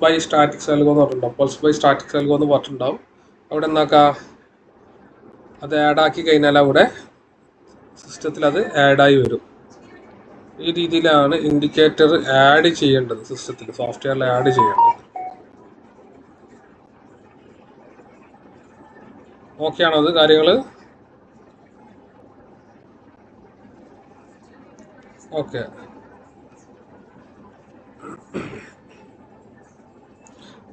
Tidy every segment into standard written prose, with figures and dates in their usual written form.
By statics അൽഗോ എന്ന് പറഞ്ഞിട്ടുണ്ടാവും. Pulse by statics അൽഗോ എന്ന് പറഞ്ഞിട്ടുണ്ടാവും. അവിടെ എന്താക്കാം, അത് ആഡാക്കി കഴിഞ്ഞാൽ അവിടെ സിസ്റ്റത്തിൽ അത് ആഡായി വരും. ഈ രീതിയിലാണ് ഇൻഡിക്കേറ്റർ ആഡ് ചെയ്യേണ്ടത്, സിസ്റ്റത്തിൽ സോഫ്റ്റ്വെയറിൽ ആഡ് ചെയ്യേണ്ടത്. ഓക്കെ ആണോ അത് കാര്യങ്ങൾ? ഓക്കെ.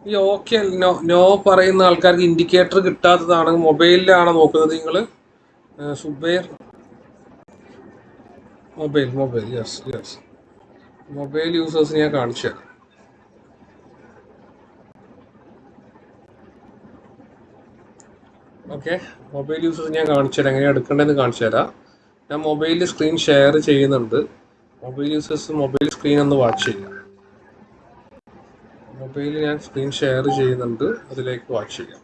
ഈ ഓക്കെ നോ നോ പറയുന്ന ആൾക്കാർക്ക് ഇൻഡിക്കേറ്റർ കിട്ടാത്തതാണ്. മൊബൈലിലാണോ നോക്കുന്നത് നിങ്ങൾ? Zubair, mobile yes mobile users ഞാൻ കാണിച്ചു തരാം. ഓക്കെ, മൊബൈൽ യൂസേഴ്സ് ഞാൻ കാണിച്ചു തരാം, എങ്ങനെയാണ് എടുക്കേണ്ടതെന്ന് കാണിച്ചു തരാം. ഞാൻ മൊബൈലിൽ സ്ക്രീൻ ഷെയർ ചെയ്യുന്നുണ്ട്. മൊബൈൽ യൂസേഴ്സ് മൊബൈൽ സ്ക്രീൻ ഒന്ന് വാച്ച് ചെയ്യാം. മൊബൈലിൽ ഞാൻ സ്ക്രീൻ ഷെയർ ചെയ്യുന്നുണ്ട്, അതിലേക്ക് വാച്ച് ചെയ്യാം.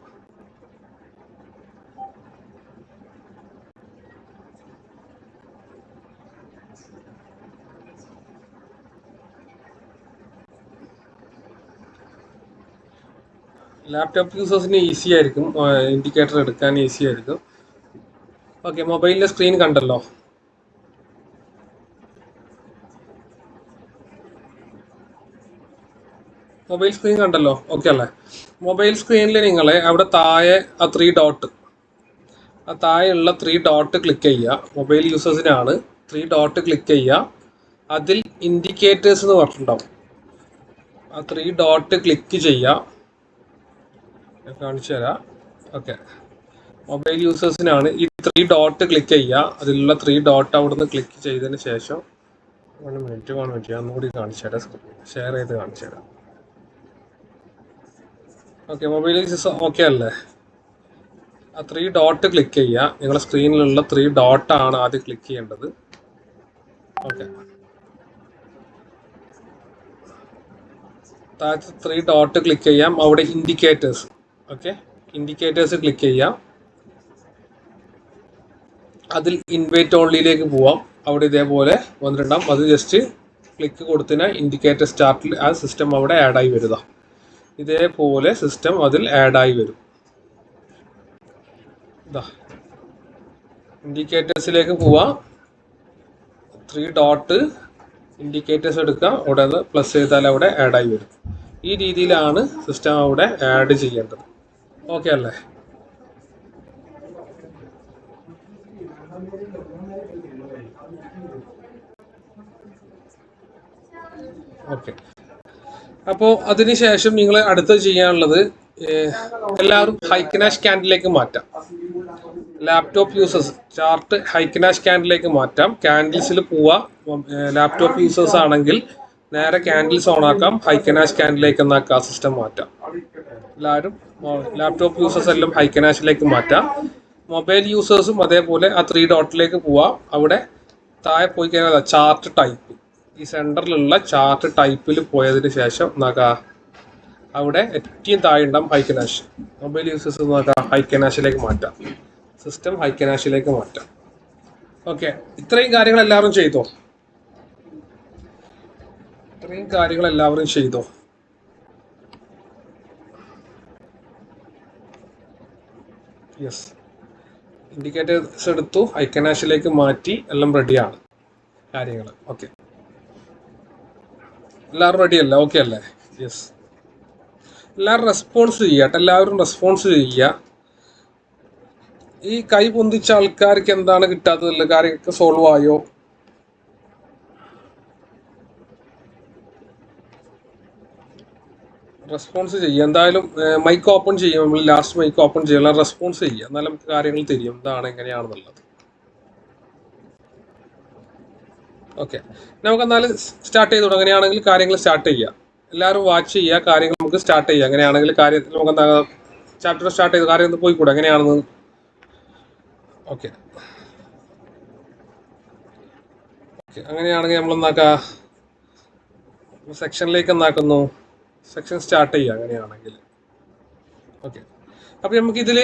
ലാപ്ടോപ്പ് യൂസേഴ്സിന് ഈസി ആയിരിക്കും, ഇൻഡിക്കേറ്റർ എടുക്കാൻ ഈസി ആയിരിക്കും. ഓക്കെ, മൊബൈലിൻ്റെ സ്ക്രീൻ കണ്ടല്ലോ. മൊബൈൽ സ്ക്രീൻ കണ്ടല്ലോ, ഓക്കെ അല്ലേ? മൊബൈൽ സ്ക്രീനിൽ നിങ്ങൾ അവിടെ താഴെ ആ താഴെയുള്ള 3 ഡോട്ട് ക്ലിക്ക് ചെയ്യുക. മൊബൈൽ യൂസേഴ്സിനാണ് 3 ഡോട്ട് ക്ലിക്ക് ചെയ്യുക. അതിൽ ഇൻഡിക്കേറ്റേഴ്സ് എന്ന് പറഞ്ഞിട്ടുണ്ടാവും. ആ 3 ഡോട്ട് ക്ലിക്ക് ചെയ്യുക. കാണിച്ചു തരാം. ഓക്കെ, മൊബൈൽ യൂസേഴ്സിനാണ് ഈ 3 ഡോട്ട് ക്ലിക്ക് ചെയ്യുക. അതിലുള്ള 3 ഡോട്ട് അവിടെ നിന്ന് ക്ലിക്ക് ചെയ്തതിന് ശേഷം 1 മിനിറ്റ് ഞാൻ ഒന്നുകൂടി കാണിച്ചു തരാം. ഷെയർ ചെയ്ത് കാണിച്ചു തരാം. ഓക്കെ, മൊബൈൽ യൂസേഴ്സ് ഓക്കെ അല്ലേ? ആ 3 ഡോട്ട് ക്ലിക്ക് ചെയ്യുക. നിങ്ങളുടെ സ്ക്രീനിലുള്ള 3 ഡോട്ടാണ് ആദ്യം ക്ലിക്ക് ചെയ്യേണ്ടത്. ഓക്കെ, താഴത്തെ 3 ഡോട്ട് ക്ലിക്ക് ചെയ്യാം. അവിടെ ഇൻഡിക്കേറ്റേഴ്സ്, ഓക്കെ, ഇൻഡിക്കേറ്റേഴ്സ് ക്ലിക്ക് ചെയ്യാം. അതിൽ ഇൻവൈറ്റ് ഓൺലിയിലേക്ക് പോവാം. അവിടെ ഇതേപോലെ വന്നിട്ടുണ്ടാകും. അത് ജസ്റ്റ് ക്ലിക്ക് കൊടുത്തിനാൽ ഇൻഡിക്കേറ്റർ സ്റ്റാർട്ടിൽ ആ സിസ്റ്റം അവിടെ ആഡായി വരുക. ഇതേപോലെ സിസ്റ്റം അതിൽ ആഡായി വരും. ഇതാ ഇൻഡിക്കേറ്റേഴ്സിലേക്ക് പോവാം. 3 ഡോട്ട് ഇൻഡിക്കേറ്റേഴ്സ് എടുക്കുക. അവിടെ നിന്ന് പ്ലസ് ചെയ്താൽ അവിടെ ആഡായി വരും. ഈ രീതിയിലാണ് സിസ്റ്റം അവിടെ ആഡ് ചെയ്യേണ്ടത്. ഓക്കെ അല്ലേ? ഓക്കെ, അപ്പോൾ അതിനുശേഷം നിങ്ങൾ അടുത്ത് ചെയ്യാനുള്ളത് എല്ലാവരും ഹൈക്കനാഷ് ക്യാൻഡിലേക്ക് മാറ്റാം. ലാപ്ടോപ്പ് യൂസേഴ്സ് ചാർട്ട് ഹൈക്കനാഷ് ക്യാൻഡിലേക്ക് മാറ്റാം. ക്യാൻഡിൽസിൽ പോവാ. ലാപ്ടോപ്പ് യൂസേഴ്സ് ആണെങ്കിൽ നേരെ ക്യാൻഡിൽസ് ഓൺ ആക്കാം. ഹൈക്കനാഷ് ക്യാൻഡിലേക്ക് എന്നാക്കാം, സിസ്റ്റം മാറ്റാം. എല്ലാവരും ലാപ്ടോപ്പ് യൂസേഴ്സ് എല്ലാം ഹൈക്കനാഷിലേക്ക് മാറ്റാം. മൊബൈൽ യൂസേഴ്സും അതേപോലെ ആ 3 ഡോട്ടിലേക്ക് പോവാം. അവിടെ താഴെ പോയി കഴിഞ്ഞാൽ ചാർട്ട് ടൈപ്പ്, ഈ സെൻറ്ററിലുള്ള ചാർട്ട് ടൈപ്പിൽ പോയതിന് ശേഷം നോക്കാം, അവിടെ ഏറ്റവും താഴെ ഉണ്ടാകും ഹൈക്കനാഷ്. മൊബൈൽ യൂസേഴ്സ് നോക്കാം, ഹൈക്കനാഷിലേക്ക് മാറ്റാം. സിസ്റ്റം ഹൈക്കനാഷിലേക്ക് മാറ്റാം. ഓക്കെ, ഇത്രയും കാര്യങ്ങൾ എല്ലാവരും ചെയ്തോ? യെസ്, ഇൻഡിക്കേറ്റേഴ്സ് എടുത്തു, ഹൈക്കനാഷിലേക്ക് മാറ്റി, എല്ലാം റെഡിയാണ് കാര്യങ്ങൾ. ഓക്കെ, എല്ലാവരും റെഡി അല്ലേ? ഓക്കെ അല്ലേ? യെസ്, എല്ലാവരും റെസ്പോൺസ് ചെയ്യാട്ടെ. എല്ലാവരും റെസ്പോൺസ് ചെയ്യുക. ഈ കൈ പൊന്തിച്ച ആൾക്കാർക്ക് എന്താണ് കിട്ടാത്തതല്ല, കാര്യമൊക്കെ സോൾവ് ആയോ? റെസ്പോൺസ് ചെയ്യുക. എന്തായാലും മൈക്ക് ഓപ്പൺ ചെയ്യും. നമ്മൾ ലാസ്റ്റ് മൈക്ക് ഓപ്പൺ ചെയ്യണം, റെസ്പോൺസ് ചെയ്യുക. എന്നാലും നമുക്ക് കാര്യങ്ങൾ തിരിയും എന്താണ് എങ്ങനെയാണെന്നുള്ളത്. ഓക്കെ, നമുക്ക് എന്നാലും സ്റ്റാർട്ട് ചെയ്തു. അങ്ങനെയാണെങ്കിൽ കാര്യങ്ങൾ സ്റ്റാർട്ട് ചെയ്യുക. എല്ലാവരും വാച്ച് ചെയ്യുക. കാര്യങ്ങൾ നമുക്ക് സ്റ്റാർട്ട് ചെയ്യാം. അങ്ങനെയാണെങ്കിൽ കാര്യം നമുക്ക് എന്താ ചാപ്റ്റർ സ്റ്റാർട്ട് ചെയ്ത് കാര്യം പോയിക്കൂടെ എങ്ങനെയാണെന്ന്? ഓക്കെ, അങ്ങനെയാണെങ്കിൽ നമ്മളെന്നാക്കാം സെക്ഷനിലേക്ക് എന്നാക്കുന്നു, സെക്ഷൻ സ്റ്റാർട്ട് ചെയ്യുക അങ്ങനെയാണെങ്കിൽ. ഓക്കെ, അപ്പോൾ നമുക്കിതിൽ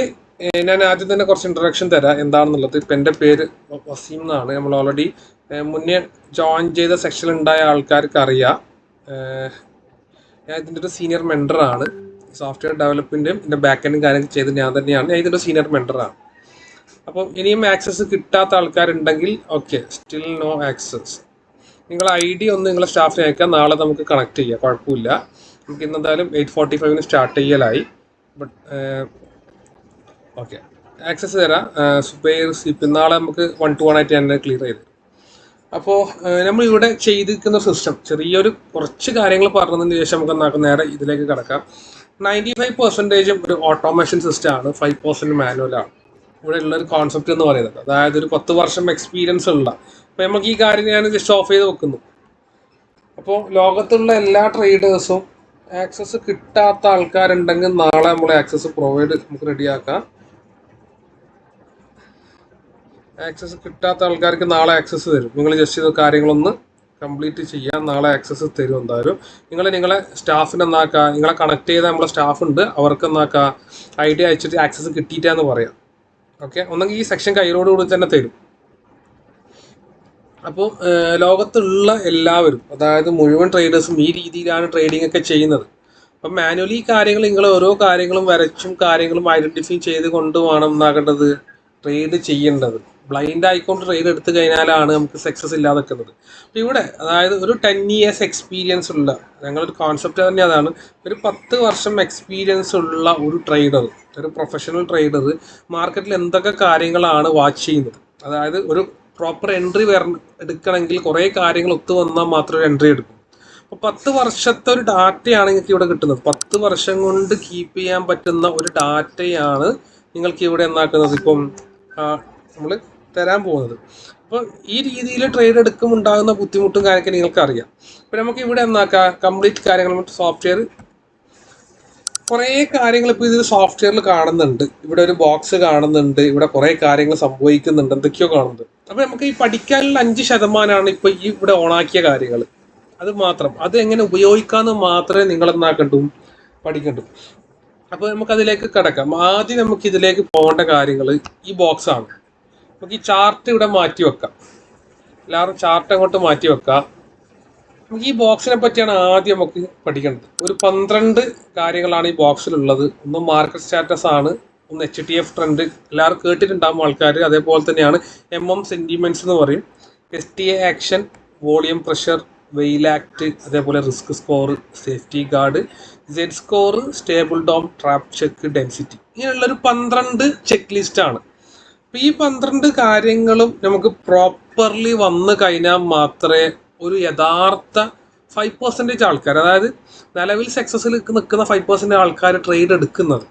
ഞാൻ ആദ്യം തന്നെ കുറച്ച് ഇൻട്രൊഡക്ഷൻ തരാം എന്താണെന്നുള്ളത്. ഇപ്പം എൻ്റെ പേര് വസീം എന്നാണ്. നമ്മൾ ഓൾറെഡി മുന്നേ ജോയിൻ ചെയ്ത സെക്ഷനിൽ ഉണ്ടായ ആൾക്കാർക്ക് അറിയാം. ഞാൻ ഇതിൻ്റെ ഒരു സീനിയർ മെൻറ്ററാണ്. സോഫ്റ്റ്വെയർ ഡെവലപ്മെൻറ്റും ഇതിൻ്റെ ബാക്ക് എൻഡും കാര്യങ്ങൾ ചെയ്ത് ഞാൻ തന്നെയാണ്. ഞാൻ ഇതിൻ്റെ സീനിയർ മെൻറ്ററാണ്. അപ്പം ഇനിയും ആക്സസ് കിട്ടാത്ത ആൾക്കാരുണ്ടെങ്കിൽ ഓക്കെ, സ്റ്റിൽ നോ ആക്സസ്. നിങ്ങൾ ID ഒന്ന് നിങ്ങളെ സ്റ്റാഫിനെ അയക്കാം, നാളെ നമുക്ക് കണക്ട് ചെയ്യാം, കുഴപ്പമില്ല. നമുക്ക് ഇന്നെന്തായാലും 8:45 സ്റ്റാർട്ട് ചെയ്യലായി. ബട്ട് ഓക്കെ, ആക്സസ് തരാം. സുബൈർ സിപി നാളെ നമുക്ക് 1 to 1 ആയിട്ട് ഞാൻ ക്ലിയർ ചെയ്ത്. അപ്പോൾ നമ്മൾ ഇവിടെ ചെയ്തിരിക്കുന്ന സിസ്റ്റം ചെറിയൊരു കുറച്ച് കാര്യങ്ങൾ പറഞ്ഞതിന് ശേഷം നമുക്ക് നേരെ ഇതിലേക്ക് കിടക്കാം. 95% ഒരു ഓട്ടോമേഷൻ സിസ്റ്റമാണ്, 5% മാനുവലാണ്. ഇവിടെ ഉള്ളൊരു കോൺസെപ്റ്റ് എന്ന് പറയുന്നത്, അതായത് ഒരു 10 വർഷം എക്സ്പീരിയൻസ് ഉള്ള. അപ്പോൾ നമുക്ക് ഈ കാര്യം ഞാൻ ജസ്റ്റ് ഓഫ് ചെയ്ത് വെക്കുന്നു. അപ്പോൾ ലോകത്തുള്ള എല്ലാ ട്രേഡേഴ്സും ആക്സസ് കിട്ടാത്ത ആൾക്കാരുണ്ടെങ്കിൽ നാളെ നമ്മൾ ആക്സസ് പ്രൊവൈഡ് നമുക്ക് റെഡിയാക്കാം. ആക്സസ് കിട്ടാത്ത ആൾക്കാർക്ക് നാളെ ആക്സസ് തരും. നിങ്ങൾ ജസ്റ്റ് ഇത് കാര്യങ്ങളൊന്ന് കംപ്ലീറ്റ് ചെയ്യാം, നാളെ ആക്സസ് തരും എന്തായാലും. നിങ്ങളെ സ്റ്റാഫിന് എന്നാക്കുക, നിങ്ങളെ കണക്ട് ചെയ്ത നമ്മളെ സ്റ്റാഫ് ഉണ്ട്, അവർക്ക് എന്നാക്കുക ID അയച്ചിട്ട് ആക്സസ് കിട്ടിയിട്ടാന്ന് പറയാം. ഓക്കെ, ഒന്നെങ്കിൽ ഈ സെക്ഷൻ കയ്യിലോടുകൂടി തന്നെ തരും. അപ്പോൾ ലോകത്തുള്ള എല്ലാവരും, അതായത് മുഴുവൻ ട്രേഡേഴ്സും ഈ രീതിയിലാണ് ട്രേഡിംഗ് ഒക്കെ ചെയ്യുന്നത്. അപ്പം മാനുവലി കാര്യങ്ങൾ നിങ്ങൾ ഓരോ കാര്യങ്ങളും വരച്ചും കാര്യങ്ങളും ഐഡൻറ്റിഫൈ ചെയ്ത് കൊണ്ടുവേണം എന്നാകേണ്ടത് ട്രേഡ് ചെയ്യേണ്ടത്. ബ്ലൈൻഡ് ആയിക്കൊണ്ട് ട്രേഡ് എടുത്തു കഴിഞ്ഞാലാണ് നമുക്ക് സക്സസ് ഇല്ലാതെ വെക്കുന്നത്. അപ്പോൾ ഇവിടെ അതായത് ഒരു 10 years എക്സ്പീരിയൻസ് ഉള്ള, ഞങ്ങളൊരു കോൺസെപ്റ്റ് തന്നെ അതാണ്, ഒരു 10 വർഷം എക്സ്പീരിയൻസ് ഉള്ള ഒരു ട്രേഡർ, ഒരു പ്രൊഫഷണൽ ട്രേഡർ മാർക്കറ്റിൽ എന്തൊക്കെ കാര്യങ്ങളാണ് വാച്ച് ചെയ്യുന്നത്. അതായത് ഒരു പ്രോപ്പർ എൻട്രി എടുക്കണമെങ്കിൽ കുറേ കാര്യങ്ങൾ ഒത്തു വന്നാൽ മാത്രമേ എൻട്രി എടുക്കൂ. അപ്പോൾ 10 വർഷത്തെ ഒരു ഡാറ്റയാണ് നിങ്ങൾക്ക് ഇവിടെ കിട്ടുന്നത്. 10 വർഷം കൊണ്ട് കീപ്പ് ചെയ്യാൻ പറ്റുന്ന ഒരു ഡാറ്റയാണ് നിങ്ങൾക്ക് ഇവിടെ എന്നാക്കുന്നത് ഇപ്പം നമ്മൾ തരാൻ പോകുന്നത്. അപ്പോൾ ഈ രീതിയിൽ ട്രേഡ് എടുക്കുമ്പോൾ ഉണ്ടാകുന്ന ബുദ്ധിമുട്ടും കാര്യമൊക്കെ നിങ്ങൾക്ക് അറിയാം. അപ്പോൾ നമുക്ക് ഇവിടെ എന്നാക്കാം കംപ്ലീറ്റ് കാര്യങ്ങൾ സോഫ്റ്റ്വെയർ കുറേ കാര്യങ്ങൾ ഇപ്പോൾ ഇത് സോഫ്റ്റ്വെയറിൽ കാണുന്നുണ്ട്. ഇവിടെ ഒരു ബോക്സ് കാണുന്നുണ്ട്, ഇവിടെ കുറേ കാര്യങ്ങൾ സംഭവിക്കുന്നുണ്ട്, എന്തൊക്കെയോ കാണുന്നുണ്ട്. അപ്പോൾ നമുക്ക് ഈ പഠിക്കാനുള്ള 5% ഇപ്പോൾ ഈ ഇവിടെ ഓണാക്കിയ കാര്യങ്ങൾ. അത് മാത്രം, അത് എങ്ങനെ ഉപയോഗിക്കാമെന്ന് മാത്രമേ നിങ്ങൾ എന്നാക്കണ്ടു പഠിക്കണ്ടു. അപ്പോൾ നമുക്കതിലേക്ക് കിടക്കാം. ആദ്യം നമുക്ക് ഇതിലേക്ക് പോകേണ്ട കാര്യങ്ങൾ ഈ ബോക്സാണ്. നമുക്ക് ഈ ചാർട്ട് ഇവിടെ മാറ്റി വെക്കാം. എല്ലാവരും ചാർട്ട് അങ്ങോട്ട് മാറ്റി വെക്കാം. നമുക്ക് ഈ ബോക്സിനെ പറ്റിയാണ് ആദ്യം നമുക്ക് പഠിക്കേണ്ടത്. ഒരു 12 കാര്യങ്ങളാണ് ഈ ബോക്സിലുള്ളത്. ഒന്ന് മാർക്കറ്റ് സ്റ്റാറ്റസ് ആണ്, ഒന്ന് HTF ട്രെൻഡ്, എല്ലാവരും കേട്ടിട്ടുണ്ടാകും ആൾക്കാർ. അതേപോലെ തന്നെയാണ് MM സെൻറ്റിമെൻറ്റ്സ് എന്ന് പറയും, STA action, volume pressure, whale act, അതേപോലെ risk score, safety guard, Z score, stable dome, trap check, density, ഇങ്ങനെയുള്ളൊരു 12 ചെക്ക് ലിസ്റ്റാണ്. അപ്പോൾ ഈ 12 കാര്യങ്ങളും നമുക്ക് പ്രോപ്പർലി വന്നു കഴിഞ്ഞാൽ മാത്രമേ ഒരു യഥാർത്ഥ 5% ആൾക്കാർ, അതായത് നിലവിൽ സക്സസ്സിൽ നിൽക്കുന്ന 5% ആൾക്കാർ ട്രേഡ് എടുക്കുന്നത്,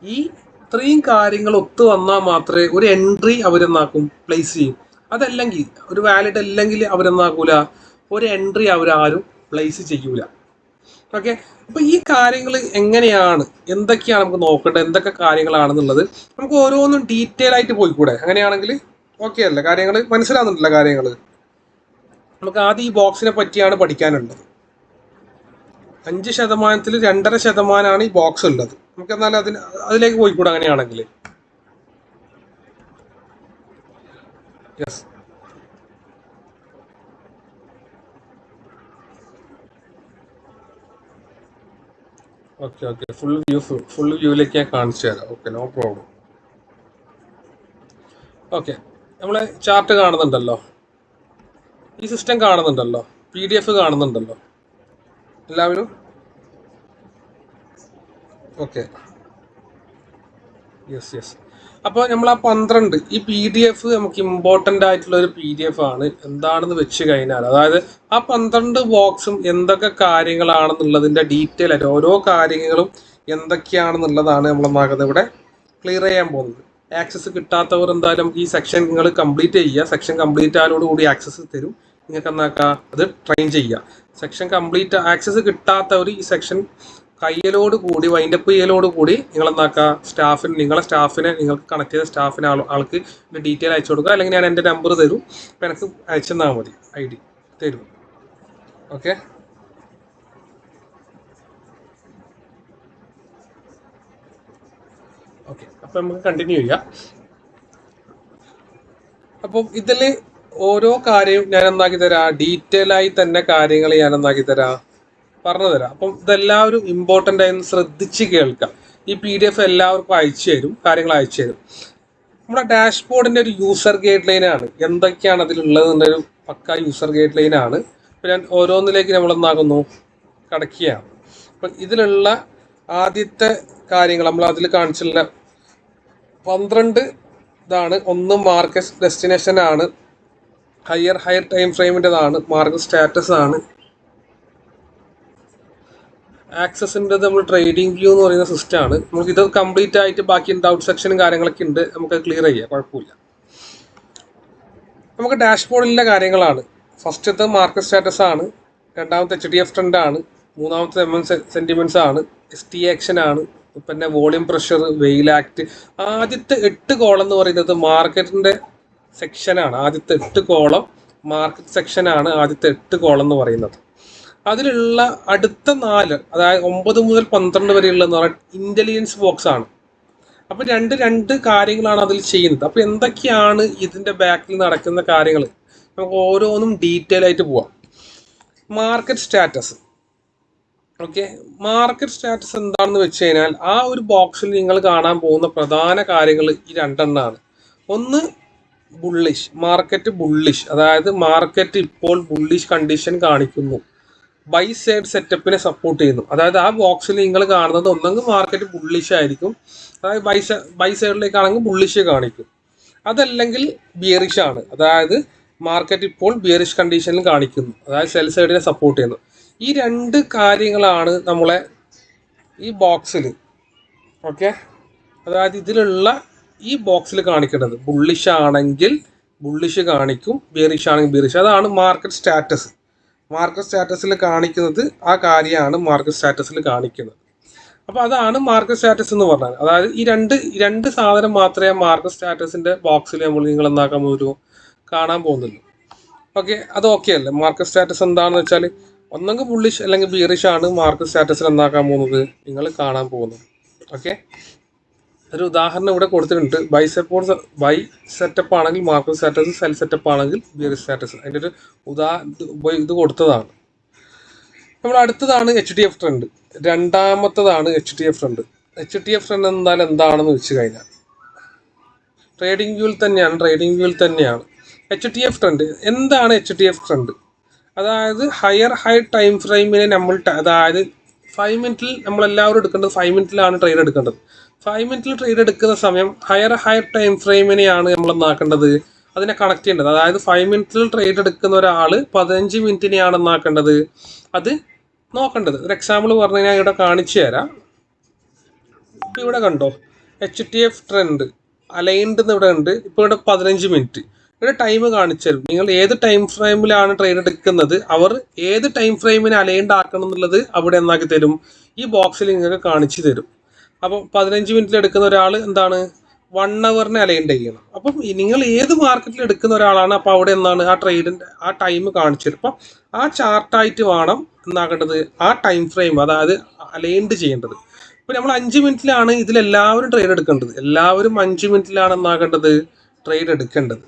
ഈ ഇത്രയും കാര്യങ്ങൾ ഒത്തു വന്നാൽ മാത്രമേ ഒരു എൻട്രി അവരെന്നാക്കും പ്ലേസ് ചെയ്യും. അതല്ലെങ്കിൽ ഒരു വാലിഡ് അല്ലെങ്കിൽ അവരെന്നാക്കൂല, ഒരു എൻട്രി അവരാരും പ്ലേസ് ചെയ്യൂല. ഓക്കെ, അപ്പോൾ ഈ കാര്യങ്ങൾ എങ്ങനെയാണ്, എന്തൊക്കെയാണ് നമുക്ക് നോക്കേണ്ടത്, എന്തൊക്കെ കാര്യങ്ങളാണെന്നുള്ളത് നമുക്ക് ഓരോന്നും ഡീറ്റെയിൽ ആയിട്ട് പോയിക്കൂടെ? അങ്ങനെയാണെങ്കിൽ ഓക്കെ അല്ലേ? കാര്യങ്ങൾ മനസ്സിലാകുന്നുണ്ടല്ലോ കാര്യങ്ങൾ. നമുക്ക് ആദ്യം ഈ ബോക്സിനെ പറ്റിയാണ് പഠിക്കാനുള്ളത്. 5%-ൽ 2.5% ഈ ബോക്സ് ഉള്ളത്. നമുക്ക് എന്നാലും അതിലേക്ക് പോയിക്കൂടെ അങ്ങനെയാണെങ്കിൽ? യെസ്, ഓക്കെ, ഫുൾ വ്യൂയിലേക്ക് ഞാൻ കാണിച്ചു തരാം. Okay, no problem. ഓക്കെ, നമ്മൾ ചാർട്ട് കാണുന്നുണ്ടല്ലോ, ഈ സിസ്റ്റം കാണുന്നുണ്ടല്ലോ, PDF കാണുന്നുണ്ടല്ലോ എല്ലാവരും? Okay, yes. അപ്പോൾ നമ്മൾ ആ 12 ഈ PDF നമുക്ക് ഇമ്പോർട്ടൻ്റ് ആയിട്ടുള്ള ഒരു PDF ആണ്. എന്താണെന്ന് വെച്ച് കഴിഞ്ഞാൽ, അതായത് ആ 12 ബോക്സും എന്തൊക്കെ കാര്യങ്ങളാണെന്നുള്ളതിൻ്റെ ഡീറ്റെയിൽ ആയിട്ട് ഓരോ കാര്യങ്ങളും എന്തൊക്കെയാണെന്നുള്ളതാണ് നമ്മളെന്നാകുന്നത് ഇവിടെ ക്ലിയർ ചെയ്യാൻ പോകുന്നത്. ആക്സസ് കിട്ടാത്തവർ എന്തായാലും നമുക്ക് ഈ സെക്ഷൻ നിങ്ങൾ കംപ്ലീറ്റ് ചെയ്യുക. സെക്ഷൻ കംപ്ലീറ്റ് ആയതോടുകൂടി ആക്സസ് തരും. നിങ്ങൾക്ക് എന്നാക്കാം അത് ട്രെയിൻ ചെയ്യുക. സെക്ഷൻ കംപ്ലീറ്റ് ആക്സസ് കിട്ടാത്തവർ ഈ സെക്ഷൻ കയ്യലോട് കൂടി വൈൻഡപ്പ് ചെയ്യലോട് കൂടി നിങ്ങൾ എന്നാക്കുക നിങ്ങളെ സ്റ്റാഫിനെ നിങ്ങൾക്ക് കണക്ട് ചെയ്ത സ്റ്റാഫിനെ ആൾക്ക് ഡീറ്റെയിൽ അയച്ചു കൊടുക്കുക. അല്ലെങ്കിൽ ഞാൻ എൻ്റെ നമ്പർ തരും, അപ്പോൾ എനിക്ക് അയച്ചെന്നാൽ മതി, ID തരും. ഓക്കെ, അപ്പോൾ നമുക്ക് കണ്ടിന്യൂ ചെയ്യാം. അപ്പം ഇതിൽ ഓരോ കാര്യവും ഞാൻ എന്നാക്കി തരാം, ഡീറ്റെയിൽ ആയി തന്നെ കാര്യങ്ങൾ ഞാൻ എന്നാക്കി തരാം. പറഞ്ഞു തരാം. അപ്പം ഇതെല്ലാവരും ഇമ്പോർട്ടൻ്റ് ആയി ശ്രദ്ധിച്ച് കേൾക്കാം. ഈ PDF എല്ലാവർക്കും അയച്ചു തരും, കാര്യങ്ങൾ അയച്ചു തരും. നമ്മുടെ ഡാഷ്ബോർഡിൻ്റെ ഒരു യൂസർ ഗൈഡ് ലൈനാണ്, എന്തൊക്കെയാണ് അതിലുള്ളത് എന്നൊരു പക്ക യൂസർ ഗൈഡ് ലൈനാണ്. ഇപ്പം ഞാൻ ഓരോന്നിലേക്ക് നമ്മളെന്നാകുന്നു കടക്കുകയാണ്. അപ്പം ഇതിലുള്ള ആദ്യത്തെ കാര്യങ്ങൾ നമ്മൾ അതിൽ കാണിച്ചുള്ള 12 ഇതാണ്. ഒന്ന് മാർക്കറ്റ് ഡെസ്റ്റിനേഷൻ ആണ്, ഹയർ ടൈം ഫ്രെയിമിൻ്റെതാണ്, മാർക്കറ്റ് സ്റ്റാറ്റസ് ആണ്, ആക്സസിൻ്റെ നമ്മൾ ട്രേഡിംഗ് വ്യൂ എന്ന് പറയുന്ന സിസ്റ്റമാണ്. നമുക്ക് ഇത് കംപ്ലീറ്റ് ആയിട്ട് ബാക്കി ഡൗട്ട് സെക്ഷനും കാര്യങ്ങളൊക്കെ ഉണ്ട്, നമുക്ക് ക്ലിയർ ചെയ്യാം, കുഴപ്പമില്ല. നമുക്ക് ഡാഷ്ബോർഡിലെ കാര്യങ്ങളാണ്. ഫസ്റ്റത്തെ മാർക്കറ്റ് സ്റ്റാറ്റസ് ആണ്, രണ്ടാമത്തെ HDF ട്രെൻഡ് ആണ്, മൂന്നാമത്തെ MM സെൻറ്റിമെൻറ്റ്സ് ആണ്, ST ആക്ഷൻ ആണ്, പിന്നെ വോളിയം പ്രഷർ, വെയിൽ ആക്ട്. ആദ്യത്തെ 8 കോളം എന്ന് പറയുന്നത് മാർക്കറ്റിൻ്റെ സെക്ഷനാണ്. ആദ്യത്തെ 8 കോളം മാർക്കറ്റ് സെക്ഷനാണ്, ആദ്യത്തെ 8 കോളം എന്ന് പറയുന്നത്. അതിലുള്ള അടുത്ത 4, അതായത് 9 മുതൽ 12 വരെയുള്ളതെന്ന് പറഞ്ഞാൽ ഇൻ്റലിജൻസ് ബോക്സ് ആണ്. അപ്പോൾ രണ്ട് കാര്യങ്ങളാണ് അതിൽ ചെയ്യുന്നത്. അപ്പോൾ എന്തൊക്കെയാണ് ഇതിൻ്റെ ബാക്കിൽ നടക്കുന്ന കാര്യങ്ങൾ, നമുക്ക് ഓരോന്നും ഡീറ്റെയിൽ ആയിട്ട് പോവാം. Market status. Okay, market status എന്താണെന്ന് വെച്ച് കഴിഞ്ഞാൽ ആ ഒരു ബോക്സിൽ നിങ്ങൾ കാണാൻ പോകുന്ന പ്രധാന കാര്യങ്ങൾ ഈ 2 എണ്ണമാണ്. ഒന്ന് ബുള്ളിഷ്, മാർക്കറ്റ് ബുള്ളിഷ്, അതായത് മാർക്കറ്റ് ഇപ്പോൾ ബുള്ളിഷ് കണ്ടീഷൻ കാണിക്കുന്നു, ബൈ സൈഡ് സെറ്റപ്പിനെ സപ്പോർട്ട് ചെയ്യുന്നു. അതായത് ആ ബോക്സിൽ നിങ്ങൾ കാണുന്നത് ഒന്നെങ്കിൽ മാർക്കറ്റ് ബുള്ളിഷ് ആയിരിക്കും, അതായത് ബൈ സൈഡിലേക്കാണെങ്കിൽ ബുള്ളിഷ് കാണിക്കും, അതല്ലെങ്കിൽ ബിയറിഷ് ആണ്, അതായത് മാർക്കറ്റ് ഇപ്പോൾ ബിയറിഷ് കണ്ടീഷനിൽ കാണിക്കുന്നു, അതായത് സെൽ സൈഡിനെ സപ്പോർട്ട് ചെയ്യുന്നു. ഈ 2 കാര്യങ്ങളാണ് നമ്മളെ ഈ ബോക്സിൽ, ഓക്കെ, അതായത് ഇതിലുള്ള ഈ ബോക്സിൽ കാണിക്കേണ്ടത്. ബുള്ളിഷ് ആണെങ്കിൽ ബുള്ളിഷ് കാണിക്കും, ബിയറിഷ് ആണെങ്കിൽ ബിയറിഷ്. അതാണ് മാർക്കറ്റ് സ്റ്റാറ്റസ്. മാർക്കറ്റ് സ്റ്റാറ്റസിൽ കാണിക്കുന്നത് ആ കാര്യമാണ് മാർക്കറ്റ് സ്റ്റാറ്റസിൽ കാണിക്കുന്നത്. അപ്പോൾ അതാണ് മാർക്കറ്റ് സ്റ്റാറ്റസ് എന്ന് പറഞ്ഞാൽ. അതായത് ഈ രണ്ട് സാധനം മാത്രമേ മാർക്കറ്റ് സ്റ്റാറ്റസിൻ്റെ ബോക്സിൽ നിങ്ങൾ എന്താക്കാൻ പോലും കാണാൻ പോകുന്നുള്ളൂ. ഓക്കെ, അത് ഓക്കെ അല്ലേ? മാർക്കറ്റ് സ്റ്റാറ്റസ് എന്താണെന്ന് വെച്ചാൽ ഒന്നെങ്കിൽ ബുള്ളിഷ് അല്ലെങ്കിൽ ബിയറിഷ് ആണ് മാർക്കറ്റ് സ്റ്റാറ്റസിൽ എന്താക്കാൻ പോകുന്നത്, നിങ്ങൾ കാണാൻ പോകുന്നത്. ഓക്കെ, ഒരു ഉദാഹരണം ഇവിടെ കൊടുത്തിട്ടുണ്ട്. ബൈ സെറ്റപ്പ് ആണെങ്കിൽ മാർക്കറ്റ് സ്റ്റാറ്റസ്, സെൽ സെറ്റപ്പ് ആണെങ്കിൽ ബിയറിഷ് സ്റ്റാറ്റസ്. അതിൻ്റെ ഒരു ഇത് കൊടുത്തതാണ്. നമ്മൾ അടുത്തതാണ് HDF ട്രെൻഡ്. രണ്ടാമത്തതാണ് HDF ട്രെൻഡ്. HDF ട്രെൻഡ് എന്താണെന്ന് വെച്ച് കഴിഞ്ഞാൽ ട്രേഡിംഗ് വ്യൂവിൽ തന്നെയാണ്. HDF ട്രെൻഡ് എന്താണ്? HDF ട്രെൻഡ് അതായത് ഹൈ ടൈം ഫ്രെയിമിനെ നമ്മൾ, അതായത് 5 മിനിറ്റിൽ നമ്മളെല്ലാവരും എടുക്കേണ്ടത് 5 മിനിറ്റിലാണ് ട്രേഡ് എടുക്കേണ്ടത്. 5 മിനിറ്റിൽ ട്രേഡ് എടുക്കുന്ന സമയം ഹയർ ടൈം ഫ്രെയിമിനെയാണ് നമ്മൾ എന്നാക്കേണ്ടത്, അതിനെ കണക്ട് ചെയ്യേണ്ടത്. അതായത് 5 മിനിറ്റിൽ ട്രേഡ് എടുക്കുന്ന ഒരാൾ 15 മിനിറ്റിനെയാണ് എന്നാക്കേണ്ടത്, അത് നോക്കേണ്ടത്. ഒരു എക്സാമ്പിൾ പറഞ്ഞു കഴിഞ്ഞാൽ ഇവിടെ കാണിച്ചു തരാം. ഇപ്പം ഇവിടെ കണ്ടോ, HDF ട്രെൻഡ് അലൈൻഡ് എന്ന് ഇവിടെ ഉണ്ട്. ഇപ്പോൾ ഇവിടെ 15 മിനിറ്റ് ഇവിടെ ടൈം കാണിച്ചു തരും. നിങ്ങൾ ഏത് ടൈം ഫ്രെയിമിലാണ് ട്രേഡ് എടുക്കുന്നത്, അവർ ഏത് ടൈം ഫ്രെയിമിനെ അലൈൻഡ് ആക്കണം എന്നുള്ളത് അവിടെ എന്നാക്കി തരും, ഈ ബോക്സിൽ നിങ്ങൾക്ക് കാണിച്ചു തരും. അപ്പം 15 മിനിറ്റിൽ എടുക്കുന്ന ഒരാൾ എന്താണ് 1 ഹവറിനെ അലൈൻഡ് ചെയ്യണം. അപ്പം നിങ്ങൾ ഏത് മാർക്കറ്റിൽ എടുക്കുന്ന ഒരാളാണ്, അപ്പോൾ അവിടെ എന്താണ് ആ ട്രേഡിൻ്റെ ആ ടൈം കാണിച്ചു തരും. അപ്പം ആ ചാർട്ടായിട്ട് വേണം എന്നാക്കേണ്ടത് ആ ടൈം ഫ്രെയിം, അതായത് അലൈൻഡ് ചെയ്യേണ്ടത്. ഇപ്പോൾ നമ്മൾ 5 മിനിറ്റിലാണ് ഇതിലെല്ലാവരും ട്രേഡ് എടുക്കേണ്ടത്, എല്ലാവരും 5 മിനിറ്റിലാണ് എന്നാക്കേണ്ടത് ട്രേഡ് എടുക്കേണ്ടത്.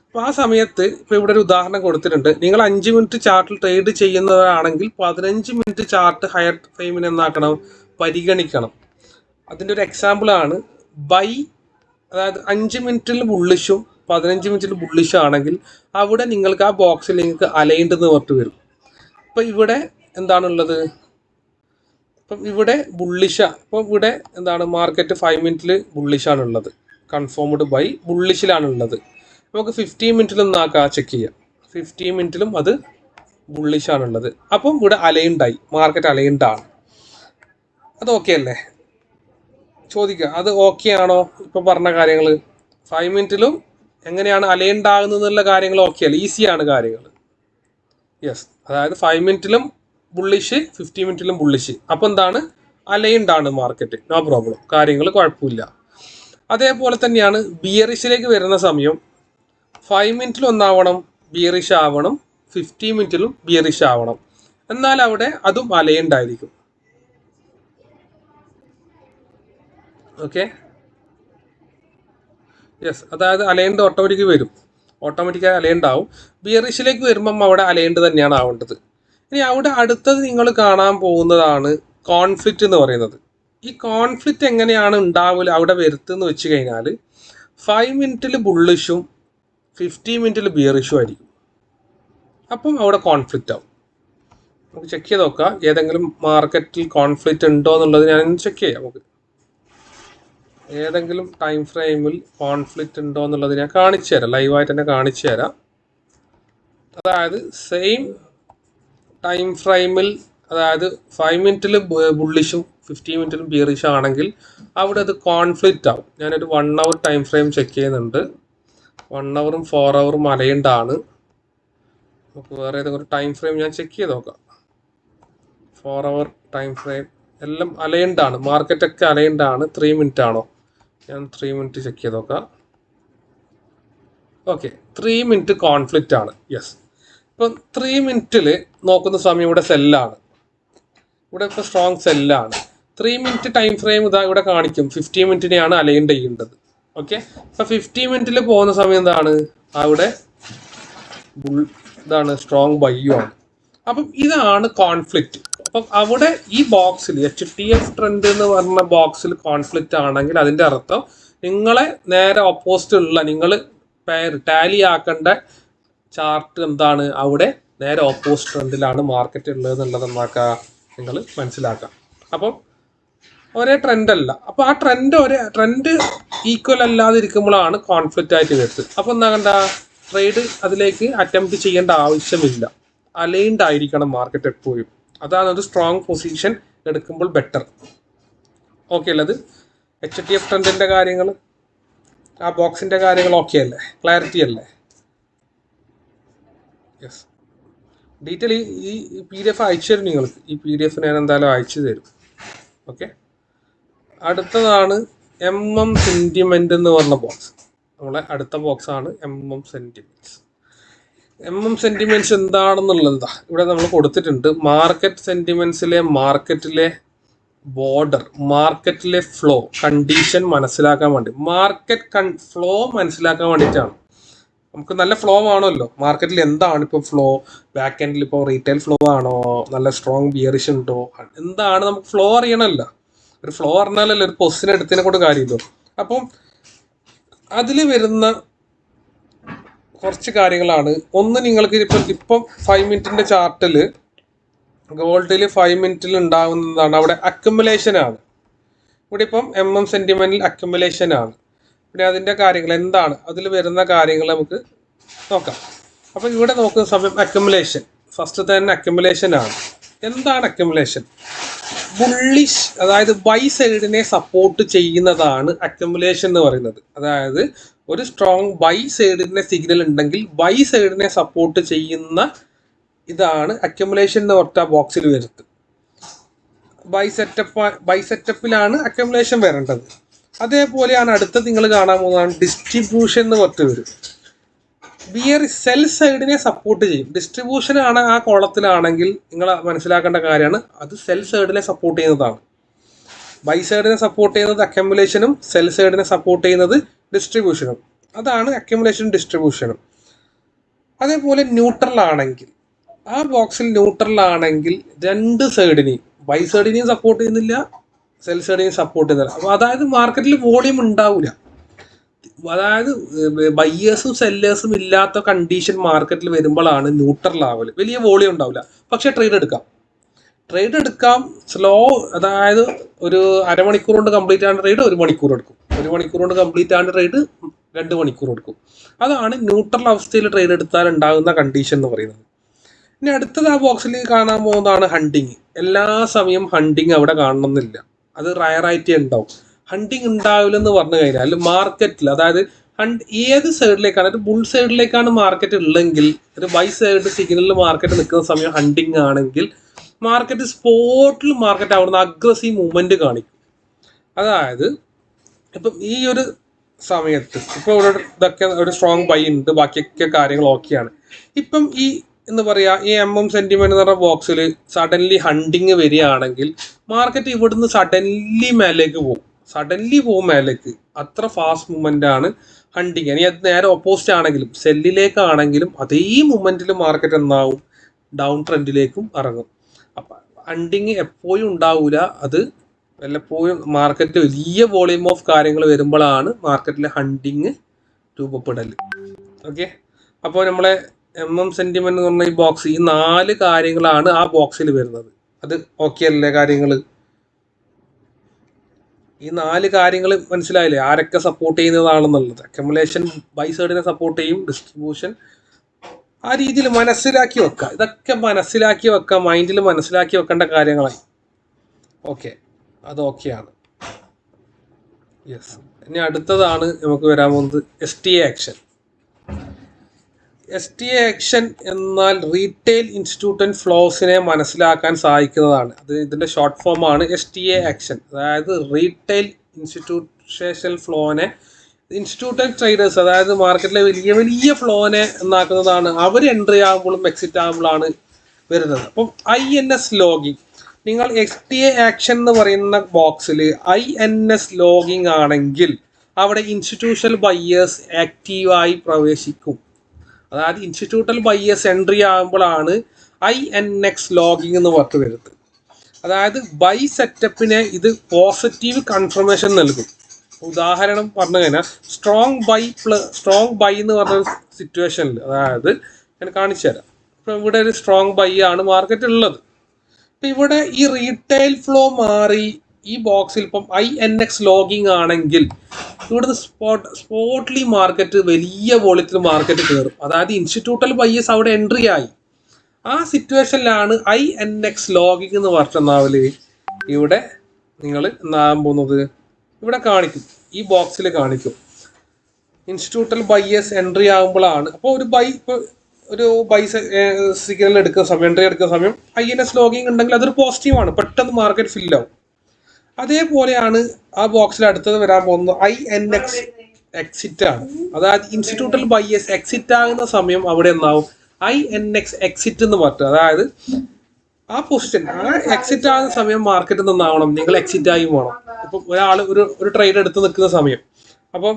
അപ്പോൾ ആ സമയത്ത് ഇപ്പോൾ ഇവിടെ ഒരു ഉദാഹരണം കൊടുത്തിട്ടുണ്ട്. നിങ്ങൾ 5 മിനിറ്റ് ചാർട്ടിൽ ട്രേഡ് ചെയ്യുന്നവരാണെങ്കിൽ 15 മിനിറ്റ് ചാർട്ട് ഹയർ ഫ്രെയിമിന് എന്നാക്കണം, പരിഗണിക്കണം. അതിൻ്റെ ഒരു എക്സാമ്പിളാണ് ബൈ, അതായത് 5 മിനിറ്റിൽ ബുള്ളിഷും 15 മിനിറ്റിൽ ബുള്ളിഷും ആണെങ്കിൽ അവിടെ നിങ്ങൾക്ക് ആ ബോക്സിൽ നിങ്ങൾക്ക് അലൈൻഡ് എന്ന് പറഞ്ഞിട്ട് വരും. ഇപ്പം ഇവിടെ എന്താണുള്ളത്, ഇപ്പം ഇവിടെ ബുള്ളിഷാണ്. അപ്പം ഇവിടെ എന്താണ് മാർക്കറ്റ് 5 മിനിറ്റിൽ ബുള്ളിഷാണുള്ളത്, കൺഫേംഡ് ബൈ ബുള്ളിഷിലാണുള്ളത്. നമുക്ക് 15 മിനിറ്റിലും ചെക്ക് ചെയ്യാം, 15 മിനിറ്റിലും അത് ബുള്ളിഷാണുള്ളത്. അപ്പം ഇവിടെ അലൈൻഡായി, മാർക്കറ്റ് അലൈൻഡാണ്. അത് ഓക്കെ അല്ലേ? ചോദിക്കുക, അത് ഓക്കെ ആണോ? ഇപ്പം പറഞ്ഞ കാര്യങ്ങൾ 5 മിനിറ്റിലും എങ്ങനെയാണ് അലൈൻഡ് ആകുന്നതെന്നുള്ള കാര്യങ്ങൾ ഓക്കെ അല്ലേ? ഈസിയാണ് കാര്യങ്ങൾ. യെസ്, അതായത് 5 മിനിറ്റിലും ബുള്ളിഷ്, 15 മിനിറ്റിലും ബുള്ളിഷ്. അപ്പോൾ എന്താണ് അലൈൻഡ് ആണ് മാർക്കറ്റ്, നോ പ്രോബ്ലം, കാര്യങ്ങൾ കുഴപ്പമില്ല. അതേപോലെ തന്നെയാണ് ബിയറിഷിലേക്ക് വരുന്ന സമയം 5 മിനിറ്റിൽ ഒന്നാവണം ബിയറിഷ് ആവണം, 15 മിനിറ്റിലും ബിയറിഷ് ആവണം, എന്നാൽ അവിടെ അതും അലൈൻഡ് ആയിരിക്കും. ഓക്കെ, യെസ്, അതായത് അലൈൻഡ് ഓട്ടോമാറ്റിക്കായി അലൈൻഡ് ആവും. ബിയറിഷിലേക്ക് വരുമ്പം അവിടെ അലൈൻഡ് തന്നെയാണ് ആവേണ്ടത്. ഇനി അവിടെ അടുത്തത് നിങ്ങൾ കാണാൻ പോകുന്നതാണ് കോൺഫ്ലിക്റ്റ് എന്ന് പറയുന്നത്. ഈ കോൺഫ്ലിക്റ്റ് എങ്ങനെയാണ് ഉണ്ടാവില്ല അവിടെ വരുത്തുന്നത് വെച്ച് കഴിഞ്ഞാൽ 5 മിനിറ്റിൽ ബുള്ളിഷും 15 മിനിറ്റിൽ ബിയറിഷും ആയിരിക്കും. അപ്പം അവിടെ കോൺഫ്ലിക്റ്റ് ആവും. നമുക്ക് ചെക്ക് ചെയ്ത് നോക്കാം ഏതെങ്കിലും മാർക്കറ്റിൽ കോൺഫ്ലിക്റ്റ് ഉണ്ടോ എന്നുള്ളത് ഞാൻ ചെക്ക് ചെയ്യാം. നമുക്ക് ഏതെങ്കിലും ടൈം ഫ്രെയിമിൽ കോൺഫ്ലിക്റ്റ് ഉണ്ടോ എന്നുള്ളത് ഞാൻ കാണിച്ചു തരാം, ലൈവായിട്ട് തന്നെ കാണിച്ചു തരാം. അതായത് സെയിം ടൈം ഫ്രെയിമിൽ, അതായത് 5 മിനിറ്റിൽ ബുള്ളിഷും 15 മിനിറ്റിലും ബിയറിഷും ആണെങ്കിൽ അവിടെ അത് കോൺഫ്ലിക്റ്റ് ആവും. ഞാനൊരു 1 അവർ ടൈം ഫ്രെയിം ചെക്ക് ചെയ്യുന്നുണ്ട്. 1 അവറും 4 അവറും അലൈൻഡ് ആണ്. നമുക്ക് വേറെ ഏതെങ്കിലും ഒരു ടൈം ഫ്രെയിം ഞാൻ ചെക്ക് ചെയ്ത് നോക്കാം. 4 അവർ ടൈം ഫ്രെയിം എല്ലാം അലൈൻഡ് ആണ്, മാർക്കറ്റൊക്കെ അലൈൻഡ് ആണ്. 3 മിനിറ്റ് ആണോ? ഞാൻ 3 മിനിറ്റ് ചെക്ക് ചെയ്ത് നോക്കാം. ഓക്കെ, 3 മിനിറ്റ് കോൺഫ്ലിക്റ്റ് ആണ്. യെസ്, ഇപ്പം 3 മിനിറ്റിൽ നോക്കുന്ന സമയം ഇവിടെ സെല്ലാണ്, ഇവിടെ ഇപ്പോൾ സ്ട്രോങ് സെല്ലാണ്. 3 മിനിറ്റ് ടൈം ഫ്രെയിം ഇതാ ഇവിടെ കാണിക്കും 15 മിനിറ്റിനെയാണ് അലൈൻഡ് ചെയ്യേണ്ടത്. ഓക്കെ, അപ്പോൾ 15 മിനിറ്റിൽ പോകുന്ന സമയം എന്താണ്? അവിടെ ഇതാണ് സ്ട്രോങ് ബൈയും ആണ്. അപ്പം ഇതാണ് കോൺഫ്ലിക്റ്റ്. അപ്പം അവിടെ ഈ ബോക്സിൽ HTF ട്രെൻഡ് എന്ന് പറഞ്ഞ ബോക്സിൽ കോൺഫ്ലിക്റ്റ് ആണെങ്കിൽ അതിൻ്റെ അർത്ഥം നിങ്ങളെ നേരെ ഓപ്പോസിറ്റ് ഉള്ള, നിങ്ങൾ ടാലി ആക്കേണ്ട ചാർട്ട് എന്താണ്? അവിടെ നേരെ ഓപ്പോസിറ്റ് ട്രെൻഡിലാണ് മാർക്കറ്റ് ഉള്ളത് എന്നുള്ളത് എന്താക്കുക, നിങ്ങൾ മനസ്സിലാക്കാം. അപ്പം ഒരേ ട്രെൻഡ് അല്ല, അപ്പോൾ ആ ട്രെൻഡ് ഈക്വൽ അല്ലാതിരിക്കുമ്പോഴാണ് കോൺഫ്ലിക്റ്റ് ആയിട്ട് വരുന്നത്. അപ്പോൾ എന്താ കണ്ട, ട്രേഡ് അതിലേക്ക് അറ്റംപ്റ്റ് ചെയ്യേണ്ട ആവശ്യമില്ല, അലൈൻഡ് ആയിരിക്കണം മാർക്കറ്റ് എപ്പോഴും. അതാണ് ഒരു സ്ട്രോങ് പൊസിഷൻ എടുക്കുമ്പോൾ ബെറ്റർ. ഓക്കെ അല്ലേ? അത് HTF ട്രെൻഡിൻ്റെ കാര്യങ്ങൾ, ആ ബോക്സിൻ്റെ കാര്യങ്ങൾ ഓക്കെ അല്ലേ? ക്ലാരിറ്റി അല്ലേ? യെസ്, ഡീറ്റെയിൽ ഈ PDF അയച്ചു തരും നിങ്ങൾക്ക്. ഈ PDF ഞാൻ എന്തായാലും അയച്ചു തരും. ഓക്കെ, അടുത്തതാണ് സെൻറ്റിമെൻ്റ് എന്ന് പറഞ്ഞ ബോക്സ്. നമ്മളെ അടുത്ത ബോക്സാണ് സെൻറ്റിമെൻറ്റ്സ്. സെൻറ്റിമെൻറ്റ്സ് എന്താണെന്നുള്ളത് ഇവിടെ നമ്മൾ കൊടുത്തിട്ടുണ്ട്. മാർക്കറ്റ് സെൻറ്റിമെൻറ്റ്സിലെ മാർക്കറ്റിലെ ബോർഡർ, മാർക്കറ്റിലെ ഫ്ലോ കണ്ടീഷൻ മനസ്സിലാക്കാൻ വേണ്ടി, മാർക്കറ്റ് ഫ്ലോ മനസ്സിലാക്കാൻ വേണ്ടിയിട്ടാണ്. നമുക്ക് നല്ല ഫ്ലോ ആണല്ലോ മാർക്കറ്റിൽ. എന്താണ് ഇപ്പോൾ ഫ്ലോ? ബാക്ക് എൻഡിൽ ഇപ്പോൾ റീറ്റെയിൽ ഫ്ലോ ആണോ? നല്ല സ്ട്രോങ് ബിയറിഷ് ഉണ്ടോ? എന്താണ് നമുക്ക് ഫ്ലോ അറിയണമല്ലോ. ഒരു ഫ്ലോ അറിഞ്ഞാലല്ലോ ഒരു പൊസിഷൻ എടുത്തതിനെ കൊണ്ട് കാര്യമില്ലോ. അപ്പം അതിൽ വരുന്ന കുറച്ച് കാര്യങ്ങളാണ്. ഒന്ന്, നിങ്ങൾക്ക് ഇപ്പം 5 മിനിറ്റിൻ്റെ ചാർട്ടിൽ ഗോൾഡിൽ 5 മിനിറ്റിൽ ഉണ്ടാകുന്നതാണ് അവിടെ അക്യുമുലേഷൻ ആണ്. ഇവിടെ ഇപ്പം സെൻറ്റിമെൻറ്റിൽ അക്യുമുലേഷൻ ആണ്. പിന്നെ അതിൻ്റെ കാര്യങ്ങൾ എന്താണ്, അതിൽ വരുന്ന കാര്യങ്ങൾ നമുക്ക് നോക്കാം. അപ്പം ഇവിടെ നോക്കുന്ന സമയം അക്യുമുലേഷൻ, ഫസ്റ്റ് തന്നെ അക്യുമുലേഷൻ ആണ്. എന്താണ് അക്യുമുലേഷൻ? ബുള്ളിഷ്, അതായത് ബൈ സൈഡിനെ സപ്പോർട്ട് ചെയ്യുന്നതാണ് അക്യുമുലേഷൻ എന്ന് പറയുന്നത്. അതായത് ഒരു സ്ട്രോങ് ബൈ സൈഡിൻ്റെ സിഗ്നൽ ഉണ്ടെങ്കിൽ ബൈ സൈഡിനെ സപ്പോർട്ട് ചെയ്യുന്ന ഇതാണ് അക്യുമുലേഷൻ എന്ന് പറഞ്ഞ ബോക്സിൽ വരുന്നത്. ബൈ സെറ്റപ്പിലാണ് അക്യുമുലേഷൻ വരേണ്ടത്. അതേപോലെയാണ് അടുത്തത് നിങ്ങൾ കാണാൻ പോകുന്നതാണ് ഡിസ്ട്രിബ്യൂഷൻ എന്ന് പറഞ്ഞിട്ട് വരും. സെൽ സൈഡിനെ സപ്പോർട്ട് ചെയ്യും. ഡിസ്ട്രിബ്യൂഷൻ ആണ് ആ കോളത്തിലാണെങ്കിൽ നിങ്ങൾ മനസ്സിലാക്കേണ്ട കാര്യമാണ്, അത് സെൽ സൈഡിനെ സപ്പോർട്ട് ചെയ്യുന്നതാണ്. ബൈ സൈഡിനെ സപ്പോർട്ട് ചെയ്യുന്നത് അക്യുമുലേഷനും സെൽ സൈഡിനെ സപ്പോർട്ട് ചെയ്യുന്നത് ഡിസ്ട്രിബ്യൂഷനും. അതാണ് അക്യുമുലേഷനും ഡിസ്ട്രിബ്യൂഷനും. അതേപോലെ ന്യൂട്രൽ ആണെങ്കിൽ, ആ ബോക്സിൽ ന്യൂട്രൽ ആണെങ്കിൽ രണ്ട് സൈഡിനെയും, ബൈ സൈഡിനെയും സപ്പോർട്ട് ചെയ്യുന്നില്ല, സെൽ സൈഡിനെയും സപ്പോർട്ട് ചെയ്യുന്നില്ല. അപ്പോൾ അതായത് മാർക്കറ്റിൽ വോളിയം ഉണ്ടാവില്ല. അതായത് ബയ്യേഴ്സും സെല്ലേഴ്സും ഇല്ലാത്ത കണ്ടീഷൻ മാർക്കറ്റിൽ വരുമ്പോഴാണ് ന്യൂട്രൽ ആവല്. വലിയ വോളിയം ഉണ്ടാവില്ല, പക്ഷേ ട്രേഡ് എടുക്കാം സ്ലോ. അതായത് ഒരു അരമണിക്കൂർ കൊണ്ട് കംപ്ലീറ്റ് ആകുന്ന ട്രേഡ് 1 മണിക്കൂർ എടുക്കും, 1 മണിക്കൂർ കൊണ്ട് കംപ്ലീറ്റ് ആകുന്ന ട്രേഡ് 2 മണിക്കൂർ എടുക്കും. അതാണ് ന്യൂട്രൽ അവസ്ഥയിൽ ട്രേഡ് എടുത്താൽ ഉണ്ടാകുന്ന കണ്ടീഷൻ എന്ന് പറയുന്നത്. ഇനി അടുത്തത് ആ ബോക്സിൽ കാണാൻ പോകുന്നതാണ് ഹണ്ടിങ്. എല്ലാ സമയം ഹണ്ടിങ് അവിടെ കാണണമെന്നില്ല, അത് റയറായിട്ടേ ഉണ്ടാവും. ഹണ്ടിങ് ഉണ്ടാവില്ലെന്ന് പറഞ്ഞു കഴിഞ്ഞാൽ മാർക്കറ്റിൽ, അതായത് ഏത് സൈഡിലേക്കാണ്, ഒരു ബുൾ സൈഡിലേക്കാണ് മാർക്കറ്റ് ഉള്ളെങ്കിൽ, ഒരു ബൈ സൈഡ് സിഗ്നലിൽ മാർക്കറ്റ് നിൽക്കുന്ന സമയം ഹണ്ടിങ് ആണെങ്കിൽ മാർക്കറ്റ് സ്പോട്ടിൽ മാർക്കറ്റ് അവിടുന്ന് അഗ്രസീവ് മൂവ്മെന്റ് കാണിക്കും. അതായത് ഇപ്പം ഈ ഒരു സമയത്ത് ഇപ്പോൾ ഇവിടെ ഇതൊക്കെ ഒരു സ്ട്രോങ് ബൈ ഉണ്ട്, ബാക്കിയൊക്കെ കാര്യങ്ങൾ ഓക്കെയാണ്. ഇപ്പം ഈ എന്ന് പറയാ ഈ സെന്റിമെന്റ് എന്ന് പറഞ്ഞ ബോക്സിൽ സഡൻലി ഹണ്ടിങ് വരികയാണെങ്കിൽ മാർക്കറ്റ് ഇവിടുന്ന് സഡൻലി പോകും മേലേക്ക്. അത്ര ഫാസ്റ്റ് മൂവ്മെന്റ് ആണ് ഹണ്ടിങ്. ഇനി അത് നേരെ ഓപ്പോസിറ്റ് ആണെങ്കിലും സെല്ലിലേക്കാണെങ്കിലും അതേ മൂവ്മെന്റിൽ മാർക്കറ്റ് എന്താവും, ഡൗൺ ട്രെൻഡിലേക്കും ഇറങ്ങും. അപ്പം ഹണ്ടിങ് എപ്പോഴും ഉണ്ടാവില്ല, അത് വല്ലപ്പോഴും മാർക്കറ്റ് വലിയ വോളിയൂം ഓഫ് കാര്യങ്ങൾ വരുമ്പോഴാണ് മാർക്കറ്റിലെ ഹണ്ടിങ് രൂപപ്പെടൽ. ഓക്കെ, അപ്പോൾ നമ്മളെ സെന്റിമെന്റ് എന്ന് പറഞ്ഞ ഈ ബോക്സ്, ഈ 4 കാര്യങ്ങളാണ് ആ ബോക്സിൽ വരുന്നത്. അത് ഓക്കെ അല്ലേ കാര്യങ്ങൾ? ഈ 4 കാര്യങ്ങൾ മനസ്സിലായില്ലേ, ആരൊക്കെ സപ്പോർട്ട് ചെയ്യുന്നതാണെന്നുള്ളത്. അക്കമുലേഷൻ ബൈ സൈഡിനെ സപ്പോർട്ട് ചെയ്യും, ഡിസ്ട്രിബ്യൂഷൻ ആ രീതിയിൽ മനസ്സിലാക്കി വെക്കുക. ഇതൊക്കെ മനസ്സിലാക്കി വെക്കുക, മൈൻഡിൽ മനസ്സിലാക്കി വെക്കേണ്ട കാര്യങ്ങളായി. ഓക്കെ, അത് ഓക്കെയാണ്. യെസ്, ഇനി അടുത്തതാണ് നമുക്ക് വരാൻ പോകുന്നത് STA ആക്ഷൻ. STA ആക്ഷൻ എന്നാൽ റീറ്റെയിൽ ഇൻസ്റ്റിറ്റ്യൂട്ട് ഫ്ലോസിനെ മനസ്സിലാക്കാൻ സഹായിക്കുന്നതാണ്. അത് ഇതിൻ്റെ ഷോർട്ട് ഫോമാണ് STA ആക്ഷൻ. അതായത് റീറ്റെയിൽ ഇൻസ്റ്റിറ്റ്യൂഷണൽ ഫ്ലോനെ ഇൻസ്റ്റിറ്റ്യൂട്ടൽ ട്രേഡേഴ്സ്, അതായത് മാർക്കറ്റിലെ വലിയ വലിയ ഫ്ലോനെ എന്നാക്കുന്നതാണ്. അവർ എൻട്രി ആകുമ്പോഴും എക്സിറ്റ് ആകുമ്പോഴാണ് വരുന്നത്. അപ്പം INS ലോഗിങ്, നിങ്ങൾ STA ആക്ഷൻ എന്ന് പറയുന്ന ബോക്സിൽ INS ലോഗിങ് ആണെങ്കിൽ അവിടെ ഇൻസ്റ്റിറ്റ്യൂഷണൽ ബയ്യേഴ്സ് ആക്റ്റീവായി പ്രവേശിക്കും. അതായത് ഇൻസ്റ്റിറ്റ്യൂട്ടൽ ബയ്യേഴ്സ് എൻട്രി ആകുമ്പോഴാണ് INX ലോഗിങ് എന്ന് പറഞ്ഞ് വരുന്നത്. അതായത് ബൈ സെറ്റപ്പിനെ ഇത് പോസിറ്റീവ് കൺഫർമേഷൻ നൽകും. ഉദാഹരണം പറഞ്ഞു കഴിഞ്ഞാൽ സ്ട്രോങ് ബൈ എന്ന് പറഞ്ഞ സിറ്റുവേഷനിൽ, അതായത് ഞാൻ കാണിച്ചു തരാം. ഇപ്പം ഇവിടെ ഒരു സ്ട്രോങ് ബൈ ആണ് മാർക്കറ്റ് ഉള്ളത്. ഇപ്പം ഇവിടെ ഈ റീറ്റെയിൽ ഫ്ലോ മാറി ഈ ബോക്സിൽ ഇപ്പം INX ലോഗിങ് ആണെങ്കിൽ ഇവിടുന്ന് സ്പോട്ട്ലി മാർക്കറ്റ് വലിയ വോളിയത്തിൽ മാർക്കറ്റ് കയറും. അതായത് ഇൻസ്റ്റിറ്റ്യൂട്ടൽ ബയ്യേഴ്സ് അവിടെ എൻട്രി ആയി. ആ സിറ്റുവേഷനിലാണ് INX ലോഗിങ് എന്ന് പറഞ്ഞാൽ ഇവിടെ നിങ്ങൾ എന്നാകാൻ പോകുന്നത്, ഇവിടെ കാണിക്കും, ഈ ബോക്സിൽ കാണിക്കും ഇൻസ്റ്റിറ്റ്യൂട്ടൽ ബയ്യേഴ്സ് എൻട്രി ആകുമ്പോഴാണ്. അപ്പോൾ ഒരു ബൈ സിഗ്നൽ എടുക്കുന്ന സമയം, എൻട്രി എടുക്കുന്ന സമയം INS ലോഗിങ് ഉണ്ടെങ്കിൽ അതൊരു പോസിറ്റീവാണ്, പെട്ടെന്ന് മാർക്കറ്റ് ഫില്ലാവും. അതേപോലെയാണ് ആ ബോക്സിൽ അടുത്തത് വരാൻ പോകുന്നത് INX എക്സിറ്റ് ആണ്. അതായത് ഇൻസ്റ്റിറ്റ്യൂട്ടൽ ബയ്യേഴ്സ് എക്സിറ്റ് ആകുന്ന സമയം അവിടെ എന്നാവും INX എക്സിറ്റ് എന്ന് പറഞ്ഞത്. അതായത് ആ പൊസിഷൻ, ആ എക്സിറ്റ് ആകുന്ന സമയം മാർക്കറ്റിൽ നിന്നാവണം നിങ്ങൾ എക്സിറ്റ് ആയി പോകണം. ഇപ്പം ഒരാൾ ഒരു ട്രേഡ് എടുത്ത് നിൽക്കുന്ന സമയം, അപ്പം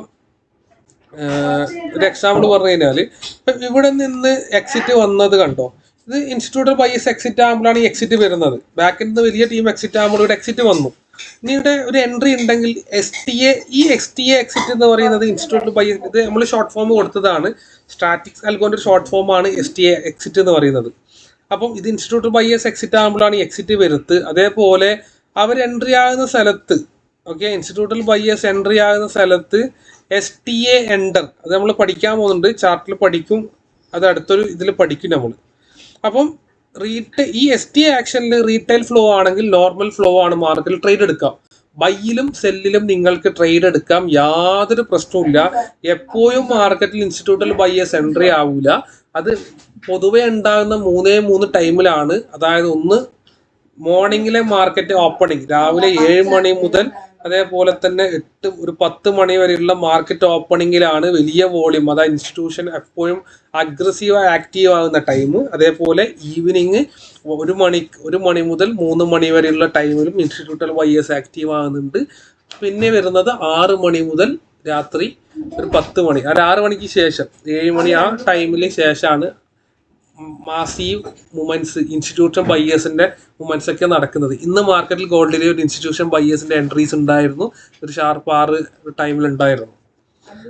ഒരു എക്സാമ്പിൾ പറഞ്ഞു കഴിഞ്ഞാൽ ഇപ്പം ഇവിടെ നിന്ന് എക്സിറ്റ് വന്നത് കണ്ടോ, ഇത് ഇൻസ്റ്റിറ്റ്യൂട്ടൽ ബയ്യേഴ്സ് എക്സിറ്റ് ആകുമ്പോഴാണ് ഈ എക്സിറ്റ് വരുന്നത്. ബാക്കിൽ നിന്ന് വലിയ ടീം എക്സിറ്റ് ആകുമ്പോൾ ഇവിടെ എക്സിറ്റ് വന്നു. ഇനി ഇവിടെ ഒരു എൻട്രി ഉണ്ടെങ്കിൽ ഈ STA എക്സിറ്റ് എന്ന് പറയുന്നത് ഇൻസ്റ്റിറ്റ്യൂട്ടൽ ബയ്യേഴ്സ്, ഇത് നമ്മൾ ഷോർട്ട് ഫോം കൊടുത്തതാണ്. സ്റ്റാറ്റിക്സ് അൽഗോന്റെ ഷോർട്ട് ഫോമാണ് STA എക്സിറ്റ് എന്ന് പറയുന്നത്. അപ്പം ഇത് ഇൻസ്റ്റിറ്റ്യൂട്ടൽ ബയ്യേഴ്സ് എക്സിറ്റ് ആകുമ്പോഴാണ് ഈ എക്സിറ്റ് വരുത്ത്. അതേപോലെ അവർ എൻട്രി ആകുന്ന സ്ഥലത്ത്, ഓക്കെ, ഇൻസ്റ്റിറ്റ്യൂട്ടൽ ബയ്യേഴ്സ് എൻട്രി ആകുന്ന സ്ഥലത്ത് STA എൻറ്റർ, അത് നമ്മൾ പഠിക്കാൻ പോകുന്നുണ്ട്, ചാർട്ടിൽ പഠിക്കും, അത് അടുത്തൊരു ഇതിൽ പഠിക്കും നമ്മൾ. അപ്പം ഈ STA ആക്ഷനിൽ റീറ്റെയിൽ ഫ്ലോ ആണെങ്കിൽ നോർമൽ ഫ്ലോ ആണ്, മാർക്കറ്റിൽ ട്രേഡ് എടുക്കാം. ബൈയിലും സെല്ലിലും നിങ്ങൾക്ക് ട്രേഡ് എടുക്കാം, യാതൊരു പ്രശ്നവുമില്ല. എപ്പോഴും മാർക്കറ്റിൽ ഇൻസ്റ്റിറ്റ്യൂട്ടൽ ബയ്യേഴ്സ് എൻട്രി ആവില്ല. അത് പൊതുവെ ഉണ്ടാകുന്ന 3 ടൈമിലാണ്. അതായത് ഒന്ന് മോർണിംഗിലെ മാർക്കറ്റ് ഓപ്പണിംഗ് രാവിലെ 7 മണി മുതൽ അതേപോലെ തന്നെ 10 മണി വരെയുള്ള മാർക്കറ്റ് ഓപ്പണിംഗിലാണ് വലിയ വോളിയം, അതായത് ഇൻസ്റ്റിറ്റ്യൂഷൻ എപ്പോഴും അഗ്രസീവ് ആക്റ്റീവ് ആകുന്ന ടൈം. അതേപോലെ ഈവനിങ് 1 മണി മുതൽ 3 മണി വരെയുള്ള ടൈമിലും ഇൻസ്റ്റിറ്റ്യൂട്ടൽ ബയ്യേഴ്സ് ആക്റ്റീവ് ആകുന്നുണ്ട്. പിന്നെ വരുന്നത് 6 മണി മുതൽ രാത്രി ഒരു 10 മണി, അത് 6 മണിക്ക് ശേഷം 7 മണി ആ ടൈമിൽ ശേഷമാണ് മാസീവ് മൂവ്മെന്റ്സ്, ഇൻസ്റ്റിറ്റ്യൂഷൻ ബയ്യേഴ്സിന്റെ മൂവ്മെന്റ്സ് ഒക്കെ നടക്കുന്നത്. ഇന്ന് മാർക്കറ്റിൽ ഗോൾഡിലെ ഒരു ഇൻസ്റ്റിറ്റ്യൂഷൻ ബയ്യേഴ്സിന്റെ എൻട്രീസ് ഉണ്ടായിരുന്നു, ഒരു ഷാർപ്പ് 6 ടൈമിൽ ഉണ്ടായിരുന്നു.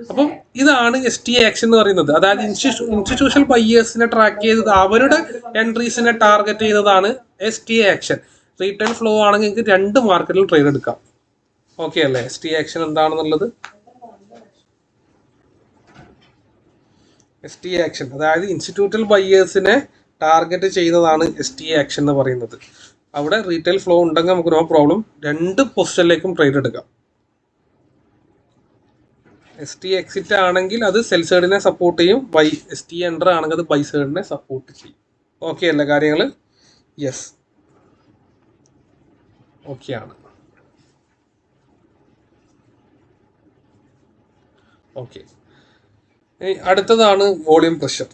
അപ്പം ഇതാണ് STA ആക്ഷൻ എന്ന് പറയുന്നത്. അതായത് ഇൻസ്റ്റിറ്റ്യൂഷണൽ ബയ്യേഴ്സിനെ ട്രാക്ക് ചെയ്തത് അവരുടെ എൻട്രീസിനെ ടാർഗറ്റ് ചെയ്യുന്നതാണ് STA ആക്ഷൻ. റീറ്റെയിൽ ഫ്ലോ ആണെങ്കിൽ നിങ്ങൾക്ക് 2 മാർക്കറ്റിൽ ട്രേഡ് എടുക്കാം. ഓക്കെ അല്ലേ? STA ആക്ഷൻ എന്താണെന്നുള്ളത്, STA ആക്ഷൻ അതായത് ഇൻസ്റ്റിറ്റ്യൂട്ടൽ ബയ്യേഴ്സിനെ ടാർഗറ്റ് ചെയ്യുന്നതാണ് STA ആക്ഷൻ എന്ന് പറയുന്നത്. അവിടെ റീറ്റെയിൽ ഫ്ലോ ഉണ്ടെങ്കിൽ നമുക്ക് നോ പ്രോബ്ലം 2 പൊസിഷനിലേക്കും ട്രേഡ് എടുക്കാം. STA എക്സിറ്റ് ആണെങ്കിൽ അത് സെൽ സൈഡിനെ സപ്പോർട്ട് ചെയ്യും, STA എൻട്രി ആണെങ്കിൽ അത് ബൈ സൈഡിനെ സപ്പോർട്ട് ചെയ്യും. ഓക്കെ അല്ലേ കാര്യങ്ങൾ? യെസ്, ഓക്കെ ആണ്. ഓക്കെ, അടുത്തതാണ് വോളിയം പ്രഷർ.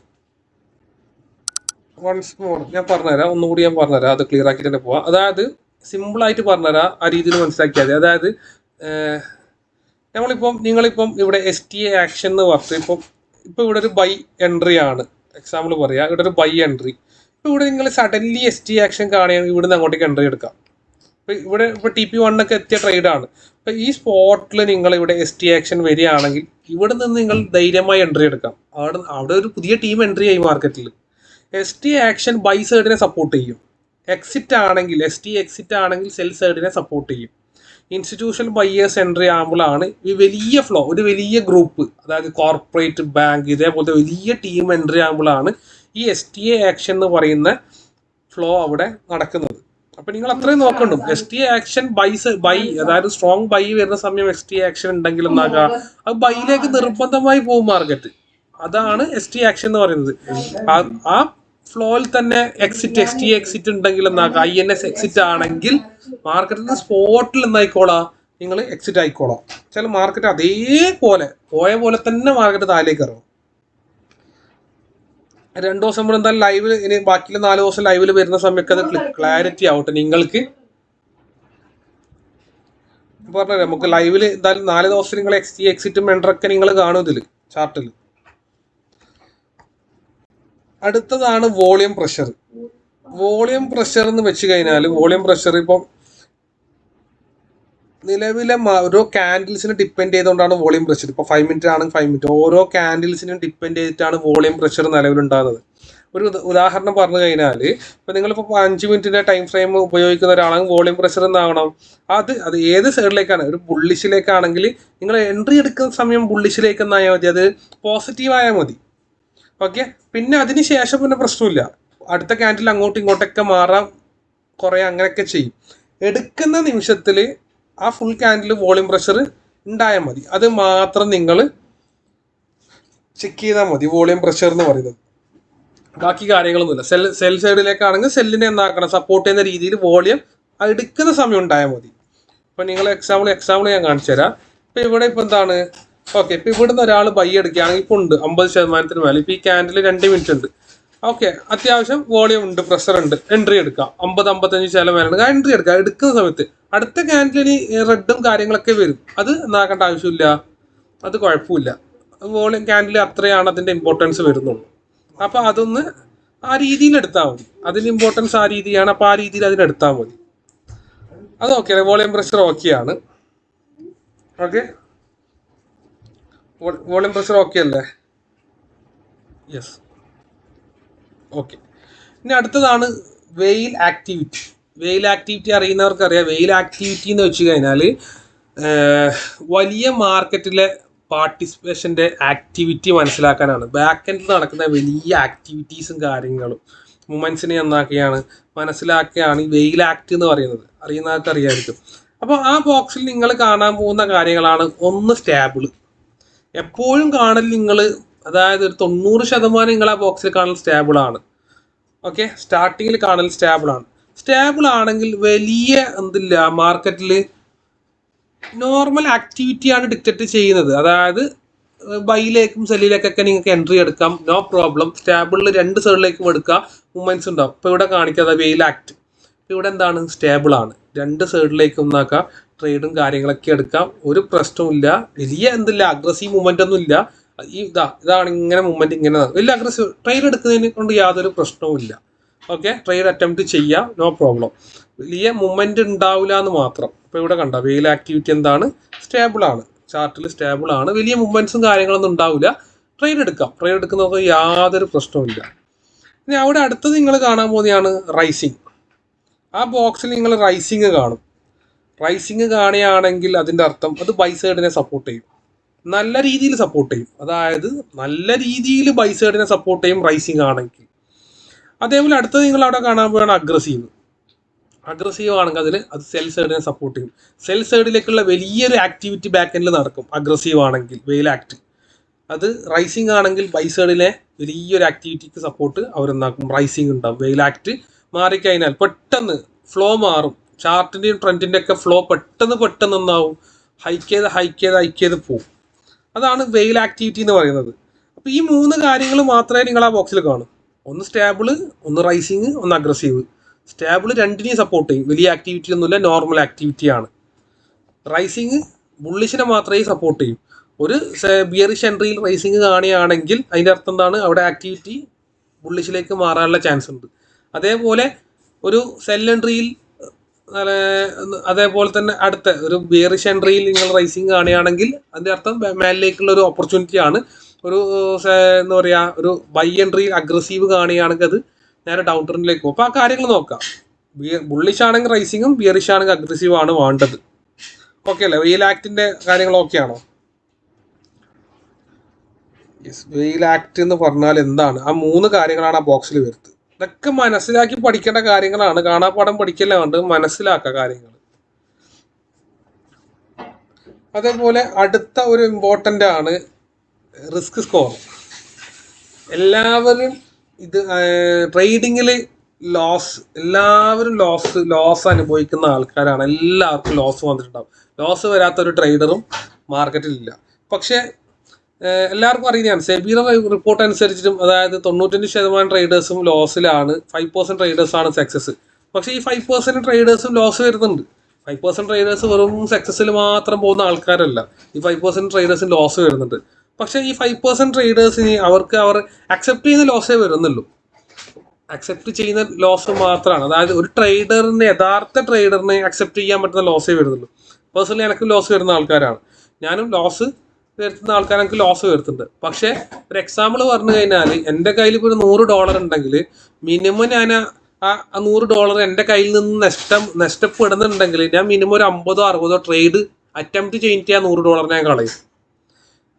വൺസ് മോർ ഞാൻ പറഞ്ഞുതരാം, ഒന്നുകൂടി ഞാൻ പറഞ്ഞുതരാം, അത് ക്ലിയർ ആക്കി തന്നെ പോവാം. അതായത് സിമ്പിളായിട്ട് പറഞ്ഞുതരാം, ആ രീതിയിൽ മനസ്സിലാക്കിയാൽ മതി. അതായത് നിങ്ങളിപ്പം ഇവിടെ STA ആക്ഷൻ എന്ന് പറഞ്ഞിട്ട് ഇപ്പം ഇവിടെ ഒരു ബൈ എൻട്രി ആണ്, എക്സാമ്പിൾ പറയാം, ഇവിടെ ഒരു ബൈ എൻട്രി. ഇപ്പോൾ ഇവിടെ നിങ്ങൾ സഡൻലി ST ആക്ഷൻ കാണുകയാണെങ്കിൽ ഇവിടുന്ന് അങ്ങോട്ടേക്ക് എൻട്രി എടുക്കാം. ഇവിടെ ഇപ്പോൾ TP1 ഒക്കെ എത്തിയ ട്രേഡാണ്. അപ്പോൾ ഈ സ്പോട്ടിൽ നിങ്ങൾ ഇവിടെ ST ആക്ഷൻ വരികയാണെങ്കിൽ ഇവിടെ നിന്ന് നിങ്ങൾ ധൈര്യമായി എൻട്രി എടുക്കാം. അവിടെ ഒരു പുതിയ ടീം എൻട്രി ആയി മാർക്കറ്റിൽ. ST ആക്ഷൻ ബൈ സൈഡിനെ സപ്പോർട്ട് ചെയ്യും. എക്സിറ്റ് ആണെങ്കിൽ ST എക്സിറ്റ് ആണെങ്കിൽ സെൽ സൈഡിനെ സപ്പോർട്ട് ചെയ്യും. ഇൻസ്റ്റിറ്റ്യൂഷണൽ ബയ്യേഴ്സ് എൻട്രി ആകുമ്പോഴാണ് ഈ വലിയ ഫ്ലോ, ഒരു വലിയ ഗ്രൂപ്പ്, അതായത് കോർപ്പറേറ്റ്, ബാങ്ക്, ഇതേപോലത്തെ വലിയ ടീം എൻട്രി ആകുമ്പോഴാണ് ഈ STA ആക്ഷൻ എന്ന് പറയുന്ന ഫ്ലോ അവിടെ നടക്കുന്നത്. അപ്പം നിങ്ങൾ അത്രയും നോക്കണ്ടു. STA ആക്ഷൻ ബൈ അതായത് സ്ട്രോങ് ബൈ വരുന്ന സമയം STA ആക്ഷൻ ഉണ്ടെങ്കിൽ എന്നാക്കാം അത് ബൈയിലേക്ക് നിർബന്ധമായി പോകും മാർക്കറ്റ്. അതാണ് STA ആക്ഷൻ എന്ന് പറയുന്നത്. ആ ഫ്ലോയിൽ തന്നെ STA എക്സിറ്റ് ഉണ്ടെങ്കിൽ എന്നാക്കാം INS എക്സിറ്റ് ആണെങ്കിൽ മാർക്കറ്റിൽ സ്പോട്ടിൽ എന്നായിക്കോളാം നിങ്ങൾ എക്സിറ്റ് ആയിക്കോളാം. ചില മാർക്കറ്റ് അതേപോലെ പോയ പോലെ തന്നെ മാർക്കറ്റ് താഴേക്ക് ഇറങ്ങും. 2 ദിവസം കൂടെ എന്തായാലും ലൈവിൽ, ഇനി ബാക്കിയുള്ള 4 ദിവസം ലൈവിൽ വരുന്ന സമയത്ത് അത് ക്ലാരിറ്റി ആവട്ടെ നിങ്ങൾക്ക്. പറഞ്ഞത് നമുക്ക് ലൈവിൽ എന്തായാലും 4 ദിവസം നിങ്ങൾ എക്സിറ്റും എൻട്രൊക്കെ നിങ്ങൾ കാണും ഇതിൽ ചാർട്ടിൽ. അടുത്തതാണ് വോളിയം പ്രഷർ. വോളിയം പ്രഷർ എന്ന് വെച്ച് കഴിഞ്ഞാൽ വോളിയം പ്രഷർ ഇപ്പം നിലവിലെ ഓരോ ക്യാൻഡിൽസിനെ ഡിപ്പെൻഡ് ചെയ്തുകൊണ്ടാണ് വോളിയം പ്രഷർ. ഇപ്പോൾ 5 മിനിറ്റ് ആണെങ്കിൽ 5 മിനിറ്റ് ഓരോ ക്യാൻഡിൽസിനും ഡിപ്പെൻഡ് ചെയ്തിട്ടാണ് വോളിയം പ്രഷർ നിലവിലുണ്ടാകുന്നത്. ഒരു ഉദാഹരണം പറഞ്ഞു കഴിഞ്ഞാൽ ഇപ്പോൾ നിങ്ങളിപ്പോൾ 5 മിനിറ്റിൻ്റെ ടൈം ഫ്രെയിം ഉപയോഗിക്കുന്ന ഒരാളാണെങ്കിൽ വോളിയം പ്രഷർ എന്നാവണം അത് ഏത് സൈഡിലേക്കാണ്. ഒരു ബുള്ളിഷിലേക്കാണെങ്കിൽ നിങ്ങൾ എൻട്രി എടുക്കുന്ന സമയം ബുള്ളിഷിലേക്ക് എന്നായാൽ മതി, അത് പോസിറ്റീവായാൽ മതി. ഓക്കെ, പിന്നെ അതിന് ശേഷം പിന്നെ പ്രശ്നമില്ല. അടുത്ത ക്യാൻഡിൽ അങ്ങോട്ടും ഇങ്ങോട്ടൊക്കെ മാറാം, കുറേ അങ്ങനെയൊക്കെ ചെയ്യും. എടുക്കുന്ന നിമിഷത്തിൽ ആ ഫുൾ ക്യാൻഡിൽ വോളിയം പ്രഷർ ഉണ്ടായാൽ മതി. അത് മാത്രം നിങ്ങൾ ചെക്ക് ചെയ്താൽ മതി വോളിയം പ്രഷർ എന്ന് പറയുന്നത്. ബാക്കി കാര്യങ്ങളൊന്നുമില്ല. സെൽ സൈഡിലേക്കാണെങ്കിൽ സെല്ലിനെ എന്നാക്കണം സപ്പോർട്ട് ചെയ്യുന്ന രീതിയിൽ വോളിയം എടുക്കുന്ന സമയം ഉണ്ടായാൽ മതി. ഇപ്പം നിങ്ങൾ എക്സാമ്പിൾ ഞാൻ കാണിച്ചു തരാം. ഇപ്പം ഇവിടെ ഇപ്പം എന്താണ്, ഓക്കെ, ഇപ്പം ഇവിടുന്ന് ഒരാൾ ബൈ എടുക്കുകയാണെങ്കിൽ ഇപ്പോൾ ഉണ്ട് 50% മേലെ. ഇപ്പോൾ ഈ ക്യാൻഡിൽ 2 മിനിറ്റ് ഉണ്ട്. ഓക്കെ, അത്യാവശ്യം വോളിയം ഉണ്ട്, പ്രഷർ ഉണ്ട്, എൻട്രി എടുക്കാം. 50-55% മേലാണ് എൻട്രി എടുക്കാം. എടുക്കുന്ന സമയത്ത് അടുത്ത ക്യാൻഡിലിന് റെഡും കാര്യങ്ങളൊക്കെ വരും. അത് എന്നാക്കേണ്ട ആവശ്യമില്ല, അത് കുഴപ്പമില്ല. വോളിയം ക്യാൻഡിൽ അത്രയാണ് അതിൻ്റെ ഇമ്പോർട്ടൻസ് വരുന്നുള്ളൂ. അപ്പോൾ അതൊന്ന് ആ രീതിയിൽ എടുത്താൽ മതി. അതിന് ഇമ്പോർട്ടൻസ് ആ രീതിയാണ്. അപ്പോൾ ആ രീതിയിൽ അതിനെടുത്താൽ മതി. അത് ഓക്കെ, വോളിയം പ്രഷർ ഓക്കെയാണ്. ഓക്കെ, വോളിയം പ്രഷർ ഓക്കെ അല്ലേ? Yes, okay. ഇനി അടുത്തതാണ് വെയിൽ ആക്ടിവിറ്റി. വെയിൽ ആക്ടിവിറ്റി അറിയുന്നവർക്കറിയാം. വെയിൽ ആക്ടിവിറ്റി എന്ന് വെച്ച് കഴിഞ്ഞാൽ വലിയ മാർക്കറ്റിലെ പാർട്ടിസിപ്പേഷൻ്റെ ആക്ടിവിറ്റി മനസ്സിലാക്കാനാണ്. ബാക്ക് എൻഡിൽ നടക്കുന്ന വലിയ ആക്ടിവിറ്റീസും കാര്യങ്ങളും മൂമെൻറ്റ്സിനെ എന്നാക്കുകയാണ് മനസ്സിലാക്കുകയാണ് ഈ വെയിൽ ആക്ട് എന്ന് പറയുന്നത്. അറിയുന്നവർക്ക് അറിയാമായിരിക്കും. അപ്പോൾ ആ ബോക്സിൽ നിങ്ങൾ കാണാൻ പോകുന്ന കാര്യങ്ങളാണ്. ഒന്ന്, സ്റ്റാബിൾ. എപ്പോഴും കാണൽ നിങ്ങൾ, അതായത് ഒരു 90% നിങ്ങൾ ആ ബോക്സിൽ കാണൽ സ്റ്റാബിളാണ്. ഓക്കെ, സ്റ്റാർട്ടിങ്ങിൽ കാണൽ സ്റ്റാബിളാണ്. സ്റ്റാബിൾ ആണെങ്കിൽ വലിയ എന്തില്ല, മാർക്കറ്റിൽ നോർമൽ ആക്ടിവിറ്റിയാണ് ഡിക്റ്റേറ്റ് ചെയ്യുന്നത്. അതായത് ബൈയിലേക്കും സെല്ലിലേക്കൊക്കെ നിങ്ങൾക്ക് എൻട്രി എടുക്കാം, നോ പ്രോബ്ലം. സ്റ്റാബിളിൽ 2 സൈഡിലേക്കും എടുക്കുക, മൂവ്മെൻറ്റ്സ് ഉണ്ടാവും. ഇപ്പോൾ ഇവിടെ കാണിക്കാതെ വെയിൽ ആക്ട്. ഇവിടെ എന്താണ്, സ്റ്റേബിളാണ്. 2 സൈഡിലേക്കും നോക്കാം, ട്രേഡും കാര്യങ്ങളൊക്കെ എടുക്കാം, ഒരു പ്രശ്നവുമില്ല. വലിയ എന്തില്ല, അഗ്രസീവ് മൂവ്മെൻ്റ് ഒന്നും ഇല്ല. ഇതാണ് ഇങ്ങനെ മൂവ്മെൻറ്റ്, ഇങ്ങനെ വലിയ അഗ്രസീവ് ട്രേഡ് എടുക്കുന്നതിനെ കൊണ്ട് യാതൊരു പ്രശ്നവുമില്ല. ഓക്കെ, ട്രേഡ് അറ്റംപ്റ്റ് ചെയ്യാം, നോ പ്രോബ്ലം. വലിയ മൂവ്മെൻറ്റ് ഉണ്ടാവില്ല എന്ന് മാത്രം. ഇപ്പോൾ ഇവിടെ കണ്ട വെയിൽ ആക്ടിവിറ്റി എന്താണ്, സ്റ്റേബിളാണ്. ചാർട്ടിൽ സ്റ്റേബിളാണ്. വലിയ മൂവ്മെൻറ്റ്സും കാര്യങ്ങളൊന്നും ഉണ്ടാവില്ല. ട്രേഡ് എടുക്കാം, ട്രേഡ് എടുക്കുന്നതൊക്കെ യാതൊരു പ്രശ്നവുമില്ല. ഇനി അവിടെ അടുത്തത് നിങ്ങൾ കാണാൻ പോകുന്നതാണ് റൈസിങ്. ആ ബോക്സിൽ നിങ്ങൾ റൈസിങ് കാണും. റൈസിങ് കാണുകയാണെങ്കിൽ അതിൻ്റെ അർത്ഥം അത് ബൈ സൈഡിനെ സപ്പോർട്ട് ചെയ്യും, നല്ല രീതിയിൽ സപ്പോർട്ട് ചെയ്യും. അതായത് നല്ല രീതിയിൽ ബൈ സൈഡിനെ സപ്പോർട്ട് ചെയ്യും റൈസിങ് ആണെങ്കിൽ. അതേപോലെ അടുത്തത് നിങ്ങൾ അവിടെ കാണാൻ പോവുകയാണ് അഗ്രസീവ്. അഗ്രസീവ് ആണെങ്കിൽ അത് സെൽ സൈഡിനെ സപ്പോർട്ട് ചെയ്യും. സെൽ സൈഡിലേക്കുള്ള വലിയൊരു ആക്ടിവിറ്റി ബാക്ക് എൻഡിൽ നടക്കും അഗ്രസീവ് ആണെങ്കിൽ, വെയിൽ ആക്ട്. അത് റൈസിങ് ആണെങ്കിൽ ബൈ സൈഡിലെ വലിയൊരു ആക്ടിവിറ്റിക്ക് സപ്പോർട്ട് അവരെന്നാക്കും, റൈസിങ് ഉണ്ടാവും. വെയിൽ ആക്ട് മാറിക്കഴിഞ്ഞാൽ പെട്ടെന്ന് ഫ്ലോ മാറും. ചാർട്ടിൻ്റെയും ട്രെൻഡിൻ്റെ ഒക്കെ ഫ്ലോ പെട്ടെന്ന് ഒന്നാവും, ഹൈക്ക് ചെയ്ത് പോകും. അതാണ് വെയിൽ ആക്ടിവിറ്റി എന്ന് പറയുന്നത്. അപ്പോൾ ഈ 3 കാര്യങ്ങൾ മാത്രമേ നിങ്ങൾ ആ ബോക്സിൽ കാണൂ. ഒന്ന് സ്റ്റാബിള്, ഒന്ന് റൈസിങ്, ഒന്ന് അഗ്രസീവ്. സ്റ്റാബിള് 2നെയും സപ്പോർട്ട് ചെയ്യും, വലിയ ആക്ടിവിറ്റി ഒന്നുമില്ല, നോർമൽ ആക്ടിവിറ്റിയാണ്. റൈസിങ് ബുള്ളിഷിനെ മാത്രമേ സപ്പോർട്ട് ചെയ്യും. ഒരു ബിയറിഷ് എൻട്രിയിൽ റൈസിങ് കാണുകയാണെങ്കിൽ അതിൻ്റെ അർത്ഥം എന്താണ്, അവിടെ ആക്ടിവിറ്റി ബുള്ളിഷിലേക്ക് മാറാനുള്ള ചാൻസ് ഉണ്ട്. അതേപോലെ ഒരു സെൽ എൻട്രിയിൽ അതേപോലെ തന്നെ അടുത്ത ഒരു ബിയറിഷ് എൻട്രിയിൽ നിങ്ങൾ റൈസിങ് കാണുകയാണെങ്കിൽ അതിൻ്റെ അർത്ഥം മേലിലേക്കുള്ള ഒരു ഓപ്പർച്യൂണിറ്റി ആണ്. ഒരു എന്താ പറയുക, ഒരു ബൈ എൻട്രിയിൽ അഗ്രസീവ് കാണുകയാണെങ്കിൽ അത് നേരെ ഡൗൺ ട്രെൻഡിലേക്ക് പോകും. അപ്പോൾ ആ കാര്യങ്ങൾ നോക്കാം. ബുള്ളിഷ് ആണെങ്കിൽ റൈസിങ്ങും, ബിയറിഷ് ആണെങ്കിൽ അഗ്രസീവ് ആണ് വേണ്ടത്. ഓക്കെ അല്ലേ? വെയിൽ ആക്ടിന്റെ കാര്യങ്ങൾ ഓക്കെ ആണോ? വെയിൽ ആക്ട് എന്ന് പറഞ്ഞാൽ എന്താണ്? ആ 3 കാര്യങ്ങളാണ് ആ ബോക്സിൽ വരുന്നത്. ഇതൊക്കെ മനസ്സിലാക്കി പഠിക്കേണ്ട കാര്യങ്ങളാണ്. കാണാപ്പാഠം പഠിക്കല്ല വേണ്ട, മനസ്സിലാക്കുക കാര്യങ്ങൾ. അതേപോലെ അടുത്ത ഒരു ഇമ്പോർട്ടൻ്റ് ആണ് റിസ്ക് സ്കോർ. എല്ലാവരും ഇത് ട്രേഡിങ്ങിൽ എല്ലാവരും ലോസ് അനുഭവിക്കുന്ന ആൾക്കാരാണ്. എല്ലാവർക്കും ലോസ് വന്നിട്ടുണ്ടാവും. ലോസ് വരാത്തൊരു ട്രേഡറും മാർക്കറ്റിലില്ല. പക്ഷേ എല്ലാവർക്കും അറിയുന്നതാണ്, സെബിയുടെ റിപ്പോർട്ട് അനുസരിച്ചിട്ടും അതായത് 95% ട്രേഡേഴ്സും ലോസിലാണ്, 5% ട്രേഡേഴ്സാണ് സക്സസ്. പക്ഷേ ഈ 5% ട്രേഡേഴ്സും ലോസ് വരുന്നുണ്ട്. 5% ട്രേഡേഴ്സ് വെറും സക്സസ്സിൽ മാത്രം പോകുന്ന ആൾക്കാരല്ല. ഈ 5% ട്രേഡേഴ്സിന് ലോസ് വരുന്നുണ്ട്. പക്ഷേ ഈ 5% ട്രേഡേഴ്സിന് അവർ അക്സെപ്റ്റ് ചെയ്യുന്ന ലോസേ വരുന്നുള്ളൂ. അക്സെപ്റ്റ് ചെയ്യുന്ന ലോസ് മാത്രമാണ്. അതായത് ഒരു ട്രേഡറിന്, യഥാർത്ഥ ട്രേഡറിന് അക്സെപ്റ്റ് ചെയ്യാൻ പറ്റുന്ന ലോസേ വരുന്നുള്ളൂ. പേഴ്സണലി എനിക്ക് ലോസ് വരുന്ന ആൾക്കാരാണ്. ഞാനും ലോസ് വരുത്തുന്ന ആൾക്കാർ എനിക്ക് ലോസ് വരുത്തുന്നുണ്ട്. പക്ഷേ ഒരു എക്സാമ്പിൾ പറഞ്ഞു കഴിഞ്ഞാൽ, എൻ്റെ കയ്യിൽ ഇപ്പോൾ ഒരു $100 ഉണ്ടെങ്കിൽ മിനിമം ഞാൻ ആ $100 എൻ്റെ കയ്യിൽ നിന്ന് നഷ്ടപ്പെടുന്നുണ്ടെങ്കിൽ ഞാൻ മിനിമം ഒരു 50-60 ട്രേഡ് അറ്റംപ്റ്റ് ചെയ്തിട്ട് ആ $100 ഞാൻ കളയും.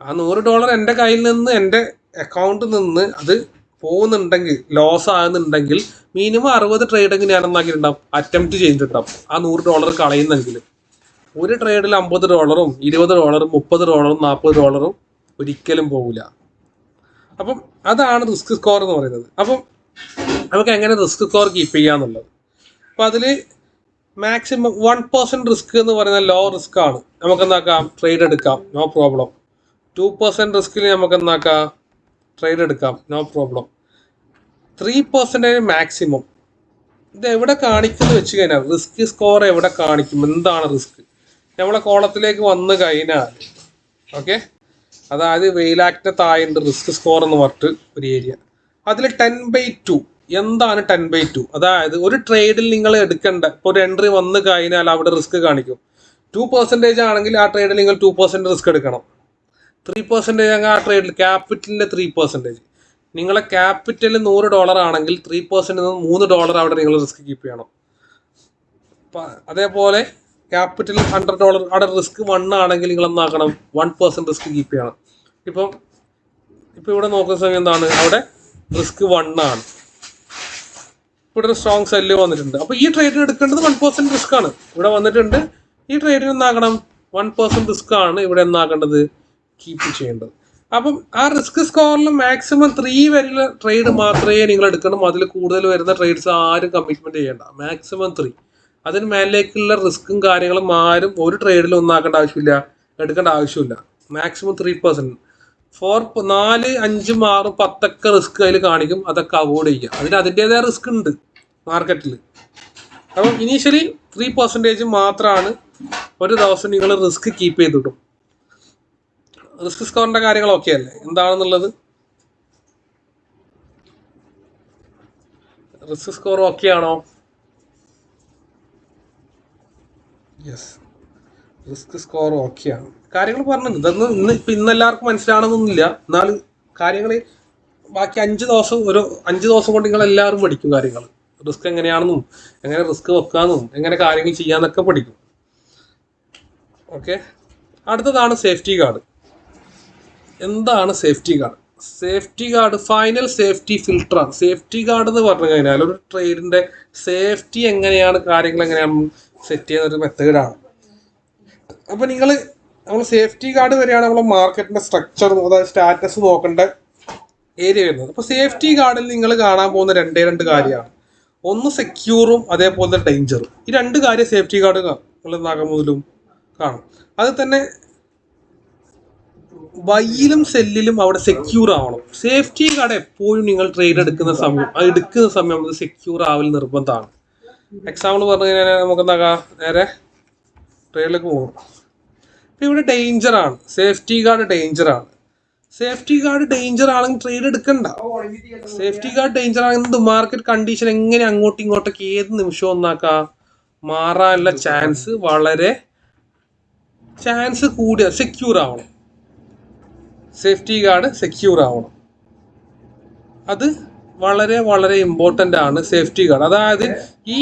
ആ $100 എൻ്റെ കയ്യിൽ നിന്ന്, എൻ്റെ അക്കൗണ്ടിൽ നിന്ന് അത് പോകുന്നുണ്ടെങ്കിൽ, ലോസ് ആകുന്നുണ്ടെങ്കിൽ മിനിമം 60 ട്രേഡെങ്കിൽ ഞാൻ എന്നാക്കിയിട്ടുണ്ടാവും, അറ്റംപ്റ്റ് ചെയ്തിട്ടുണ്ടാവും ആ $100 കളയുന്നെങ്കിൽ. ഒരു ട്രേഡിൽ $50, $20, $30, $40 ഒരിക്കലും പോകില്ല. അപ്പം അതാണ് റിസ്ക് സ്കോർ എന്ന് പറയുന്നത്. അപ്പം നമുക്ക് എങ്ങനെ റിസ്ക് സ്കോർ കീപ്പ് ചെയ്യാന്നുള്ളത്. അപ്പം അതിൽ മാക്സിമം 1% റിസ്ക് എന്ന് പറയുന്നത് ലോ റിസ്ക് ആണ്. നമുക്ക് എന്താക്കാം, ട്രേഡ് എടുക്കാം, നോ പ്രോബ്ലം. 2% റിസ്കിൽ നമുക്ക് എന്താക്കാം, ട്രേഡ് എടുക്കാം, നോ പ്രോബ്ലം. 3% മാക്സിമം. ഇത് എവിടെ കാണിക്കുമെന്ന് വെച്ച് കഴിഞ്ഞാൽ, റിസ്ക് സ്കോർ എവിടെ കാണിക്കും, എന്താണ് റിസ്ക്, നമ്മളെ കോളത്തിലേക്ക് വന്നു കഴിഞ്ഞാൽ, ഓക്കെ, അതായത് വെയിൽ ആക്ടിന്റെ താഴെയുണ്ട് റിസ്ക് സ്കോർ എന്ന് പറഞ്ഞിട്ട് ഒരു ഏരിയ. അതിൽ 10/2. എന്താണ് 10/2? അതായത് ഒരു ട്രേഡിൽ നിങ്ങൾ എടുക്കേണ്ട, ഇപ്പോൾ ഒരു എൻട്രി വന്നു കഴിഞ്ഞാൽ അവിടെ റിസ്ക് കാണിക്കും. 2% ആണെങ്കിൽ ആ ട്രേഡിൽ നിങ്ങൾ 2% റിസ്ക് എടുക്കണം. 3% ആണെങ്കിൽ ആ ട്രേഡിൽ ക്യാപിറ്റലിൻ്റെ 3%. നിങ്ങളെ ക്യാപിറ്റൽ $100 ആണെങ്കിൽ 3% $3 അവിടെ നിങ്ങൾ റിസ്ക് കീപ്പ് ചെയ്യണം. അതേപോലെ ക്യാപിറ്റൽ $100 അവിടെ റിസ്ക് 1 ആണെങ്കിൽ നിങ്ങൾ എന്താക്കണം, 1% റിസ്ക് കീപ്പ് ചെയ്യണം. ഇപ്പം ഇവിടെ നോക്കുന്ന സമയം എന്താണ്, അവിടെ റിസ്ക് 1 ആണ്. ഇവിടെ ഒരു സ്ട്രോങ് സെല്ല് വന്നിട്ടുണ്ട്. അപ്പോൾ ഈ ട്രേഡിന് എടുക്കേണ്ടത് 1% റിസ്ക് ആണ്. ഇവിടെ വന്നിട്ടുണ്ട്, ഈ ട്രേഡിന് എന്താക്കണം, 1% റിസ്ക് ആണ് ഇവിടെ എന്താക്കേണ്ടത്, കീപ്പ് ചെയ്യേണ്ടത്. അപ്പം ആ റിസ്ക് സ്കോറിൽ മാക്സിമം 3 വരെയുള്ള ട്രേഡ് മാത്രമേ നിങ്ങൾ എടുക്കണം. അതിൽ കൂടുതൽ വരുന്ന ട്രേഡ്സ് ആരും കമ്മിറ്റ്മെന്റ് ചെയ്യേണ്ട. മാക്സിമം 3. അതിന് മേലേക്കുള്ള റിസ്ക്കും കാര്യങ്ങളും ആരും ഒരു ട്രേഡിൽ ഒന്നാക്കേണ്ട ആവശ്യമില്ല, എടുക്കേണ്ട ആവശ്യമില്ല. മാക്സിമം 3%. 4, 4, 5, 6, 10 റിസ്ക് അതിൽ കാണിക്കും. അതൊക്കെ അവോയ്ഡ് ചെയ്യുക. അതിന് അതിൻ്റെതായ റിസ്ക് ഉണ്ട് മാർക്കറ്റിൽ. അപ്പം ഇനീഷ്യലി 3% മാത്രമാണ് ഒരു ദിവസം നിങ്ങൾ റിസ്ക് കീപ്പ് ചെയ്തിട്ടും. റിസ്ക് സ്കോറിന്റെ കാര്യങ്ങൾ ഓക്കെ അല്ലേ, എന്താണെന്നുള്ളത്? റിസ്ക് സ്കോർ ഓക്കെ ആണോ? യെസ്, റിസ്ക് സ്കോർ ഓക്കെയാണ്. കാര്യങ്ങൾ പറഞ്ഞിട്ടുണ്ട്. ഇതൊന്നും ഇന്ന് എല്ലാവർക്കും മനസ്സിലാവണമെന്നൊന്നുമില്ല. എന്നാലും കാര്യങ്ങൾ ബാക്കി 5 ദിവസം, ഒരു 5 ദിവസം കൊണ്ട് നിങ്ങൾ എല്ലാവരും പഠിക്കും കാര്യങ്ങൾ. റിസ്ക് എങ്ങനെയാണെന്നും എങ്ങനെ റിസ്ക് വെക്കാമെന്നും എങ്ങനെ കാര്യങ്ങൾ ചെയ്യാന്നൊക്കെ പഠിക്കും. ഓക്കെ, അടുത്തതാണ് സേഫ്റ്റി ഗാർഡ്. എന്താണ് safety guard? Safety guard final safety ഫിൽട്ടറാണ്. സേഫ്റ്റി ഗാർഡ് എന്ന് പറഞ്ഞു കഴിഞ്ഞാൽ ഒരു ട്രേഡിന്റെ സേഫ്റ്റി എങ്ങനെയാണ്, കാര്യങ്ങൾ എങ്ങനെയാണ് സെറ്റ് ചെയ്യുന്ന ഒരു മെത്തേഡാണ്. അപ്പോൾ നമ്മൾ സേഫ്റ്റി ഗാർഡ് വരെയാണ് നമ്മൾ മാർക്കറ്റിന്റെ സ്ട്രക്ചർ, അതായത് സ്റ്റാറ്റസ് നോക്കേണ്ട ഏരിയ വരുന്നത്. അപ്പോൾ സേഫ്റ്റി ഗാർഡിൽ നിങ്ങൾ കാണാൻ പോകുന്ന 2 കാര്യമാണ്. ഒന്ന് സെക്യൂറും അതേപോലെ ഡേഞ്ചറും. ഈ 2 കാര്യം സേഫ്റ്റി ഗാർഡ് നിങ്ങൾ നാഗമുതലും കാണും. അത് തന്നെ ബൈയിലും സെല്ലിലും അവിടെ സെക്യൂർ ആവണം. സേഫ്റ്റി ഗാർഡ് എപ്പോഴും നിങ്ങൾ ട്രേഡ് എടുക്കുന്ന സമയം അത് സെക്യൂർ ആവൽ നിർബന്ധമാണ്. എക്സാമ്പിൾ പറഞ്ഞു കഴിഞ്ഞാൽ നമുക്ക് എന്താക്കാം, നേരെ ട്രേഡിലേക്ക് പോകും. ഇപ്പം ഇവിടെ ഡേഞ്ചറാണ്, സേഫ്റ്റി ഗാർഡ് ഡേഞ്ചറാണ്. സേഫ്റ്റി ഗാർഡ് ഡേഞ്ചർ ആണെങ്കിൽ ട്രേഡ് എടുക്കണ്ട. സേഫ്റ്റി ഗാർഡ് ഡേഞ്ചർ ആണെങ്കിൽ മാർക്കറ്റ് കണ്ടീഷൻ എങ്ങനെ അങ്ങോട്ടും ഇങ്ങോട്ടൊക്കെ ഏത് നിമിഷവും ഒന്നാക്കാം മാറാനുള്ള ചാൻസ് കൂടിയ സെക്യൂർ ആവണം. സേഫ്റ്റി ഗാർഡ് സെക്യൂർ ആവണം. അത് വളരെ വളരെ ഇമ്പോർട്ടൻ്റ് ആണ് സേഫ്റ്റി ഗാർഡ്. അതായത് ഈ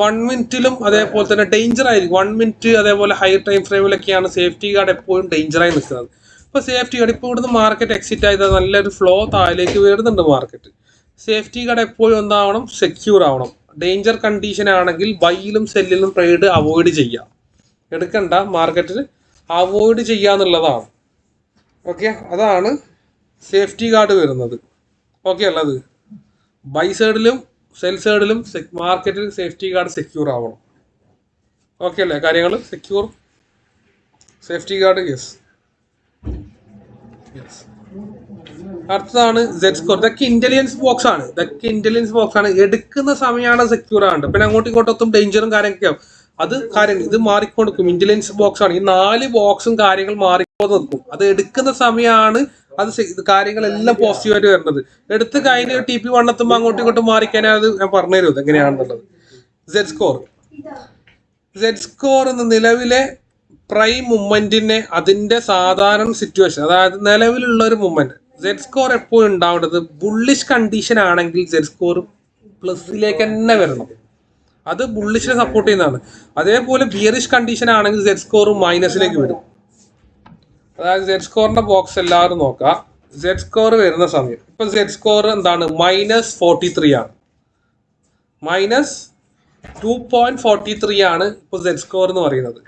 1 മിനിറ്റിലും അതേപോലെ തന്നെ ഡേഞ്ചർ ആയിരിക്കും. 1 മിനിറ്റ് അതേപോലെ ഹൈ ടൈം ഫ്രെയിമിലൊക്കെയാണ് സേഫ്റ്റി ഗാർഡ് എപ്പോഴും ഡേഞ്ചറായി നിൽക്കുന്നത്. ഇപ്പോൾ സേഫ്റ്റി ഗാർഡ് ഇപ്പോൾ ഇവിടുന്ന് മാർക്കറ്റ് എക്സിറ്റ് ആയത് നല്ലൊരു ഫ്ലോ താഴേക്ക് വരുന്നുണ്ട് മാർക്കറ്റ്. സേഫ്റ്റി ഗാർഡ് എപ്പോഴും എന്താവണം സെക്യൂർ ആവണം. ഡേഞ്ചർ കണ്ടീഷൻ ആണെങ്കിൽ ബൈയിലും സെല്ലിലും ട്രേഡ് അവോയ്ഡ് ചെയ്യാം, എടുക്കണ്ട, മാർക്കറ്റിൽ അവോയ്ഡ് ചെയ്യാന്നുള്ളതാണ്. ഓക്കെ, അതാണ് സേഫ്റ്റി ഗാർഡ് വരുന്നത്. ഓക്കെ അല്ലത് ബൈ സൈഡിലും സെൽ സൈഡിലും മാർക്കറ്റിൽ സേഫ്റ്റി ഗാർഡ് സെക്യൂർ ആവണം. ഓക്കെ അല്ലേ കാര്യങ്ങൾ? Secure safety guard yes. അടുത്തതാണ് സെഡ് സ്കോർ. ഇതൊക്കെ ഇന്റലിജൻസ് ബോക്സ് ആണ്. എടുക്കുന്ന സമയമാണ് സെക്യൂർ ആവേണ്ടത്. പിന്നെ അങ്ങോട്ടും ഇങ്ങോട്ടും ഡേഞ്ചറും കാര്യങ്ങളൊക്കെ ആവും. ഇത് മാറിക്കൊടുക്കും. ഇന്റലിജൻസ് ബോക്സ് ആണ്. ഈ 4 ബോക്സും കാര്യങ്ങൾ മാറിക്കൊണ്ട് നിൽക്കും. അത് എടുക്കുന്ന സമയമാണ് കാര്യങ്ങളെല്ലാം പോസിറ്റീവായിട്ട് വരുന്നത്. എടുത്ത് കഴിഞ്ഞ് TP1 എത്തുമ്പോൾ അങ്ങോട്ടും ഇങ്ങോട്ടും മാറിക്കഴിഞ്ഞാൽ അത് ഞാൻ പറഞ്ഞുതരും ഇത് എങ്ങനെയാണെന്നുള്ളത്. സെഡ് സ്കോർ എന്ന നിലവിലെ പ്രൈം മൂവ്മെന്റിനെ അതിന്റെ സാധാരണ സിറ്റുവേഷൻ, അതായത് നിലവിലുള്ള ഒരു മൂവ്മെന്റ്. സെഡ് സ്കോർ എപ്പോഴും ഉണ്ടാവേണ്ടത് ബുള്ളിഷ് കണ്ടീഷൻ ആണെങ്കിൽ സെഡ് സ്കോർ പ്ലസിലേക്ക് തന്നെ വരണം. അത് ബുള്ളിഷിനെ സപ്പോർട്ട് ചെയ്യുന്നതാണ്. അതേപോലെ ബിയറിഷ് കണ്ടീഷൻ ആണെങ്കിൽ സെഡ് സ്കോർ മൈനസിലേക്ക് വരും. അതായത് സെഡ് സ്കോറിന്റെ ബോക്സ് എല്ലാവരും നോക്കുക. സെഡ് സ്കോർ വരുന്ന സമയം ഇപ്പൊ സെഡ് സ്കോർ എന്താണ് -43 ആണ്. -2.43 ആണ് ഇപ്പൊ സെഡ് സ്കോർ എന്ന് പറയുന്നത്.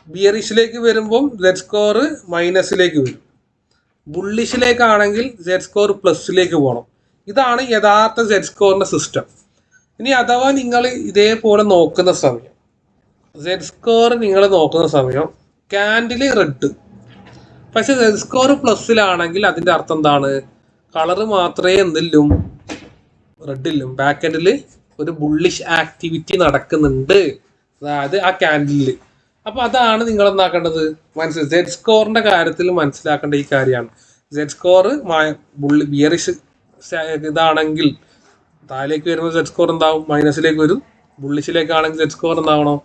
ബിയറിഷിലേക്ക് വരുമ്പം സെഡ് സ്കോർ മൈനസിലേക്ക് വരും. ബുള്ളിഷിലേക്കാണെങ്കിൽ സെഡ് സ്കോർ പ്ലസിലേക്ക് പോകണം. ഇതാണ് യഥാർത്ഥ സെഡ് സ്കോറിന്റെ സിസ്റ്റം. ഇനി അഥവാ നിങ്ങൾ ഇതേപോലെ നോക്കുന്ന സമയം സെഡ് സ്കോർ നിങ്ങൾ നോക്കുന്ന സമയം ക്യാൻഡില് റെഡ്, പക്ഷെ സെഡ് സ്കോർ പ്ലസിലാണെങ്കിൽ അതിന്റെ അർത്ഥം എന്താണ്? കളറ് മാത്രമേ എന്തില്ലും റെഡില്ലും ബാക്ക് എൻഡിൽ ഒരു ബുള്ളിഷ് ആക്ടിവിറ്റി നടക്കുന്നുണ്ട്, അതായത് ആ ക്യാൻഡിലില്. അപ്പൊ അതാണ് നിങ്ങൾ എന്താക്കേണ്ടത് സെഡ് സ്കോറിന്റെ കാര്യത്തിൽ മനസ്സിലാക്കേണ്ട ഈ കാര്യമാണ്. സെഡ് സ്കോർ ബിയറിഷ് ഇതാണെങ്കിൽ താഴേക്ക് വരുമ്പോൾ സെഡ് സ്കോർ എന്താവും? മൈനസിലേക്ക് വരും. ബുള്ളിഷിലേക്കാണെങ്കിൽ സെഡ് സ്കോർ എന്താവണം?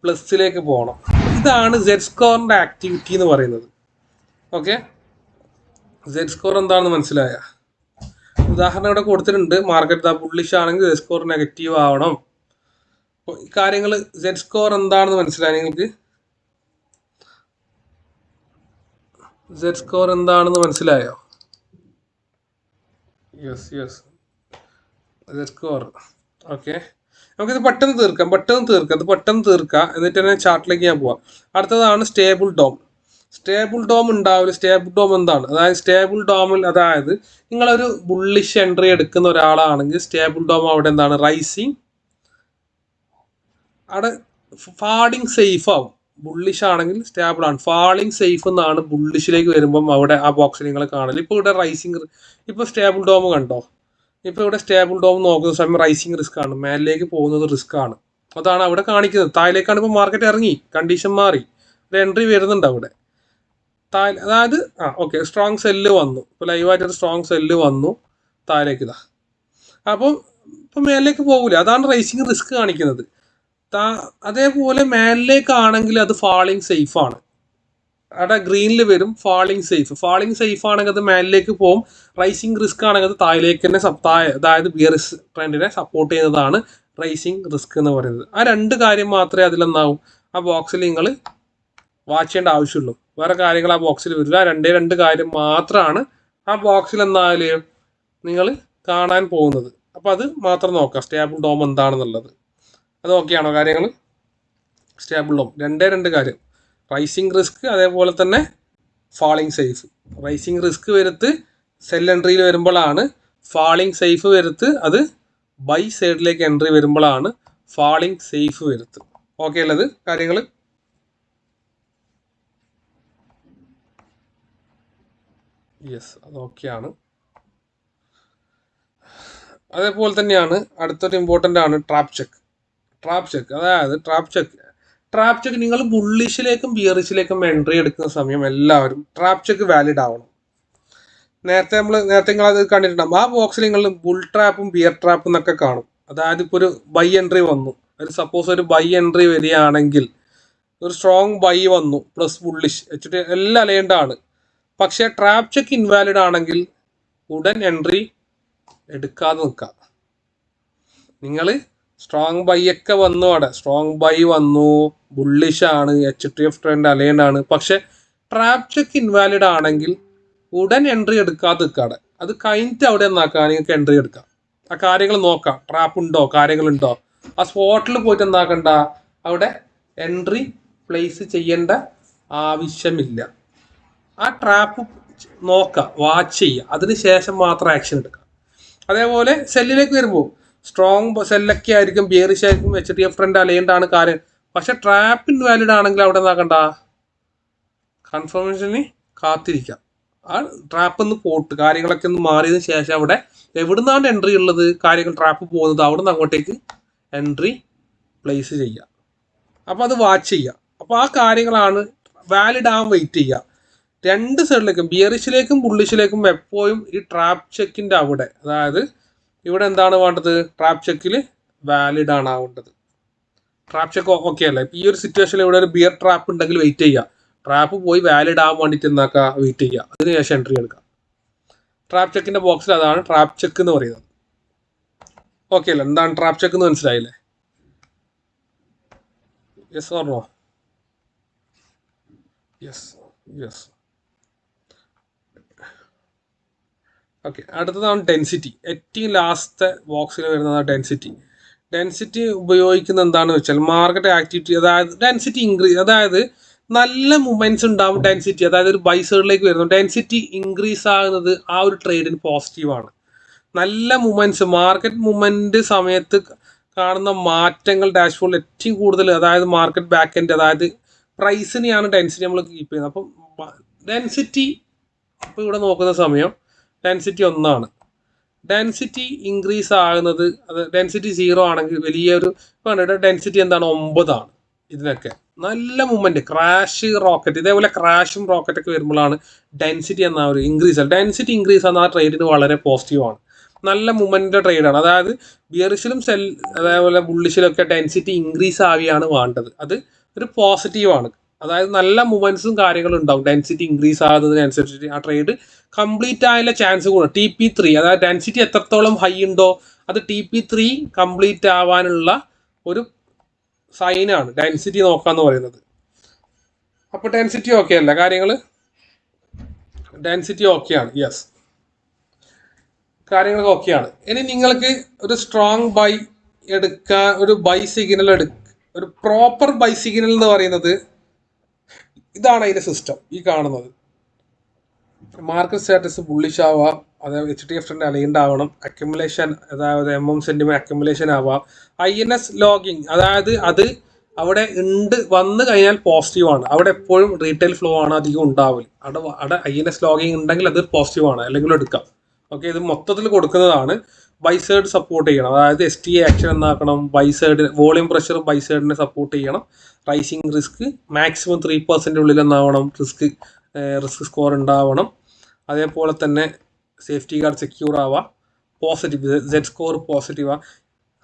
പ്ലസിലേക്ക് പോകണം. ഇതാണ് സെഡ് സ്കോറിന്റെ ആക്ടിവിറ്റി എന്ന് പറയുന്നത്. ഓക്കെ, സെഡ് സ്കോർ എന്താണെന്ന് മനസ്സിലായ? ഉദാഹരണം ഇവിടെ കൊടുത്തിട്ടുണ്ട്. മാർക്കറ്റ് ബുള്ളിഷ് ആണെങ്കിൽ സെഡ് സ്കോർ നെഗറ്റീവ് ആവണം. അപ്പോൾ ഈ കാര്യങ്ങൾ സെഡ് സ്കോർ എന്താണെന്ന് മനസ്സിലായി നിങ്ങൾക്ക്? സെഡ് സ്കോർ എന്താണെന്ന് മനസ്സിലായോ? Yes Z score. ഓക്കെ, നമുക്കിത് പെട്ടെന്ന് തീർക്കാം. എന്നിട്ട് തന്നെ ചാർട്ടിലേക്ക് ഞാൻ പോവാം. അടുത്തതാണ് സ്റ്റേബിൾ ഡോം. സ്റ്റേബിൾ ഡോം ഉണ്ടാവില്ല. സ്റ്റേബിൾ ഡോം എന്താണ്? അതായത് സ്റ്റേബിൾ ഡോമിൽ, അതായത് നിങ്ങളൊരു ബുള്ളിഷ് എൻട്രി എടുക്കുന്ന ഒരാളാണെങ്കിൽ സ്റ്റേബിൾ ഡോം അവിടെ എന്താണ്? റൈസിങ്, അവിടെ ഫാളിങ് സേഫ് ആവും. ബുള്ളിഷ് ആണെങ്കിൽ സ്റ്റേബിൾ ആണ്. ഫാളിങ് സേഫ് എന്നാണ് ബുള്ളിഷിലേക്ക് വരുമ്പം അവിടെ ആ ബോക്സിൽ നിങ്ങൾ കാണല്. ഇപ്പോൾ ഇവിടെ റൈസിങ്, ഇപ്പോൾ സ്റ്റേബിൾ ഡോം കണ്ടോ? ഇപ്പോൾ ഇവിടെ സ്റ്റേബിൾ ഡോം നോക്കുന്ന സമയം റൈസിങ് റിസ്ക് ആണ്, മേലിലേക്ക് പോകുന്നത് റിസ്ക് ആണ്. അതാണ് അവിടെ കാണിക്കുന്നത്. താഴേക്കാണ് ഇപ്പോൾ മാർക്കറ്റ് ഇറങ്ങി, കണ്ടീഷൻ മാറി, ഒരു എൻട്രി വരുന്നുണ്ട് അവിടെ. അതായത് ഓക്കെ, സ്ട്രോങ് സെല്ല് വന്നു. ഇപ്പോൾ ലൈവായിട്ടൊരു സ്ട്രോങ് സെല്ല് വന്നു താഴേക്ക്. അപ്പം ഇപ്പം മേലിലേക്ക് പോകില്ല. അതാണ് റൈസിങ് റിസ്ക് കാണിക്കുന്നത്. അതേപോലെ മേലിലേക്കാണെങ്കിൽ അത് ഫാളിങ് സേഫ് ആണ്. അവിടെ ഗ്രീനിൽ വരും ഫാളിങ് സേഫ് ആണെങ്കിൽ അത് മേലിലേക്ക് പോകും. റൈസിങ് റിസ്ക് ആണെങ്കിൽ അത് താഴേക്ക് തന്നെ അതായത് ബിയറിഷ് ട്രെൻഡിനെ സപ്പോർട്ട് ചെയ്യുന്നതാണ് റൈസിങ് റിസ്ക് എന്ന് പറയുന്നത്. ആ 2 കാര്യം മാത്രമേ അതിലെന്താവും ആ ബോക്സിൽ നിങ്ങൾ വാച്ച് ചെയ്യേണ്ട ആവശ്യമുള്ളൂ. വേറെ കാര്യങ്ങൾ ആ ബോക്സിൽ വരില്ല. 2 കാര്യം മാത്രമാണ് ആ ബോക്സിൽ എന്തായാലും നിങ്ങൾ കാണാൻ പോകുന്നത്. അപ്പോൾ അത് മാത്രം നോക്കാം, സ്റ്റേബിൾ ഡോം എന്താണെന്നുള്ളത്. അത് ഓക്കെയാണോ കാര്യങ്ങൾ? സ്റ്റേബിൾ ഡോം 2 കാര്യം, റൈസിങ് റിസ്ക് അതേപോലെ തന്നെ ഫാളിങ് സേഫ്. റൈസിങ് റിസ്ക് വരുത്ത് സെൽ എൻട്രിയിൽ വരുമ്പോഴാണ്, ഫാളിങ് സേഫ് വരുത്ത് അത് ബൈ സൈഡിലേക്ക് എൻട്രി വരുമ്പോഴാണ് ഫാളിങ് സേഫ് വരുത്ത്. ഓക്കെ ഉള്ളത് കാര്യങ്ങൾ? യെസ്, അത് ഓക്കെയാണ്. അതേപോലെ തന്നെയാണ് അടുത്തൊരു ഇമ്പോർട്ടൻ്റ് ആണ് ട്രാപ്പ് ചെക്ക്. അതായത് ട്രാപ്പ് ചെക്ക് നിങ്ങൾ ബുള്ളിഷിലേക്കും ബിയറിഷിലേക്കും എൻട്രി എടുക്കുന്ന സമയം എല്ലാവരും ട്രാപ്പ് ചെക്ക് വാലിഡ് ആവണം. നേരത്തെ നിങ്ങൾ അത് കണ്ടിട്ടുണ്ടാകും. ആ ബോക്സിൽ നിങ്ങൾ ബുൾ ട്രാപ്പും ബിയർ ട്രാപ്പും എന്നൊക്കെ കാണും. അതായത് ഇപ്പോൾ ഒരു ബൈ എൻട്രി വന്നു, ഒരു സപ്പോസ് ഒരു ബൈ എൻട്രി വരികയാണെങ്കിൽ ഒരു സ്ട്രോങ് ബൈ വന്നു പ്ലസ് ബുള്ളിഷ് വെച്ചിട്ട് എല്ലാം അലൈൻഡ്, പക്ഷേ ട്രാപ്പ് ചെക്ക് ഇൻവാലിഡ് ആണെങ്കിൽ ഉടൻ എൻട്രി എടുക്കാതെ നിൽക്കാം. നിങ്ങൾ സ്ട്രോങ് ബൈ ഒക്കെ വന്നു, അവിടെ സ്ട്രോങ് ബൈ വന്നു, ബുള്ളിഷ് ആണ്, HTF ട്രെൻഡ് അലൈൻഡ് ആണ്, പക്ഷെ ട്രാപ്പ് ചെക്ക് ഇൻവാലിഡ് ആണെങ്കിൽ ഉടൻ എൻട്രി എടുക്കാതെ നിൽക്കാടെ. അത് കഴിഞ്ഞിട്ട് അവിടെ എന്നാക്കാം നിങ്ങൾക്ക് എൻട്രി എടുക്കാം. ആ കാര്യങ്ങൾ നോക്കാം, ട്രാപ്പ് ഉണ്ടോ, കാര്യങ്ങളുണ്ടോ. ആ സ്പോട്ടിൽ പോയിട്ട് എന്താക്കണ്ട, അവിടെ എൻട്രി പ്ലേസ് ചെയ്യേണ്ട ആവശ്യമില്ല. ആ ട്രാപ്പ് നോക്കാം, വാച്ച് ചെയ്യുക, അതിന് ശേഷം മാത്രം ആക്ഷൻ എടുക്കാം. അതേപോലെ സെല്ലിലേക്ക് വരുമ്പോൾ സ്ട്രോങ് സെല്ലൊക്കെ ആയിരിക്കും, ബിയറിഷ് ആയിരിക്കും, HTF ട്രെൻഡ് അലൈൻഡ് ആണ് കാര്യം. പക്ഷെ ട്രാപ്പ് ഇൻവാലിഡ് ആണെങ്കിൽ അവിടെ എന്താക്കണ്ട, കൺഫർമേഷന് കാത്തിരിക്കാം. ആ ട്രാപ്പ് ഒന്ന് പോട്ട് കാര്യങ്ങളൊക്കെ ഒന്ന് മാറിയതിന് ശേഷം അവിടെ എവിടുന്നാണ് എൻട്രി ഉള്ളത്, കാര്യങ്ങൾ ട്രാപ്പ് പോകുന്നത്, അവിടെ നിന്ന് അങ്ങോട്ടേക്ക് എൻട്രി പ്ലേസ് ചെയ്യുക. അപ്പോൾ അത് വാച്ച് ചെയ്യുക. അപ്പോൾ ആ കാര്യങ്ങളാണ് വാലിഡ് ആവാൻ വെയിറ്റ് ചെയ്യുക. രണ്ട് സൈഡിലേക്കും ബിയറിഷിലേക്കും ബുള്ളിഷിലേക്കും എപ്പോഴും ഈ ട്രാപ്പ് ചെക്കിൻ്റെ അവിടെ, അതായത് ഇവിടെ എന്താണ് വേണ്ടത്, ട്രാപ്പ് ചെക്കിൽ വാലിഡ് ആണ് ആവേണ്ടത്. ട്രാപ്പ് ചെക്ക് ഓക്കെ അല്ലേ. ഈ ഒരു സിറ്റുവേഷനിൽ ഇവിടെ ഒരു ബിയർ ട്രാപ്പ് ഉണ്ടെങ്കിൽ വെയിറ്റ് ചെയ്യുക, ട്രാപ്പ് പോയി വാലിഡ് ആവാൻ വേണ്ടിയിട്ട് എന്താക്കുക, വെയിറ്റ് ചെയ്യുക, അതിനുശേഷം എൻട്രി എടുക്കുക. ട്രാപ്പ് ചെക്കിൻ്റെ ബോക്സിൽ അതാണ് ട്രാപ്പ് ചെക്ക് എന്ന് പറയുന്നത്. ഓക്കെ അല്ലേ, എന്താണ് ട്രാപ്പ് ചെക്ക് എന്ന് മനസ്സിലായില്ലേ? Yes or no? Yes. Okay, അടുത്തതാണ് ഡെൻസിറ്റി. ഏറ്റവും ലാസ്റ്റ് ബോക്സിൽ വരുന്നതാണ് ഡെൻസിറ്റി. ഡെൻസിറ്റി ഉപയോഗിക്കുന്നത് എന്താണെന്ന് വെച്ചാൽ മാർക്കറ്റ് ആക്ടിവിറ്റി, അതായത് ഡെൻസിറ്റി ഇൻക്രീസ്, അതായത് നല്ല മൂവ്മെന്റ്സ് ഉണ്ടാവും ഡെൻസിറ്റി, അതായത് ഒരു ബൈ സൈഡിലേക്ക് വരുന്നു, ഡെൻസിറ്റി ഇൻക്രീസ് ആകുന്നത് ആ ഒരു ട്രേഡിന് പോസിറ്റീവാണ്. നല്ല മൂവ്മെന്റ്സ്, മാർക്കറ്റ് മൂവ്മെന്റ് സമയത്ത് കാണുന്ന മാറ്റങ്ങൾ ഡാഷ്ബോർഡിൽ ഏറ്റവും കൂടുതൽ, അതായത് മാർക്കറ്റ് ബാക്ക് എൻഡ്, അതായത് പ്രൈസിനെയാണ് ഡെൻസിറ്റി നമ്മൾ കീപ്പ് ചെയ്യുന്നത്. അപ്പം ഡെൻസിറ്റി ഇപ്പോൾ ഇവിടെ നോക്കുന്ന സമയം ഡെൻസിറ്റി 1 ഡെൻസിറ്റി ഇൻക്രീസ് ആകുന്നത്, അത് ഡെൻസിറ്റി 0 ആണെങ്കിൽ വലിയൊരു ഡെൻസിറ്റി എന്താണ് 9 ഇതിനൊക്കെ നല്ല മൂവ്മെന്റ്, ക്രാഷ് റോക്കറ്റ്, ഇതേപോലെ ക്രാഷും റോക്കറ്റൊക്കെ വരുമ്പോഴാണ് ഡെൻസിറ്റി എന്ന ഒരു ഇൻക്രീസ്. ഡെൻസിറ്റി ഇൻക്രീസ് എന്ന ആ ട്രേഡിന് വളരെ പോസിറ്റീവാണ്, നല്ല മൂവ്മെന്റിന്റെ ട്രേഡാണ്. അതായത് ബിയറിഷിലും അതേപോലെ ബുള്ളിഷിലൊക്കെ ഡെൻസിറ്റി ഇൻക്രീസ് ആവുകയാണ് വേണ്ടത്, അത് ഒരു പോസിറ്റീവാണ്. അതായത് നല്ല മൂവ്മെന്റ്സും കാര്യങ്ങളും ഉണ്ടാവും ഡെൻസിറ്റി ഇൻക്രീസ് ആകുന്നതിനനുസരിച്ച് ആ ട്രേഡ് കംപ്ലീറ്റ് ആയുള്ള ചാൻസ് കൂടും. TP3, അതായത് ഡെൻസിറ്റി എത്രത്തോളം ഹൈ ഉണ്ടോ അത് TP3 കംപ്ലീറ്റ് ആവാനുള്ള ഒരു സൈനാണ് ഡെൻസിറ്റി നോക്കാന്ന് പറയുന്നത്. അപ്പോൾ ഡെൻസിറ്റി ഓക്കെ അല്ല, കാര്യങ്ങൾ ഡെൻസിറ്റി ഓക്കെയാണ്, യെസ്, കാര്യങ്ങളൊക്കെ ഓക്കെയാണ്. ഇനി നിങ്ങൾക്ക് ഒരു സ്ട്രോങ് ബൈ എടുക്കാൻ, ഒരു ബൈ സിഗ്നൽ ഒരു പ്രോപ്പർ ബൈ സിഗ്നൽ എന്ന് പറയുന്നത് ഇതാണ് അതിൻ്റെ സിസ്റ്റം. ഈ കാണുന്നത് മാർക്കറ്റ് സ്റ്റാറ്റസ് ബുള്ളിഷ് ആവാം, അതായത് HTF ട്രെൻഡ് അലൈൻഡ് ആവണം, അക്യുമുലേഷൻ, അതായത് സെന്റിമെന്റ് അക്യുമുലേഷൻ ആവാം, INS ലോഗിങ്, അതായത് അത് അവിടെ വന്നു കഴിഞ്ഞാൽ പോസിറ്റീവാണ്, അവിടെ എപ്പോഴും റീറ്റെയിൽ ഫ്ലോ ആണ് അധികം ഉണ്ടാവില്ല, അവിടെ INS ലോഗിങ് ഉണ്ടെങ്കിൽ അത് പോസിറ്റീവാണ്, അല്ലെങ്കിൽ എടുക്കാം. ഓക്കെ, ഇത് മൊത്തത്തിൽ കൊടുക്കുന്നതാണ്. ബൈ സൈഡ് സപ്പോർട്ട് ചെയ്യണം, അതായത് STA ആക്ഷൻ എന്നാക്കണം, buy side volume pressure buy സൈഡിനെ സപ്പോർട്ട് ചെയ്യണം. റൈസിങ് റിസ്ക് മാക്സിമം 3% ഉള്ളിൽ എന്നാവണം, റിസ്ക് സ്കോർ ഉണ്ടാവണം. അതേപോലെ തന്നെ സേഫ്റ്റി ഗാർഡ് സെക്യൂർ ആവാം, പോസിറ്റീവ് Z സ്കോർ പോസിറ്റീവ് ആവാം,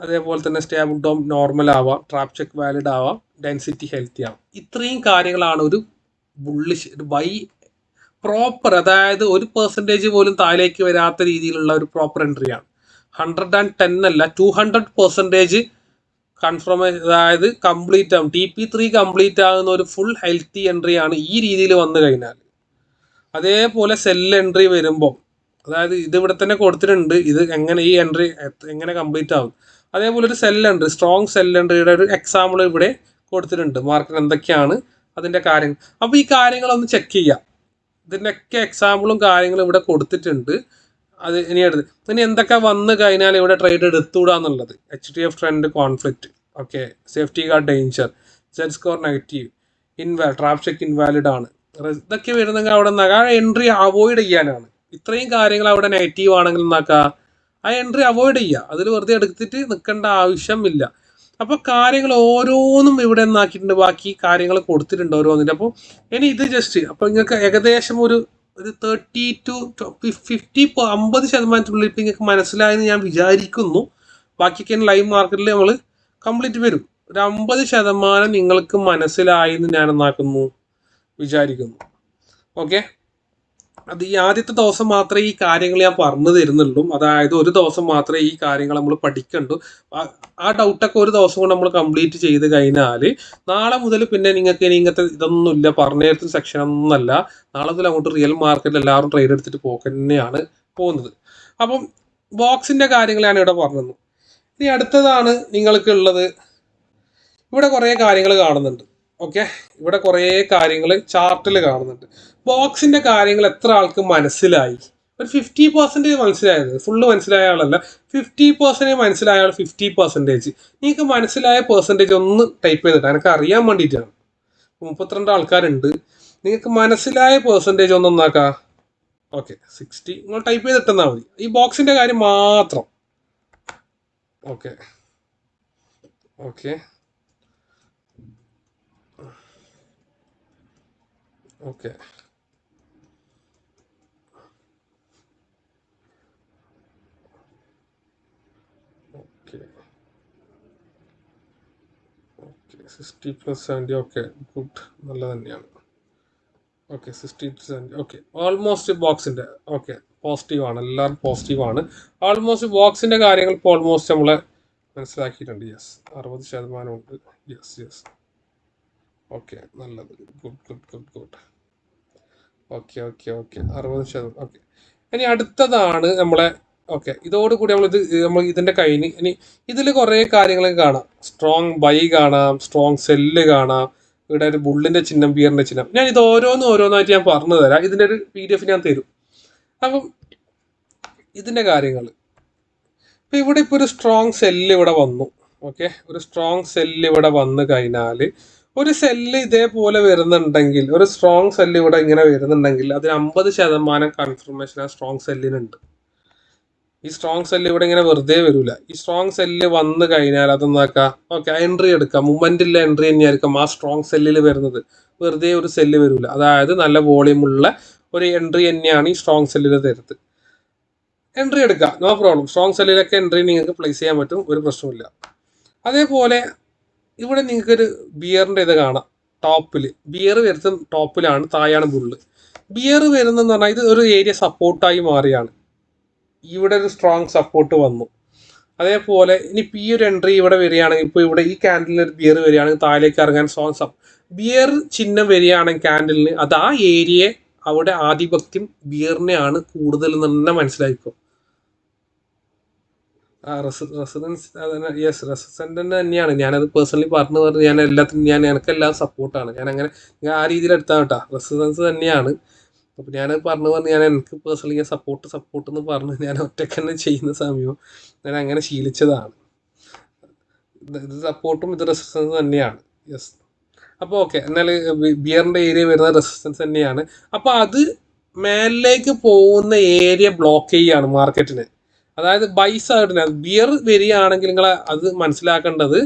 അതേപോലെ തന്നെ സ്റ്റേബിൾ ഡോം നോർമൽ ആവാം, ട്രാപ്പ് ചെക്ക് വാലിഡ് ആവാം, ഡെൻസിറ്റി ഹെൽത്തി ആവാം. ഇത്രയും കാര്യങ്ങളാണ് ഒരു ബുള്ളിഷ് ബൈ പ്രോപ്പർ, അതായത് 1% പോലും താഴേക്ക് വരാത്ത രീതിയിലുള്ള ഒരു പ്രോപ്പർ എൻട്രിയാണ്. 110 അല്ല 200% കൺഫർമേഷൻ, അതായത് കംപ്ലീറ്റ് ആവും, TP3 കംപ്ലീറ്റ് ആകുന്ന ഒരു ഫുൾ ഹെൽത്തി എൻട്രിയാണ് ഈ രീതിയിൽ വന്നു കഴിഞ്ഞാൽ. അതേപോലെ സെൽ എൻട്രി വരുമ്പോൾ, അതായത് ഇത് ഇവിടെ തന്നെ കൊടുത്തിട്ടുണ്ട്, ഇത് എങ്ങനെ ഈ എൻട്രി എങ്ങനെ കംപ്ലീറ്റ് ആവും. അതേപോലെ ഒരു സെൽ എൻട്രി, സ്ട്രോങ് സെൽ എൻട്രിയുടെ ഒരു എക്സാമ്പിൾ ഇവിടെ കൊടുത്തിട്ടുണ്ട്, മാർക്കറ്റ് എന്തൊക്കെയാണ് അതിൻ്റെ കാര്യങ്ങൾ. അപ്പോൾ ഈ കാര്യങ്ങളൊന്ന് ചെക്ക് ചെയ്യാം, ഇതിൻ്റെയൊക്കെ എക്സാമ്പിളും കാര്യങ്ങളും ഇവിടെ കൊടുത്തിട്ടുണ്ട്. അത് ഇനി എന്തൊക്കെ വന്നു കഴിഞ്ഞാൽ ഇവിടെ ട്രേഡ് എടുത്തുകൂടാന്നുള്ളത്. HTF trend conflict, okay, safety guard danger, Z score negative, trap check invalid ആണ്, ഇതൊക്കെ വരുന്നെങ്കിൽ അവിടെ ആ എൻട്രി അവോയ്ഡ് ചെയ്യാനാണ്. ഇത്രയും കാര്യങ്ങൾ അവിടെ നെഗറ്റീവ് ആണെങ്കിൽ എന്നാക്കുക, ആ എൻട്രി അവോയ്ഡ് ചെയ്യുക, അതിൽ വെറുതെ എടുത്തിട്ട് നിൽക്കേണ്ട ആവശ്യമില്ല. അപ്പോൾ കാര്യങ്ങൾ ഓരോന്നും ഇവിടെ എന്നാക്കിയിട്ടുണ്ട്, ബാക്കി കാര്യങ്ങൾ കൊടുത്തിട്ടുണ്ട് ഓരോന്നിൻ്റെ. അപ്പോൾ ഇനി ഇത് ജസ്റ്റ് അപ്പോൾ നിങ്ങൾക്ക് ഏകദേശം ഒരു ഒരു 30 to 50% ഇപ്പം നിങ്ങൾക്ക് മനസ്സിലായെന്ന് ഞാൻ വിചാരിക്കുന്നു. ബാക്കിയൊക്കെ ലൈവ് മാർക്കറ്റിൽ നമ്മൾ കംപ്ലീറ്റ് വരും. ഒരു 50% നിങ്ങൾക്ക് മനസ്സിലായെന്ന് ഞാൻ എന്നാക്കുന്നു വിചാരിക്കുന്നു. ഓക്കെ, അത് ഈ ആദ്യത്തെ ദിവസം മാത്രമേ ഈ കാര്യങ്ങൾ ഞാൻ പറഞ്ഞു തരുന്നുള്ളൂ. അതായത് ഒരു ദിവസം മാത്രമേ ഈ കാര്യങ്ങൾ നമ്മൾ പഠിക്കണ്ടു. ആ ഡൗട്ടൊക്കെ ഒരു ദിവസം കൊണ്ട് നമ്മൾ കംപ്ലീറ്റ് ചെയ്ത് കഴിഞ്ഞാൽ നാളെ മുതൽ പിന്നെ നിങ്ങൾക്ക് ഇങ്ങനത്തെ ഇതൊന്നുമില്ല, പറഞ്ഞ സെക്ഷൻ ഒന്നല്ല. നാളെ മുതൽ അങ്ങോട്ട് റിയൽ മാർക്കറ്റിൽ എല്ലാവരും ട്രേഡ് എടുത്തിട്ട് തന്നെയാണ് പോകുന്നത്. അപ്പം ബോക്സിന്റെ കാര്യങ്ങളാണ് ഇവിടെ പറഞ്ഞത്. ഇനി അടുത്തതാണ് നിങ്ങൾക്ക് ഉള്ളത്. ഇവിടെ കുറേ കാര്യങ്ങൾ കാണുന്നുണ്ട്. ഓക്കെ, ഇവിടെ കുറേ കാര്യങ്ങൾ ചാർട്ടിൽ കാണുന്നുണ്ട്. ബോക്സിന്റെ കാര്യങ്ങൾ എത്ര ആൾക്ക് മനസ്സിലായി? ഒരു 50% മനസ്സിലായത്, ഫുള്ള് മനസ്സിലായ ആളല്ല, 50% മനസ്സിലായ ആൾ 50%. നിങ്ങൾക്ക് മനസ്സിലായ പെർസെൻറ്റേജ് ഒന്ന് ടൈപ്പ് ചെയ്തിട്ട് എനിക്ക് അറിയാൻ വേണ്ടിയിട്ടാണ്. 32 ആൾക്കാരുണ്ട്. നിങ്ങൾക്ക് മനസ്സിലായ പെർസെൻറ്റേജ് ഒന്ന് ഒന്നാക്കാം. ഓക്കെ, 60 നിങ്ങൾ ടൈപ്പ് ചെയ്തിട്ടെന്നാൽ മതി, ഈ ബോക്സിന്റെ കാര്യം മാത്രം. Okay okay okay okay 60 + 70. Okay, good, നല്ല തന്നെയാണ്. Okay, 60 to 70. ഓക്കെ, ഓൾമോസ്റ്റ് ബോക്സിന്റെ ഓക്കെ പോസിറ്റീവാണ്, എല്ലാവരും പോസിറ്റീവാണ്. ഓൾമോസ്റ്റ് ബോക്സിന്റെ കാര്യങ്ങൾ ഇപ്പോൾ ഓൾമോസ്റ്റ് നമ്മളെ മനസ്സിലാക്കിയിട്ടുണ്ട്. യെസ്, 60% ഉണ്ട്. യെസ് യെസ്, ഓക്കെ, നല്ലത്, good good good good. Okay okay okay 60%. Okay, ഇനി അടുത്തതാണ് നമ്മളെ. ഓക്കെ, ഇതോടുകൂടി നമ്മൾ ഇതിന്റെ കഴിഞ്ഞ് ഇനി ഇതിൽ കുറേ കാര്യങ്ങൾ കാണാം. സ്ട്രോങ് ബൈ കാണാം, സ്ട്രോങ് സെല്ല് കാണാം, ഇവിടെ ഒരു ബുള്ളിന്റെ ചിഹ്നം, ബിയറിന്റെ ചിഹ്നം. ഞാൻ ഇത് ഓരോന്നായിട്ട് ഞാൻ പറഞ്ഞു തരാം. ഇതിന്റെ ഒരു PDF ഞാൻ തരും. അപ്പം ഇതിന്റെ കാര്യങ്ങൾ ഇപ്പൊ ഇവിടെ ഇപ്പൊ ഒരു സ്ട്രോങ് സെല്ല് ഇവിടെ വന്നു. ഓക്കെ, ഒരു സ്ട്രോങ് സെല്ല് ഇവിടെ വന്നു കഴിഞ്ഞാൽ, ഒരു സെല്ല് ഇതേപോലെ വരുന്നുണ്ടെങ്കിൽ, ഒരു സ്ട്രോങ് സെല്ല് ഇവിടെ ഇങ്ങനെ വരുന്നുണ്ടെങ്കിൽ അതിന് 50% കൺഫർമേഷൻ ആ സ്ട്രോങ് സെല്ലിനുണ്ട്. ഈ സ്ട്രോങ് സെല്ല് ഇവിടെ ഇങ്ങനെ വെറുതെ വരില്ല. ഈ സ്ട്രോങ് സെല്ല് വന്നു കഴിഞ്ഞാൽ അതൊന്നാക്കാം. ഓക്കെ, എൻട്രി എടുക്കാം. മൂവ്മെന്റിലെ എൻട്രി തന്നെയായിരിക്കും ആ സ്ട്രോങ് സെല്ലിൽ വരുന്നത്. വെറുതെ ഒരു സെല്ല് വരില്ല. അതായത് നല്ല വോളിയമുള്ള ഒരു എൻട്രി തന്നെയാണ് ഈ സ്ട്രോങ് സെല്ലിൽ തരുന്നത്. എൻട്രി എടുക്കാം, നോ പ്രോബ്ലം. സ്ട്രോങ് സെല്ലിലൊക്കെ എൻട്രി നിങ്ങൾക്ക് പ്ലേസ് ചെയ്യാൻ പറ്റും, ഒരു പ്രശ്നമില്ല. അതേപോലെ ഇവിടെ നിങ്ങൾക്കൊരു ബിയറിന്റെ ഇത് കാണാം. ടോപ്പിൽ ബിയർ വരുന്ന ടോപ്പിലാണ്, താഴെയാണ് ബുള്ള്. ബിയർ വരുന്നതെന്ന് പറഞ്ഞാൽ ഇത് ഒരു ഏരിയ സപ്പോർട്ടായി മാറിയാണ്. ഇവിടെ ഒരു സ്ട്രോങ് സപ്പോർട്ട് വന്നു. അതേപോലെ ഇനി ഈ ഒരു എൻട്രി ഇവിടെ വരികയാണെങ്കിൽ, ഇപ്പോൾ ഇവിടെ ഈ ക്യാൻഡിലിന് ഒരു ബിയർ വരികയാണെങ്കിൽ താഴേക്ക് ഇറങ്ങാൻ സ്ട്രോങ് ബിയർ ചിഹ്നം വരികയാണെങ്കിൽ ക്യാൻഡിലിന്, അത് ആ ഏരിയയെ അവിടെ ആധിപത്യം ബിയറിനെയാണ് കൂടുതൽ തന്നെ മനസ്സിലായിക്കോ. റെസിഡൻസ് യെസ്, റെസിഡന്റ് തന്നെയാണ്. ഞാനത് പേഴ്സണലി പറഞ്ഞു ഞാൻ എല്ലാത്തിനും എനിക്കെല്ലാം സപ്പോർട്ടാണ്. ഞാൻ അങ്ങനെ ആ രീതിയിൽ എടുത്താൽ കേട്ടോ, റെസിഡൻസ് തന്നെയാണ്. അപ്പോൾ ഞാനത് പറഞ്ഞു ഞാൻ എനിക്ക് പേഴ്സണലി സപ്പോർട്ട് എന്ന് പറഞ്ഞ് ഞാൻ ഒറ്റയ്ക്ക് തന്നെ ചെയ്യുന്ന സമയം ഞാൻ അങ്ങനെ ശീലിച്ചതാണ്. ഇത് സപ്പോർട്ടും ഇത് റെസിസ്റ്റൻസ് തന്നെയാണ്. യെസ്, അപ്പോൾ ഓക്കെ, എന്നാൽ ബിയറിൻ്റെ ഏരിയ വരുന്ന റെസിസ്റ്റൻസ് തന്നെയാണ്. അപ്പോൾ അത് മേലിലേക്ക് പോകുന്ന ഏരിയ ബ്ലോക്ക് ചെയ്യുകയാണ് മാർക്കറ്റിന്. അതായത് ബൈ സൈഡിനെ ബിയർ വരികയാണെങ്കിൽ നിങ്ങൾ അത് മനസ്സിലാക്കേണ്ടത്,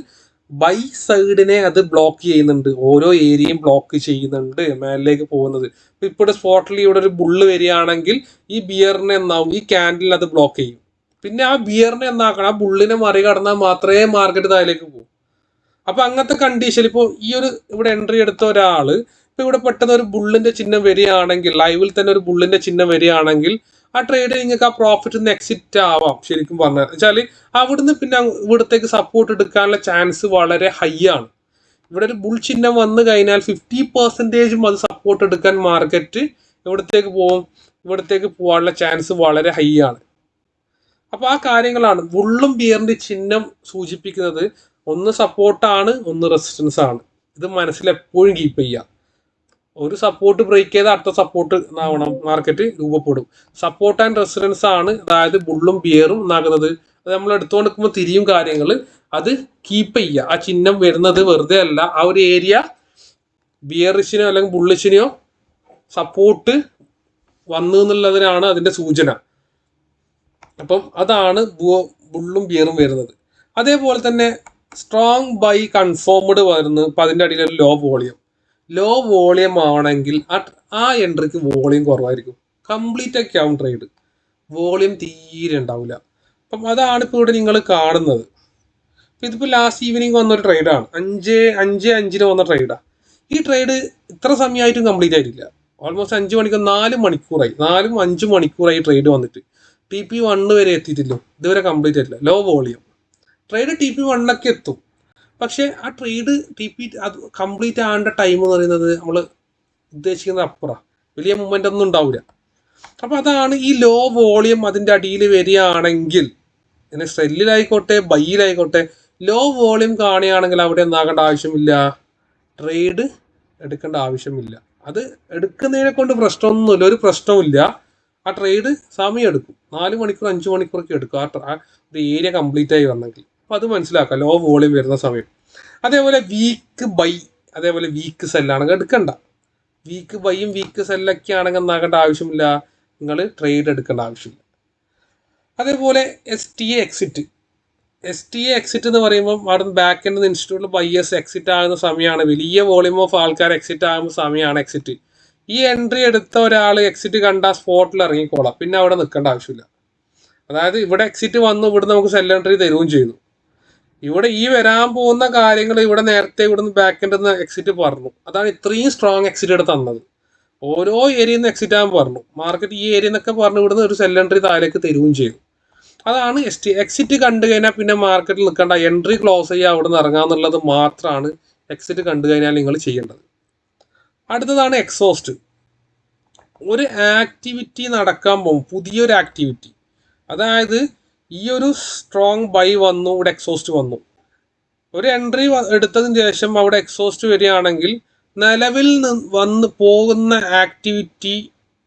ബൈ സൈഡിനെ അത് ബ്ലോക്ക് ചെയ്യുന്നുണ്ട്. ഓരോ ഏരിയയും ബ്ലോക്ക് ചെയ്യുന്നുണ്ട് മേലിലേക്ക് പോകുന്നത്. ഇപ്പോൾ സ്പോട്ടിൽ ഇവിടെ ഒരു ബുള്ള് വരികയാണെങ്കിൽ ഈ ബിയറിനെ എന്നാവും, ഈ ക്യാൻഡിലിനെ അത് ബ്ലോക്ക് ചെയ്യും. പിന്നെ ആ ബിയറിനെ എന്നാക്കണം, ആ ബുള്ളിനെ മറികടന്നാൽ മാത്രമേ മാർക്കറ്റ് താഴേക്ക് പോകും. അപ്പൊ അങ്ങനത്തെ കണ്ടീഷൻ ഇപ്പോൾ ഈ ഒരു ഇവിടെ എൻട്രി എടുത്ത ഒരാള് ഇപ്പൊ ഇവിടെ പെട്ടെന്ന് ഒരു ബുള്ളിന്റെ ചിഹ്നം വരികയാണെങ്കിൽ, ലൈവിൽ തന്നെ ഒരു ബുള്ളിന്റെ ചിഹ്നം വരികയാണെങ്കിൽ ആ ട്രേഡ് നിങ്ങൾക്ക് ആ പ്രോഫിറ്റ് നിന്ന് എക്സിറ്റ് ആവാം. ശരിക്കും പറഞ്ഞാൽ വെച്ചാല് അവിടുന്ന് പിന്നെ ഇവിടത്തേക്ക് സപ്പോർട്ട് എടുക്കാനുള്ള ചാൻസ് വളരെ ഹൈ ആണ്. ഇവിടെ ഒരു ബുൾ ചിഹ്നം വന്നു കഴിഞ്ഞാൽ 50% അത് സപ്പോർട്ട് എടുക്കാൻ മാർക്കറ്റ് ഇവിടത്തേക്ക് പോകും, ഇവിടത്തേക്ക് പോകാനുള്ള ചാൻസ് വളരെ ഹൈ ആണ്. അപ്പൊ ആ കാര്യങ്ങളാണ് ബുള്ളും ബിയറിന്റെ ചിഹ്നം സൂചിപ്പിക്കുന്നത്. ഒന്ന് സപ്പോർട്ടാണ്, ഒന്ന് റെസിസ്റ്റൻസ് ആണ്. ഇത് മനസ്സിൽ എപ്പോഴും കീപ്പ് ചെയ്യുക. ഒരു സപ്പോർട്ട് ബ്രേക്ക് ചെയ്താൽ അടുത്ത സപ്പോർട്ട് ആവണം, മാർക്കറ്റ് രൂപപ്പെടും. സപ്പോർട്ട് ആൻഡ് റെസിസ്റ്റൻസ് ആണ്, അതായത് ബുള്ളും ബിയറും എന്നാകുന്നത്. അത് നമ്മൾ എടുത്തുകൊണ്ട് നിൽക്കുമ്പോൾ തിരിയും കാര്യങ്ങൾ, അത് കീപ്പ് ചെയ്യുക. ആ ചിഹ്നം വരുന്നത് വെറുതെ അല്ല, ആ ഒരു ഏരിയ ബിയറിഷിനോ അല്ലെങ്കിൽ ബുള്ളിഷിനെയോ സപ്പോർട്ട് വന്നു എന്നുള്ളതിനാണ് അതിന്റെ സൂചന. അപ്പം അതാണ് ബുള്ളും ബിയറും വരുന്നത്. അതേപോലെ തന്നെ സ്ട്രോങ് ബൈ കൺഫേംഡ് വരുന്നത്. അപ്പം അതിൻ്റെ അടിയിൽ ഒരു ലോ വോളിയം ആണെങ്കിൽ ആ എൻട്രിക്ക് വോളിയം കുറവായിരിക്കും. കംപ്ലീറ്റ് ഒക്കെ ആവും ട്രേഡ്, വോളിയം തീരെ ഉണ്ടാവില്ല. അപ്പം അതാണ് ഇപ്പോൾ ഇവിടെ നിങ്ങൾ കാണുന്നത്. ഇതിപ്പോൾ ലാസ്റ്റ് ഈവനിങ് വന്നൊരു ട്രേഡാണ്, 5:05 വന്ന ട്രേഡാണ്. ഈ ട്രേഡ് ഇത്ര സമയമായിട്ടും കംപ്ലീറ്റ് ആയിട്ടില്ല. ഓൾമോസ്റ്റ് 5 മണിക്കൂർ 4 മണിക്കൂറായി, 4-5 മണിക്കൂറായി ട്രേഡ് വന്നിട്ട്. TP1 വരെ എത്തിയിട്ടില്ലോ, ഇതുവരെ കംപ്ലീറ്റ് ആയിട്ടില്ല. ലോ വോളിയം ട്രേഡ് TP1 എത്തും. പക്ഷേ ആ ട്രേഡ് അത് കംപ്ലീറ്റ് ആകേണ്ട ടൈം എന്ന് പറയുന്നത് നമ്മൾ ഉദ്ദേശിക്കുന്നത് അപ്പുറമാണ്. വലിയ മൂവ്മെൻ്റ് ഒന്നും ഉണ്ടാവില്ല. അപ്പോൾ അതാണ് ഈ ലോ വോളിയം അതിൻ്റെ അടിയിൽ വരികയാണെങ്കിൽ, പിന്നെ സെല്ലിലായിക്കോട്ടെ ബൈയിലായിക്കോട്ടെ, ലോ വോളിയം കാണുകയാണെങ്കിൽ അവിടെ ഒന്നാകേണ്ട ആവശ്യമില്ല, ട്രേഡ് എടുക്കേണ്ട ആവശ്യമില്ല. അത് എടുക്കുന്നതിനെ കൊണ്ട് പ്രശ്നമൊന്നുമില്ല, ഒരു പ്രശ്നവുമില്ല. ആ ട്രേഡ് സമയം എടുക്കും, 4 മണിക്കൂർ 5 മണിക്കൂറൊക്കെ എടുക്കും ആ ഒരു ഏരിയ കംപ്ലീറ്റ് ആയി വരണമെങ്കിൽ. അപ്പോൾ അത് മനസ്സിലാക്കാം, ലോ വോളിയം വരുന്ന സമയം. അതേപോലെ വീക്ക് ബൈ, അതേപോലെ വീക്ക് സെല്ലാണെങ്കിൽ എടുക്കണ്ട. വീക്ക് ബൈയും വീക്ക് സെല്ലൊക്കെ ആണെങ്കിൽ ഒന്നാകേണ്ട ആവശ്യമില്ല, നിങ്ങൾ ട്രേഡ് എടുക്കേണ്ട ആവശ്യമില്ല. അതേപോലെ STA എക്സിറ്റ് എന്ന് പറയുമ്പോൾ അവിടെ ബാക്ക് എൻഡ് ഇൻസ്റ്റിറ്റ്യൂട്ടിൽ ബയ്യേഴ്സ് എക്സിറ്റ് ആകുന്ന സമയമാണ്, വലിയ വോളിയം ഓഫ് ആൾക്കാർ എക്സിറ്റ് ആകുന്ന സമയമാണ് എക്സിറ്റ്. ഈ എൻട്രി എടുത്ത ഒരാൾ എക്സിറ്റ് കണ്ട സ്പോട്ടിൽ ഇറങ്ങിക്കോളാം, പിന്നെ അവിടെ നിൽക്കേണ്ട ആവശ്യമില്ല. അതായത് ഇവിടെ എക്സിറ്റ് വന്നു, ഇവിടെ നമുക്ക് സെൽ എൻട്രി തരുകയും ചെയ്തു. ഇവിടെ ഈ വരാൻ പോകുന്ന കാര്യങ്ങൾ ഇവിടെ നേരത്തെ ഇവിടുന്ന് ബാക്ക് എൻഡിൽ നിന്ന് എക്സിറ്റ് പറഞ്ഞു. അതാണ് ഇത്രയും സ്ട്രോങ് എക്സിറ്റ് എടുത്ത് തന്നത്. ഓരോ ഏരിയയിൽ നിന്ന് എക്സിറ്റ് ആകാൻ പറഞ്ഞു, മാർക്കറ്റ് ഈ ഏരിയ എന്നൊക്കെ പറഞ്ഞു ഇവിടുന്ന് ഒരു സെൽ എൻട്രി താഴേക്ക് തരുകയും ചെയ്തു. അതാണ് എക്സിറ്റ് കണ്ടു കഴിഞ്ഞാൽ പിന്നെ മാർക്കറ്റിൽ നിൽക്കേണ്ട, എൻട്രി ക്ലോസ് ചെയ്യുക, അവിടെ നിന്ന് ഇറങ്ങാന്നുള്ളത് മാത്രമാണ് എക്സിറ്റ് കണ്ടു കഴിഞ്ഞാൽ നിങ്ങൾ ചെയ്യേണ്ടത്. അടുത്തതാണ് എക്സോസ്റ്റ്. ഒരു ആക്ടിവിറ്റി നടക്കാൻ പോകും, പുതിയൊരു ആക്ടിവിറ്റി. അതായത് ഈ ഒരു സ്ട്രോങ് ബൈ വന്നു, ഇവിടെ എക്സോസ്റ്റ് വന്നു, ഒരു എൻട്രി എടുത്തതിന് ശേഷം അവിടെ എക്സോസ്റ്റ് വരികയാണെങ്കിൽ നിലവിൽ വന്ന് പോകുന്ന ആക്ടിവിറ്റി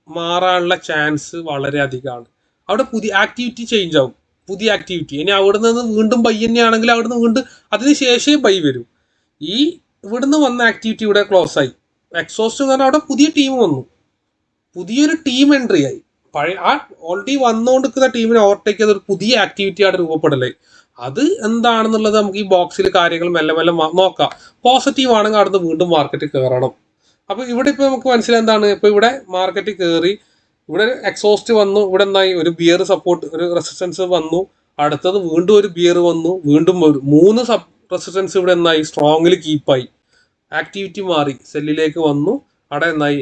മാറാനുള്ള ചാൻസ് വളരെ അധികമാണ്. അവിടെ പുതിയ ആക്ടിവിറ്റി ചേഞ്ച് ആവും, പുതിയ ആക്ടിവിറ്റി. ഇനി അവിടെ നിന്ന് വീണ്ടും ബൈ തന്നെയാണെങ്കിൽ അവിടെ നിന്ന് വീണ്ടും അതിന് ശേഷമേ ബൈ വരും. ഈ ഇവിടുന്ന് വന്ന ആക്ടിവിറ്റി ഇവിടെ ക്ലോസ് ആയി, എക്സോസ്റ്റ് എന്ന് പറഞ്ഞാൽ അവിടെ പുതിയ ടീം വന്നു, പുതിയൊരു ടീം എൻട്രി ആയി. പഴയ ആ ഓൾറെഡി വന്നുകൊണ്ടിരിക്കുന്ന ടീമിനെ ഓവർടേക്ക് ചെയ്ത ഒരു പുതിയ ആക്ടിവിറ്റി അവിടെ രൂപപ്പെടലേ. അത് എന്താണെന്നുള്ളത് നമുക്ക് ഈ ബോക്സിൽ കാര്യങ്ങൾ മെല്ലെ മെല്ലെ നോക്കാം. പോസിറ്റീവ് ആണെങ്കിൽ അവിടുന്ന് വീണ്ടും മാർക്കറ്റ് കയറണം. അപ്പോൾ ഇവിടെ ഇപ്പോൾ നമുക്ക് മനസ്സിലായി എന്താണ്, ഇപ്പോൾ ഇവിടെ മാർക്കറ്റ് കയറി, ഇവിടെ എക്സോസ്റ്റ് വന്നു, ഇവിടെ എന്തായി, ഒരു ബിയർ സപ്പോർട്ട്, ഒരു റെസിസ്റ്റൻസ് വന്നു, അടുത്തത് വീണ്ടും ഒരു ബിയർ വന്നു, വീണ്ടും 3 റെസിസ്റ്റൻസ് ഇവിടെ എന്തായി, സ്ട്രോങ്ങിൽ കീപ്പായി, ആക്ടിവിറ്റി മാറി, സെല്ലിലേക്ക് വന്നു, അവിടെ എന്തായി,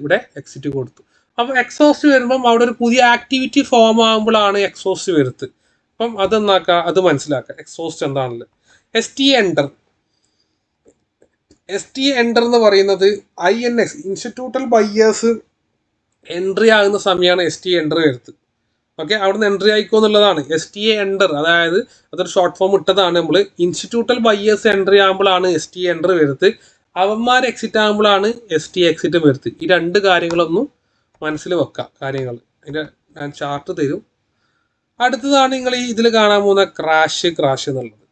ഇവിടെ എക്സിറ്റ് കൊടുത്തു. അപ്പോൾ എക്സോസ്റ്റ് വരുമ്പം അവിടെ ഒരു പുതിയ ആക്ടിവിറ്റി ഫോം ആകുമ്പോഴാണ് എക്സോസ്റ്റ് വരുന്നത്. അപ്പം അതെന്നാക്കുക, അത് മനസ്സിലാക്കുക എക്സോസ്റ്റ് എന്താണല്ലോ. STA എൻറ്റർ എന്ന് പറയുന്നത് INX ഇൻസ്റ്റിറ്റ്യൂട്ടൽ ബയ്യേഴ്സ് എൻട്രി ആകുന്ന സമയമാണ് STA എൻട്രി വരുന്നത്. ഓക്കെ, അവിടുന്ന് എൻട്രി ആയിക്കോ എന്നുള്ളതാണ് STA എൻറ്റർ. അതായത് അതൊരു ഷോർട്ട് ഫോം ഇട്ടതാണ് നമ്മൾ. ഇൻസ്റ്റിറ്റ്യൂട്ടൽ ബയ്യേഴ്സ് എൻട്രി ആകുമ്പോഴാണ് STA എൻട്രി വരുന്നത്, അവന്മാർ എക്സിറ്റ് ആകുമ്പോഴാണ് STA എക്സിറ്റ് വരുന്നത്. ഈ 2 കാര്യങ്ങളൊന്നും മനസ്സിൽ വെക്കാം കാര്യങ്ങൾ. അതിൻ്റെ ഞാൻ ചാർട്ട് തരും. അടുത്തതാണ് നിങ്ങൾ ഈ ഇതിൽ കാണാൻ പോകുന്ന ക്രാഷ് എന്നുള്ളത്.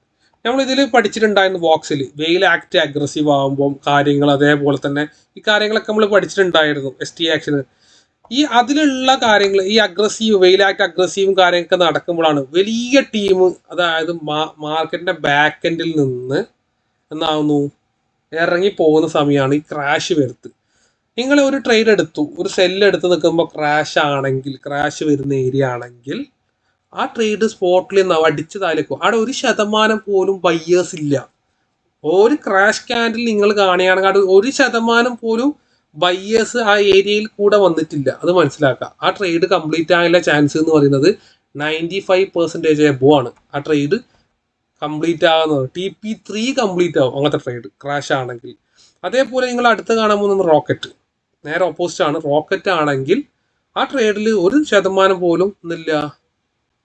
നമ്മൾ ഇതിൽ പഠിച്ചിട്ടുണ്ടായിരുന്നു ബോക്സിൽ, വെയിൽ ആക്ട് അഗ്രസീവ് ആകുമ്പോൾ കാര്യങ്ങൾ, അതേപോലെ തന്നെ ഈ കാര്യങ്ങളൊക്കെ നമ്മൾ പഠിച്ചിട്ടുണ്ടായിരുന്നു. STA ആക്ഷൻ ഈ അതിലുള്ള കാര്യങ്ങൾ, ഈ വെയിൽ ആക്ട് അഗ്രസീവും കാര്യങ്ങളൊക്കെ നടക്കുമ്പോഴാണ് വലിയ ടീം, അതായത് മാർക്കറ്റിന്റെ ബാക്ക് എൻഡിൽ നിന്ന് എന്നാവുന്നു ഇറങ്ങി പോകുന്ന സമയമാണ് ഈ ക്രാഷ് വരുന്നത്. നിങ്ങൾ ഒരു ട്രേഡ് എടുത്തു, ഒരു സെല്ല് എടുത്ത് നിൽക്കുമ്പോൾ ക്രാഷ് വരുന്ന ഏരിയ ആണെങ്കിൽ ആ ട്രേഡ് സ്പോട്ടിൽ അടിച്ച് താലേക്കും, അവിടെ 1% പോലും ബയ്യേഴ്സ് ഇല്ല. ഒരു ക്രാഷ് ക്യാൻഡിൽ നിങ്ങൾ കാണുകയാണെങ്കിൽ അവിടെ 1% പോലും ബയ്യേഴ്സ് ആ ഏരിയയിൽ കൂടെ വന്നിട്ടില്ല. അത് മനസ്സിലാക്കുക. ആ ട്രേഡ് കംപ്ലീറ്റ് ആയുള്ള ചാൻസ് എന്ന് പറയുന്നത് 95% എബോ ആണ്. ആ ട്രേഡ് കംപ്ലീറ്റ് ആകുന്നത് TP3 കംപ്ലീറ്റ് ആവും അങ്ങനത്തെ ട്രേഡ് ക്രാഷ് ആണെങ്കിൽ. അതേപോലെ നിങ്ങൾ അടുത്ത് കാണാൻ പോകുന്നത് റോക്കറ്റ്, നേരെ ഓപ്പോസിറ്റ് ആണ്. റോക്കറ്റ് ആണെങ്കിൽ ആ ട്രേഡിൽ 1% പോലും ഒന്നില്ല,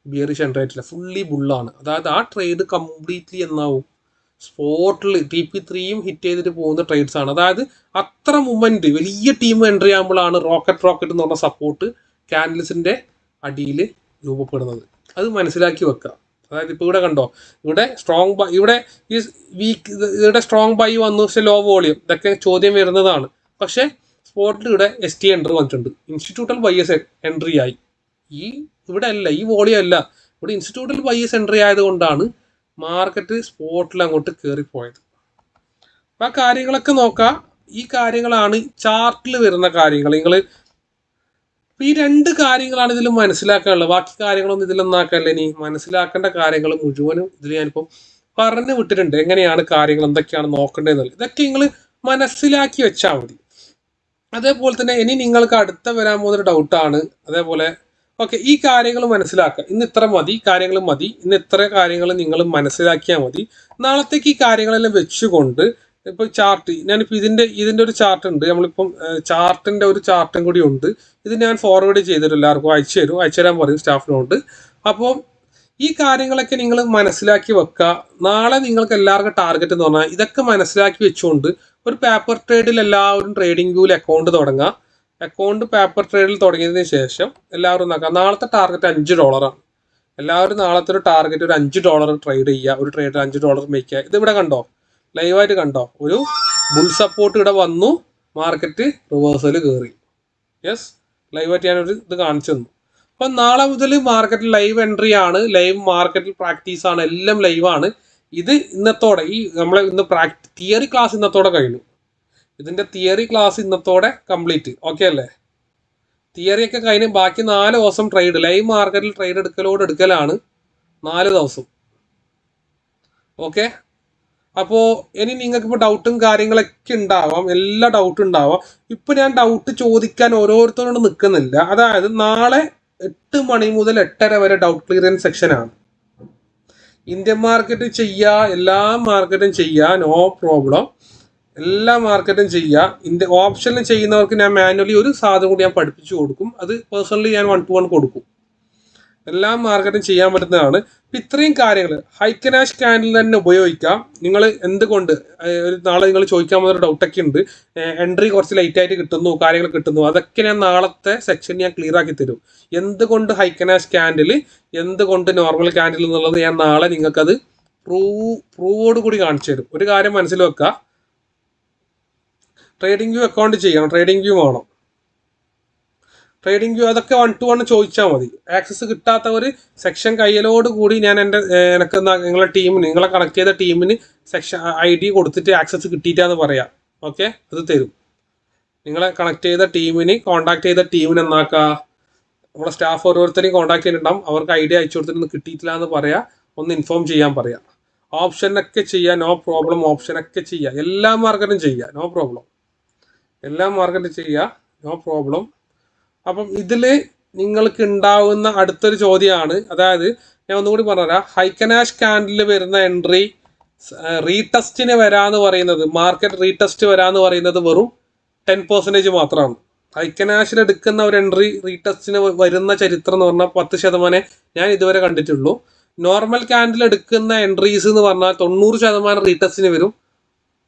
ബിയറിഷ് എൻട്രി ആയിട്ടില്ല, ഫുള്ളി ബുള്ളാണ്. അതായത് ആ ട്രേഡ് കംപ്ലീറ്റ്ലി എന്നാവും സ്പോട്ടിൽ TP3യും ഹിറ്റ് ചെയ്തിട്ട് പോകുന്ന ട്രേഡ്സ് ആണ്. അതായത് അത്ര മൂവ്മെന്റ്, വലിയ ടീം എൻട്രി ആകുമ്പോഴാണ് റോക്കറ്റ് എന്ന് പറഞ്ഞ സപ്പോർട്ട് ക്യാൻഡിൽസിന്റെ അടിയിൽ രൂപപ്പെടുന്നത്. അത് മനസ്സിലാക്കി വെക്കുക. അതായത് ഇപ്പോൾ ഇവിടെ കണ്ടോ, ഇവിടെ സ്ട്രോങ് ബൈ, ഇവിടെ ഈ ഇവിടെ സ്ട്രോങ് ബൈ വന്നു, പക്ഷെ ലോ വോളിയം, ഇതൊക്കെ ചോദ്യം വരുന്നതാണ്. പക്ഷെ സ്പോട്ടിൽ ഇവിടെ STA എൻട്രി വന്നിട്ടുണ്ട്, ഇൻസ്റ്റിറ്റ്യൂട്ടൽ ബയ്യേഴ്സ് എൻട്രി ആയി. ഇവിടെ അല്ല, ഈ വോളിയം അല്ല, ഇവിടെ ഇൻസ്റ്റിറ്റ്യൂട്ടൽ ബയ്യേഴ്സ് എൻട്രി ആയതുകൊണ്ടാണ് മാർക്കറ്റ് സ്പോട്ടിൽ അങ്ങോട്ട് കയറിപ്പോയത്. അപ്പം ആ കാര്യങ്ങളൊക്കെ നോക്കാം. ഈ കാര്യങ്ങളാണ് ചാർട്ടിൽ വരുന്ന കാര്യങ്ങൾ. നിങ്ങൾ ഈ രണ്ട് കാര്യങ്ങളാണ് ഇതിൽ മനസ്സിലാക്കാനുള്ളത്. ബാക്കി കാര്യങ്ങളൊന്നും ഇതിലൊന്നാക്കല്ല. ഇനി മനസ്സിലാക്കേണ്ട കാര്യങ്ങൾ മുഴുവനും ഇതിൽ ഞാനിപ്പം പറഞ്ഞു വിട്ടിട്ടുണ്ട്. എങ്ങനെയാണ് കാര്യങ്ങൾ, എന്തൊക്കെയാണ് നോക്കേണ്ടതെന്നുള്ളത്. ഇതൊക്കെ നിങ്ങൾ മനസ്സിലാക്കി വെച്ചാൽ മതി. അതേപോലെ തന്നെ ഇനി നിങ്ങൾക്ക് അടുത്ത വരാൻ പോകുന്നൊരു ഡൗട്ടാണ്. അതേപോലെ ഓക്കെ, ഈ കാര്യങ്ങൾ മനസ്സിലാക്കുക. ഇന്ന് ഇത്ര മതി, കാര്യങ്ങൾ മതി. ഇന്ന് ഇത്ര കാര്യങ്ങൾ നിങ്ങൾ മനസ്സിലാക്കിയാൽ മതി. നാളത്തേക്ക് ഈ കാര്യങ്ങളെല്ലാം വെച്ചുകൊണ്ട് ഇപ്പൊ ചാർട്ട്, ഞാനിപ്പോൾ ഇതിന്റെ ഒരു ചാർട്ട് ഉണ്ട്. നമ്മളിപ്പം ചാർട്ടിന്റെ ഒരു ചാർട്ടും കൂടി ഉണ്ട്. ഇത് ഞാൻ ഫോർവേഡ് ചെയ്തിട്ട് എല്ലാവർക്കും അയച്ചു തരാൻ പറയും സ്റ്റാഫിനോട്. അപ്പോൾ ഈ കാര്യങ്ങളൊക്കെ നിങ്ങൾ മനസ്സിലാക്കി വെക്കുക. നാളെ നിങ്ങൾക്ക് എല്ലാവർക്കും ടാർഗറ്റ് എന്ന് പറഞ്ഞാൽ ഇതൊക്കെ മനസ്സിലാക്കി വെച്ചുകൊണ്ട് ഒരു പേപ്പർ ട്രേഡിൽ എല്ലാവരും ട്രേഡിംഗ് വ്യൂവിൽ അക്കൗണ്ട് തുടങ്ങുക. അക്കൗണ്ട് പേപ്പർ ട്രേഡിൽ തുടങ്ങിയതിന് ശേഷം എല്ലാവരും നോക്കാം. നാളത്തെ ടാർഗറ്റ് $5. എല്ലാവരും നാളത്തെ ഒരു ടാർഗറ്റ് ഒരു $5 ട്രേഡ് ചെയ്യുക. ഒരു ട്രേഡിൽ $5 മേക്ക് ചെയ്യുക. ഇതിവിടെ കണ്ടോ, ലൈവായിട്ട് കണ്ടോ, ഒരു ബുൾ സപ്പോർട്ട് ഇവിടെ വന്നു, മാർക്കറ്റ് റിവേഴ്സൽ കയറി. യെസ്, ലൈവായിട്ട് ഞാനൊരു ഇത് കാണിച്ചു തന്നു. അപ്പം നാളെ മുതൽ മാർക്കറ്റിൽ ലൈവ് എൻട്രി ആണ്, ലൈവ് മാർക്കറ്റിൽ പ്രാക്ടീസ് ആണ്, എല്ലാം ലൈവാണ്. ഇത് ഇന്നത്തോടെ നമ്മളെ ഇന്ന് തിയറി ക്ലാസ് ഇന്നത്തോടെ കഴിഞ്ഞു. ഇതിന്റെ തിയറി ക്ലാസ് ഇന്നത്തോടെ കംപ്ലീറ്റ്. ഓക്കെ അല്ലേ? തിയറി ഒക്കെ കഴിഞ്ഞ് ബാക്കി 4 ദിവസം ട്രേഡ്, ലൈവ് മാർക്കറ്റിൽ ട്രേഡ് എടുക്കലാണ് 4 ദിവസം. ഓക്കെ, അപ്പോൾ ഇനി നിങ്ങൾക്ക് ഇപ്പോൾ ഡൗട്ടും കാര്യങ്ങളൊക്കെ ഉണ്ടാവാം, എല്ലാ ഡൗട്ടും ഉണ്ടാവാം. ഇപ്പൊ ഞാൻ ഡൗട്ട് ചോദിക്കാൻ ഓരോരുത്തരോട് നിൽക്കുന്നില്ല. അതായത് നാളെ 8 മണി മുതൽ 8:30 വരെ ഡൗട്ട് ക്ലിയറൻസ് സെക്ഷനാണ്. ഇന്ത്യൻ മാർക്കറ്റ് ചെയ്യുക, എല്ലാ മാർക്കറ്റും ചെയ്യുക, നോ പ്രോബ്ലം. എല്ലാ മാർക്കറ്റും ചെയ്യുക. ഓപ്ഷനിൽ ചെയ്യുന്നവർക്ക് ഞാൻ മാനുവലി ഒരു സാധനം കൂടി ഞാൻ പഠിപ്പിച്ചു കൊടുക്കും. അത് പേഴ്സണലി ഞാൻ 1-to-1 കൊടുക്കും. എല്ലാ മാർക്കറ്റും ചെയ്യാൻ പറ്റുന്നതാണ്. ഇത്രയും കാര്യങ്ങൾ ഹൈക്കനാഷ് ക്യാൻഡിൽ തന്നെ ഉപയോഗിക്കാം. നിങ്ങൾ എന്തുകൊണ്ട് നാളെ നിങ്ങൾ ചോദിക്കാൻ പോകുന്ന ഡൗട്ടൊക്കെ ഉണ്ട്. എൻട്രി കുറച്ച് ലേറ്റ് ആയിട്ട് കിട്ടുന്നു, കാര്യങ്ങൾ കിട്ടുന്നു, അതൊക്കെ ഞാൻ നാളത്തെ സെക്ഷൻ ഞാൻ ക്ലിയർ ആക്കി തരും. എന്തുകൊണ്ട് ഹൈക്കനാഷ് ക്യാൻഡിൽ, എന്തുകൊണ്ട് നോർമൽ ക്യാൻഡിൽ എന്നുള്ളത് ഞാൻ നാളെ നിങ്ങൾക്കത് പ്രൂവോട് കൂടി കാണിച്ചു തരും. ഒരു കാര്യം മനസ്സിൽ വെക്കുക, ട്രേഡിംഗ് വ്യൂ അക്കൗണ്ട് ചെയ്യണം, ട്രേഡിംഗ് വ്യൂ വേണം. ട്രേഡിംഗ് വ്യൂ അതൊക്കെ 1-to-1 ചോദിച്ചാൽ മതി. ആക്സസ് കിട്ടാത്തവർ സെക്ഷൻ കയ്യിലോട് കൂടി ഞാൻ എനിക്ക് നിങ്ങളെ കണക്ട് ചെയ്ത ടീമിന് സെക്ഷൻ ID കൊടുത്തിട്ട് ആക്സസ് കിട്ടിയിട്ടാന്ന് പറയാം. ഓക്കെ, അത് തരും. നിങ്ങളെ കണക്ട് ചെയ്ത ടീമിന്, കോൺടാക്ട് ചെയ്ത ടീമിന് എന്നാക്കുക, നമ്മളെ സ്റ്റാഫ് ഓരോരുത്തരെയും കോൺടാക്ട് ചെയ്തിട്ടുണ്ടാവും. അവർക്ക് ID അയച്ചു കൊടുത്തിട്ട് കിട്ടിയിട്ടില്ല എന്ന് പറയാം, ഒന്ന് ഇൻഫോം ചെയ്യാൻ പറയാം. ഓപ്ഷനൊക്കെ ചെയ്യുക, നോ പ്രോബ്ലം. ഓപ്ഷനൊക്കെ ചെയ്യുക, എല്ലാ മാർക്കറ്റും ചെയ്യുക, നോ പ്രോബ്ലം. എല്ലാ മാർക്കറ്റും ചെയ്യുക, നോ പ്രോബ്ലം. അപ്പം ഇതിൽ നിങ്ങൾക്ക് ഉണ്ടാവുന്ന അടുത്തൊരു ചോദ്യമാണ്, അതായത് ഞാൻ ഒന്നുകൂടി പറഞ്ഞുതരാം. ഹൈക്കനാഷ് ക്യാൻഡിൽ വരുന്ന എൻട്രി റീടെസ്റ്റിന് വരാന്ന് പറയുന്നത്, മാർക്കറ്റ് റീടെസ്റ്റ് വരാന്ന് പറയുന്നത് വെറും 10% മാത്രമാണ്. ഹൈക്കനാഷിൽ എടുക്കുന്ന ഒരു എൻട്രി റീടെസ്റ്റിന് വരുന്ന ചരിത്രം എന്ന് പറഞ്ഞാൽ 10% ഞാൻ ഇതുവരെ കണ്ടിട്ടുള്ളൂ. നോർമൽ ക്യാൻഡിൽ എടുക്കുന്ന എൻട്രീസ് എന്ന് പറഞ്ഞാൽ 90% റീടെസ്റ്റിന് വരും.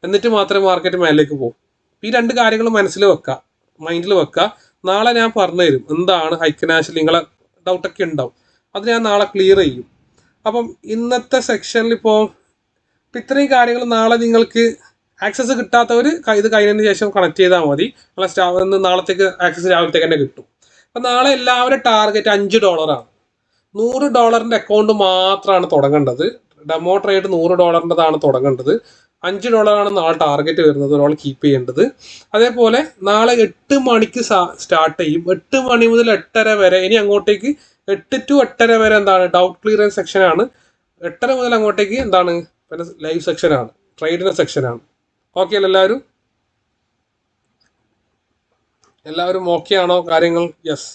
എന്നിട്ട് മാത്രമേ മാർക്കറ്റ് മേലേക്ക് പോകും. ഈ രണ്ട് കാര്യങ്ങൾ മനസ്സിൽ വെക്കുക, മൈൻഡിൽ വെക്കുക. നാളെ ഞാൻ പറഞ്ഞു തരും എന്താണ് ഹൈക്കനാഷിൽ. നിങ്ങളെ ഡൗട്ടൊക്കെ ഉണ്ടാവും, അത് ഞാൻ നാളെ ക്ലിയർ ചെയ്യും. അപ്പം ഇന്നത്തെ സെക്ഷനിൽ ഇപ്പോൾ ഇത്രയും കാര്യങ്ങൾ നാളെ നിങ്ങൾക്ക് ആക്സസ് കിട്ടാത്തവർ ഇത് കഴിഞ്ഞതിന് ശേഷം കണക്ട് ചെയ്താൽ മതി. നമ്മളെ സ്റ്റാഫ് നാളത്തേക്ക് ആക്സസ് രാവിലത്തേക്ക് തന്നെ കിട്ടും. അപ്പം നാളെ എല്ലാവരും ടാർഗറ്റ് $5 ആണ്. $100 അക്കൗണ്ട് മാത്രമാണ് തുടങ്ങേണ്ടത്. ഡെമോ ട്രേഡ് $100 തുടങ്ങേണ്ടത്. $5 ആണ് നാളെ ടാർഗറ്റ് വരുന്നത്, ഒരാൾ കീപ്പ് ചെയ്യേണ്ടത്. അതേപോലെ നാളെ 8 മണിക്ക് സ്റ്റാർട്ട് ചെയ്യും. 8 മണി മുതൽ 8:30 വരെ. ഇനി അങ്ങോട്ടേക്ക് 8 to 8:30 വരെ എന്താണ്, ഡൗട്ട് ക്ലിയറൻസ് സെക്ഷനാണ്. 8:30 മുതൽ അങ്ങോട്ടേക്ക് എന്താണ്, പിന്നെ ലൈവ് സെക്ഷനാണ്, ട്രേഡിന്റെ സെക്ഷനാണ്. ഓക്കെ അല്ലേ എല്ലാവരും ഓക്കെ ആണോ കാര്യങ്ങൾ? യെസ്.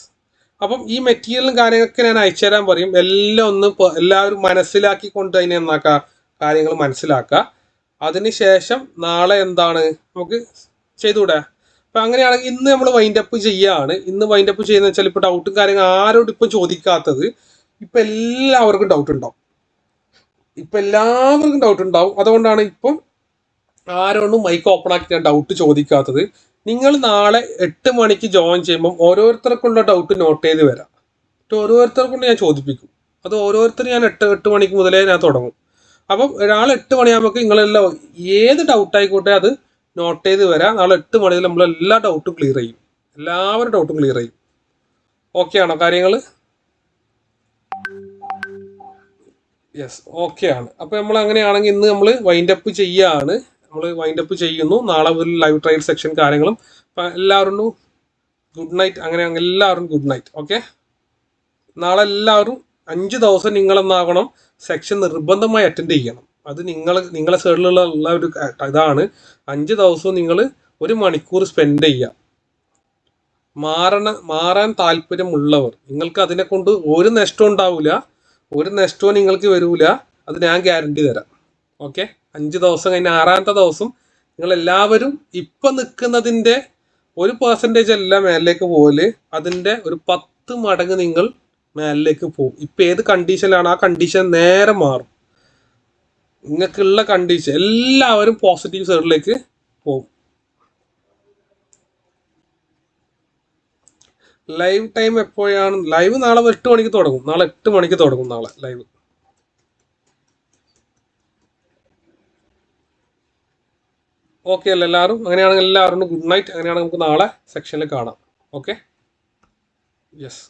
അപ്പം ഈ മെറ്റീരിയലും കാര്യങ്ങളൊക്കെ ഞാൻ അയച്ചു തരാൻ പറയും. എല്ലാം ഒന്ന് എല്ലാവരും മനസ്സിലാക്കിക്കൊണ്ട് അതിനെ എന്നാക്കുക, കാര്യങ്ങൾ മനസ്സിലാക്കുക. അതിനുശേഷം നാളെ എന്താണ് നമുക്ക് ചെയ്തുകൂടെ. അപ്പം അങ്ങനെയാണെങ്കിൽ ഇന്ന് നമ്മൾ വൈൻഡപ്പ് ചെയ്യുകയാണ്. ഇന്ന് വൈൻഡപ്പ് ചെയ്യുന്ന വെച്ചാൽ ഇപ്പോൾ ഡൗട്ടും കാര്യങ്ങൾ ആരോടും ഇപ്പം ചോദിക്കാത്തത് ഇപ്പം എല്ലാവർക്കും ഡൗട്ട് ഉണ്ടാവും. അതുകൊണ്ടാണ് ഇപ്പം ആരോടും മൈക്ക് ഓപ്പൺ ആക്കി ഞാൻ ഡൗട്ട് ചോദിക്കാത്തത്. നിങ്ങൾ നാളെ 8 മണിക്ക് ജോയിൻ ചെയ്യുമ്പം ഓരോരുത്തർക്കുള്ള ഡൗട്ട് നോട്ട് ചെയ്ത് വരാം. ഓരോരുത്തർക്കൊണ്ട് ഞാൻ ചോദിപ്പിക്കും. അത് ഓരോരുത്തരും ഞാൻ 8 മണിക്ക് മുതലേ ഞാൻ തുടങ്ങും. അപ്പം നാളെ 8 മണിയാകുമ്പോൾ നിങ്ങളെല്ലാം ഏത് ഡൗട്ടായിക്കോട്ടെ അത് നോട്ട് ചെയ്ത് വരാം. നാളെ 8 മണിയിൽ നമ്മളെല്ലാ ഡൗട്ടും ക്ലിയർ ചെയ്യും. എല്ലാവരും ഡൗട്ടും ക്ലിയർ ചെയ്യും. ഓക്കെ ആണോ കാര്യങ്ങൾ? യെസ്, ഓക്കെ ആണ്. അപ്പോൾ നമ്മൾ അങ്ങനെയാണെങ്കിൽ ഇന്ന് നമ്മൾ വൈൻഡപ്പ് ചെയ്യുകയാണ്. നമ്മൾ വൈൻഡപ്പ് ചെയ്യുന്നു. നാളെ ഒരു ലൈവ് ട്രയൽ സെക്ഷൻ കാര്യങ്ങളും. അപ്പം എല്ലാവരും ഗുഡ് നൈറ്റ്. അങ്ങനെ എല്ലാവരും ഗുഡ് നൈറ്റ്. ഓക്കെ, നാളെ എല്ലാവരും 5 ദിവസം നിങ്ങളെന്നാകണം സെക്ഷൻ നിർബന്ധമായി അറ്റൻഡ് ചെയ്യണം. അത് നിങ്ങളെ സൈഡിലുള്ള ഒരു ഇതാണ്. 5 ദിവസവും നിങ്ങൾ 1 മണിക്കൂർ സ്പെൻഡ് ചെയ്യുക. മാറാൻ താല്പര്യമുള്ളവർ, നിങ്ങൾക്ക് അതിനെ കൊണ്ട് ഒരു നഷ്ടവും ഉണ്ടാവില്ല, ഒരു നഷ്ടവും നിങ്ങൾക്ക് വരൂല. അത് ഞാൻ ഗ്യാരണ്ടി തരാം. ഓക്കെ, 5 ദിവസം കഴിഞ്ഞ് 6ാമത്തെ ദിവസം നിങ്ങൾ എല്ലാവരും ഇപ്പം നിൽക്കുന്നതിൻ്റെ 1% അല്ല മേലിലേക്ക് പോകല്, അതിൻ്റെ ഒരു 10 മടങ്ങ് നിങ്ങൾ മേലിലേക്ക് പോകും. ഇപ്പം ഏത് കണ്ടീഷനിലാണ് ആ കണ്ടീഷൻ നേരെ മാറും. നിങ്ങൾക്കുള്ള കണ്ടീഷൻ എല്ലാവരും പോസിറ്റീവ് സൈഡിലേക്ക് പോകും. ലൈവ് ടൈം എപ്പോഴാണ്? ലൈവ് നാളെ 8 മണിക്ക് തുടങ്ങും. നാളെ 8 മണിക്ക് തുടങ്ങും നാളെ ലൈവ്. ഓക്കെ അല്ലേ എല്ലാവരും? അങ്ങനെയാണെങ്കിൽ എല്ലാവരും ഗുഡ് നൈറ്റ്. അങ്ങനെയാണെങ്കിൽ നമുക്ക് നാളെ സെക്ഷനിൽ കാണാം. Okay, yes.